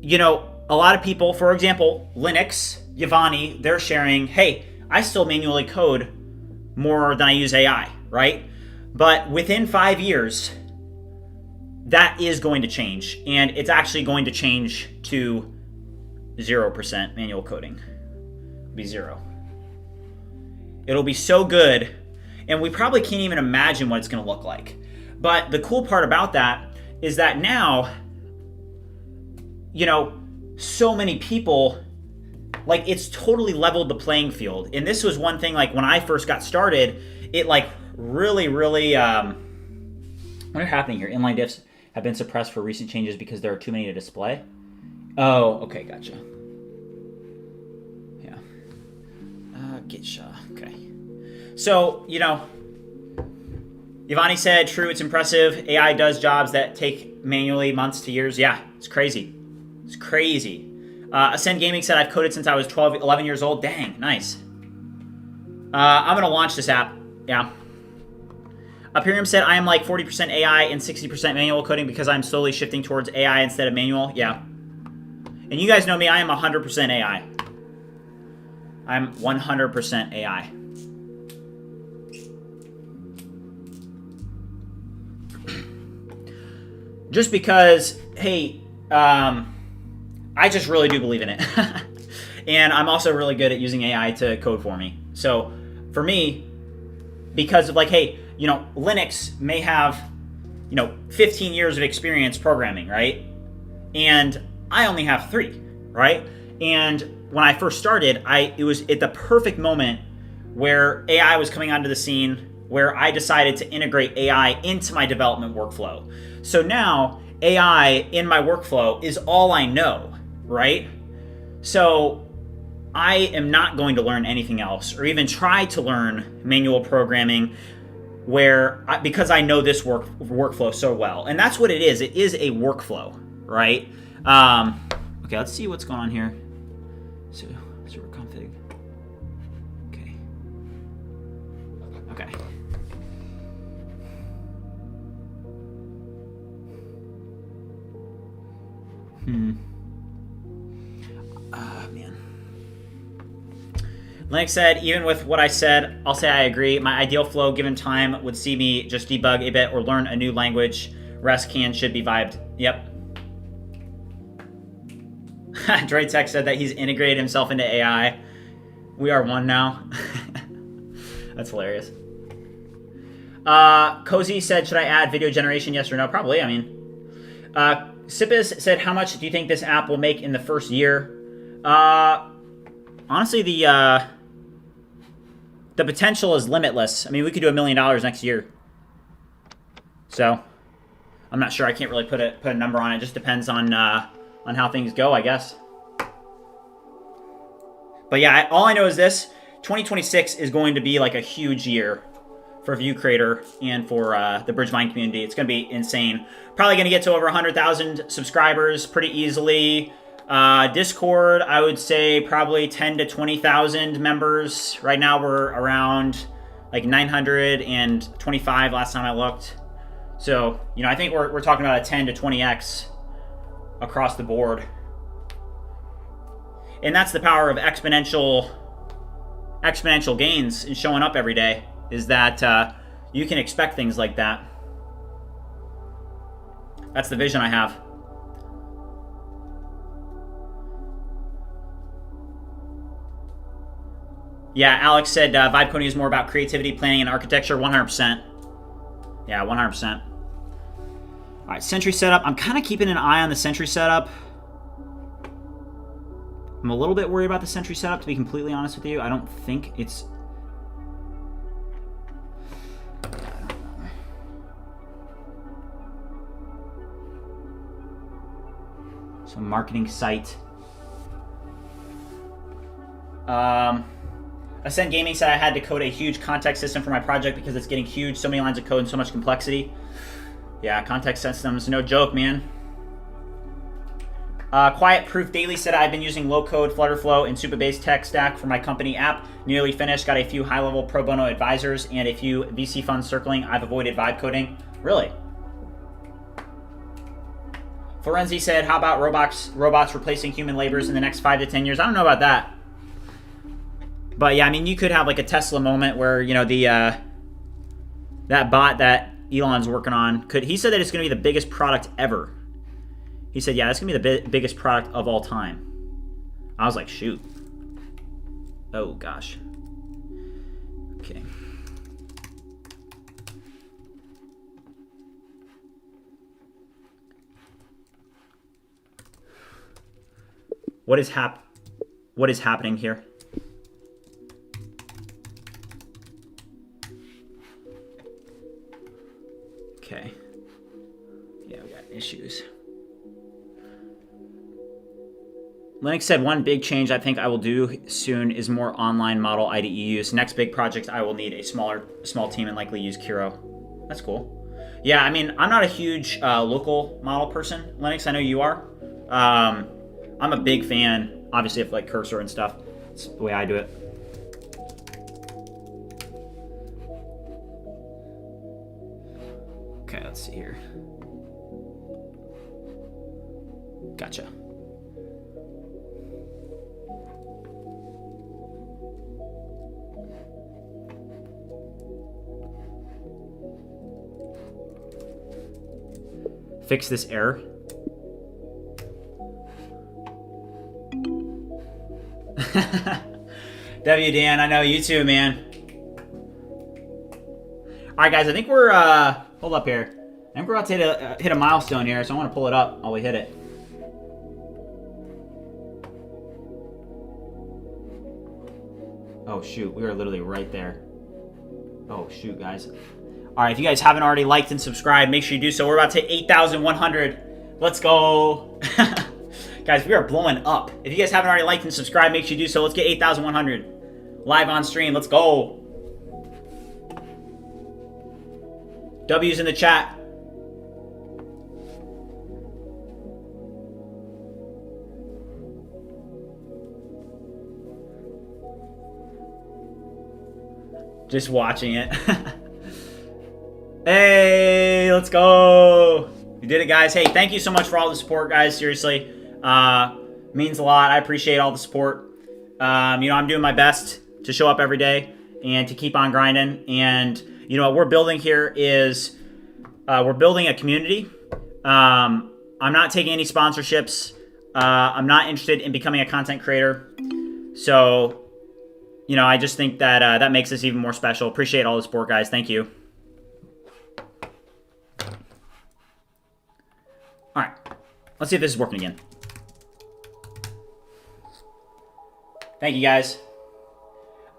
a lot of people, for example, Linux, Yavani, they're sharing, hey, I still manually code more than I use AI, right? But within 5 years, that is going to change. And it's actually going to change to 0% manual coding. It'll be 0. It'll be so good, and we probably can't even imagine what it's going to look like. But the cool part about that is that now, so many people, it's totally leveled the playing field. And this was one thing, when I first got started, it really, what's happening here? Inline diffs have been suppressed for recent changes because there are too many to display. Oh, okay, gotcha. Yeah. Gitsha, okay. So, Yavani said, true, it's impressive. AI does jobs that take manually months to years. Yeah, it's crazy. It's crazy. Ascend Gaming said, I've coded since I was 11 years old. Dang, nice. I'm going to launch this app. Yeah. Aperium said, I am 40% AI and 60% manual coding because I'm slowly shifting towards AI instead of manual. Yeah. And you guys know me, I am 100% AI. I'm 100% AI. Just because, hey, I just really do believe in it. And I'm also really good at using AI to code for me. So for me, because of hey, Linux may have, 15 years of experience programming, right? And I only have 3, right? And when I first started, it was at the perfect moment where AI was coming onto the scene, where I decided to integrate AI into my development workflow. So now AI in my workflow is all I know, right? So I am not going to learn anything else or even try to learn manual programming because I know this workflow so well. And that's what it is. It is a workflow, right? Okay, let's see what's going on here. So server config. Okay. Okay. Man. Linux said, even with what I said, I'll say I agree. My ideal flow given time would see me just debug a bit or learn a new language. Rest should be vibed. Yep. Droidtech said that he's integrated himself into AI. We are one now. That's hilarious. Cozy said, should I add video generation? Yes or no? Probably. I mean, Sipis said, how much do you think this app will make in the first year? Honestly, the potential is limitless. I mean, we could do $1 million next year. So, I'm not sure. I can't really put a number on it. It just depends on how things go, I guess. But yeah, all I know is this: 2026 is going to be a huge year for ViewCreator and for the Bridgemine community. It's going to be insane. Probably going to get to over 100,000 subscribers pretty easily. Discord, I would say probably 10 to 20,000 members. Right now we're around like 925 last time I looked. So, you know, I think we're talking about a 10 to 20x across the board. And that's the power of exponential gains and showing up every day, is that you can expect things like that. That's the vision I have. Yeah, Alex said vibe coding is more about creativity, planning, and architecture. 100%. Yeah, 100%. All right, Sentry setup. I'm kind of keeping an eye on the Sentry setup. I'm a little bit worried about the Sentry setup, to be completely honest with you. I don't think it's... So, marketing site. Ascent Gaming said I had to code a huge context system for my project because it's getting huge, so many lines of code and so much complexity. Yeah, context systems, no joke, man. Quiet Proof Daily said I've been using low-code Flutterflow and Supabase tech stack for my company app. Nearly finished. Got a few high-level pro bono advisors and a few VC funds circling. I've avoided vibe coding. Really? Florenzi said, how about robots replacing human laborers in the next 5 to 10 years? I don't know about that. But yeah, I mean, you could have like a Tesla moment where, you know, that bot that Elon's working on he said that it's going to be the biggest product ever. He said, yeah, that's going to be the biggest product of all time. I was like, shoot. Oh, gosh. Okay. What is happening here? Okay. Yeah, we got issues. Linux said one big change I think I will do soon is more online model IDE use. Next big project, I will need a small team and likely use Kiro. That's cool. Yeah, I mean, I'm not a huge local model person, Linux. I know you are. I'm a big fan, obviously, of like Cursor and stuff. It's the way I do it. Okay, let's see here. Gotcha. Fix this error. W Dan, I know you too, man. All right, guys, I think we're hold up here. I think we're about to hit a milestone here, so I want to pull it up while we hit it. Oh shoot, we are literally right there. Oh shoot, guys. All right, if you guys haven't already liked and subscribed, make sure you do so. We're about to hit 8,100. Let's go. Guys, we are blowing up. If you guys haven't already liked and subscribed, make sure you do so. Let's get 8,100 live on stream. Let's go. W's in the chat. Just watching it. Hey, let's go. You did it, guys. Hey, thank you so much for all the support, guys. Seriously, means a lot. I appreciate all the support. You know, I'm doing my best to show up every day and to keep on grinding. And you know, what we're building here is we're building a community. I'm not taking any sponsorships. I'm not interested in becoming a content creator. So, you know, I just think that that makes this even more special. Appreciate all the support, guys. Thank you. All right, let's see if this is working again. Thank you, guys.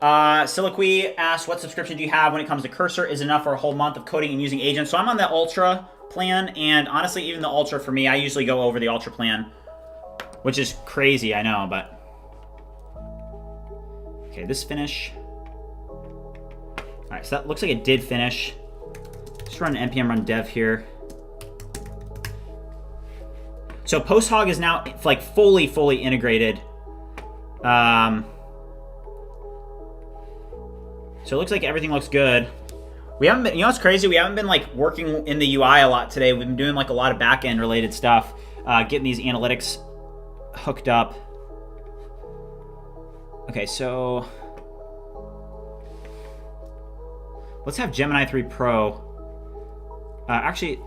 Siliqui asked, what subscription do you have when it comes to Cursor? Is enough for a whole month of coding and using agents? So I'm on the Ultra plan, and honestly, even the Ultra for me, I usually go over the Ultra plan, which is crazy, I know, but... Okay, this finish. right, so that looks like it did finish. Just run npm run dev here. So PostHog is now like fully integrated. So it looks like everything looks good. We haven't been, you know what's crazy? We haven't been like working in the UI a lot today. We've been doing like a lot of back-end related stuff, getting these analytics hooked up. Okay, so let's have Gemini 3 Pro. Actually,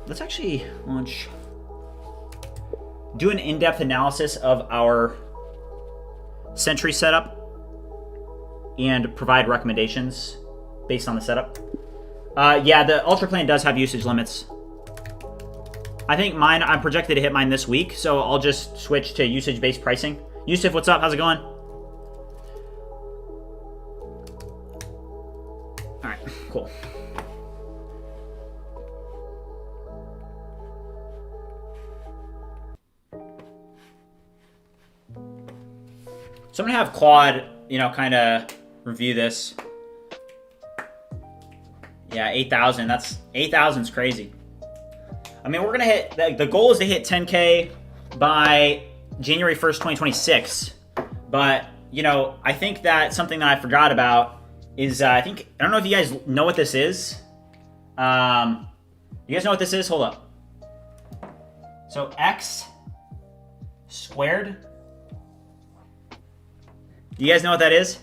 let's actually launch, do an in-depth analysis of our Sentry setup and provide recommendations based on the setup. Yeah, the Ultra plan does have usage limits. I think mine, I'm projected to hit mine this week, so I'll just switch to usage-based pricing. Yusuf, what's up? How's it going? All right, cool. So I'm gonna have Claude, you know, kind of review this. Yeah, 8,000. That's 8,000 is crazy. I mean, we're gonna hit. The goal is to hit 10K by January 1st, 2026. But you know, I think that something that I forgot about is I don't know if you guys know what this is. You guys know what this is? Hold up. So x squared. Do you guys know what that is?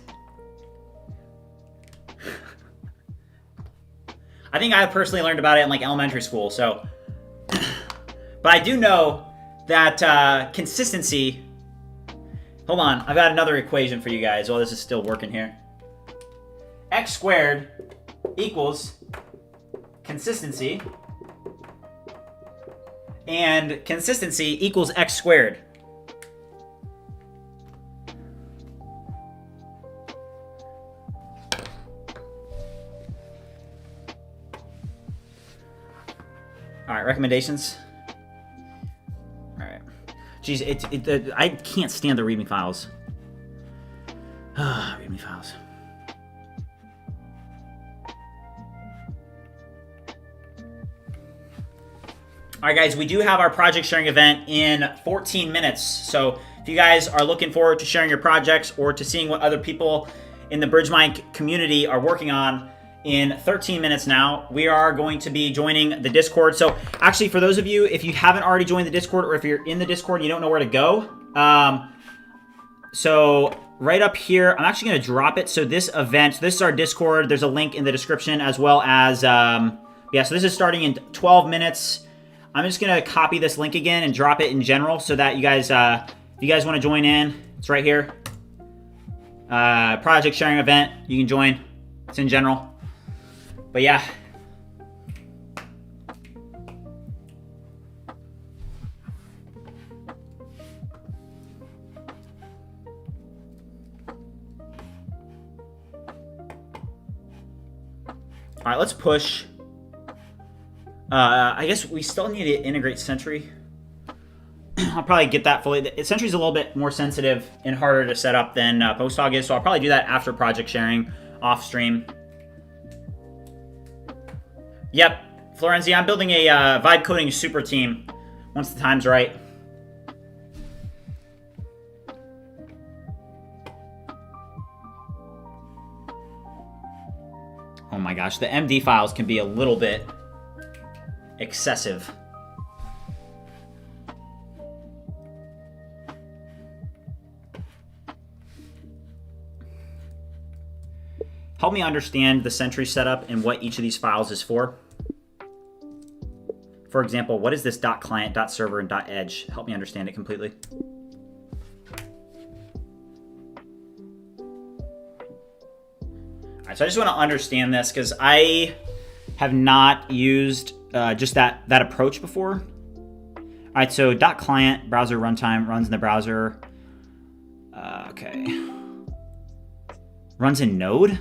I think I personally learned about it in like elementary school, so. But I do know that consistency. Hold on, I've got another equation for you guys while this is still working here. X squared equals consistency, and consistency equals x squared. All right, recommendations. All right. Jeez, I can't stand the README files. README files. All right, guys, we do have our project sharing event in 14 minutes. So if you guys are looking forward to sharing your projects or to seeing what other people in the BridgeMind community are working on, in 13 minutes now, we are going to be joining the Discord. So actually, for those of you, if you haven't already joined the Discord, or if you're in the Discord and you don't know where to go, so right up here, I'm actually going to drop it. So this event, this is our Discord. There's a link in the description, as well as, yeah, so this is starting in 12 minutes. I'm just going to copy this link again and drop it in general so that you guys, if you guys want to join in, it's right here. Project sharing event, you can join. It's in general. But yeah. All right, let's push. I guess we still need to integrate Sentry. I'll probably get that fully. Sentry's a little bit more sensitive and harder to set up than PostHog is, so I'll probably do that after project sharing off stream. Yep, Florenzi, I'm building a vibe coding super team once the time's right. Oh my gosh, the MD files can be a little bit excessive. Help me understand the Sentry setup and what each of these files is for. For example, what is this .client, .server, and .edge? Help me understand it completely. All right, so I just want to understand this because I have not used just that approach before. All right, so .client, browser runtime, runs in the browser. Okay. Runs in Node?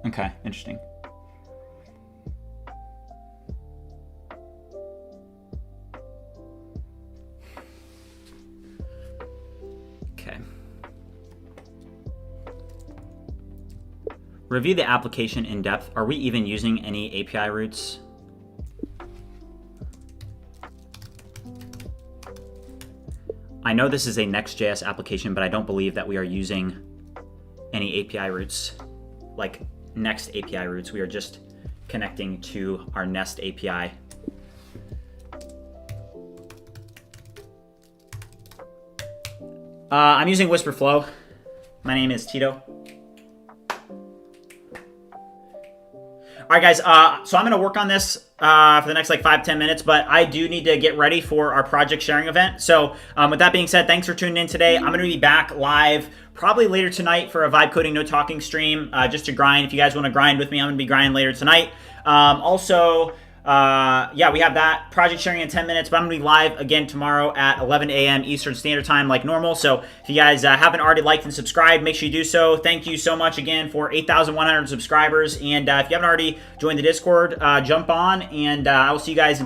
Okay, interesting. Okay. Review the application in depth. Are we even using any API routes? I know this is a Next.js application, but I don't believe that we are using any API routes, like Next API routes. We are just connecting to our Nest API. I'm using Whisperflow. My name is Tito. All right, guys, so I'm going to work on this for the next like 5-10 minutes, but I do need to get ready for our project sharing event. So with that being said, thanks for tuning in today. I'm going to be back live probably later tonight for a vibe coding, no talking stream, just to grind. If you guys want to grind with me, I'm going to be grinding later tonight. Yeah, we have that project sharing in 10 minutes, but I'm going to be live again tomorrow at 11 a.m. Eastern Standard Time like normal. So if you guys haven't already liked and subscribed, make sure you do so. Thank you so much again for 8,100 subscribers. And if you haven't already joined the Discord, jump on, and I will see you guys in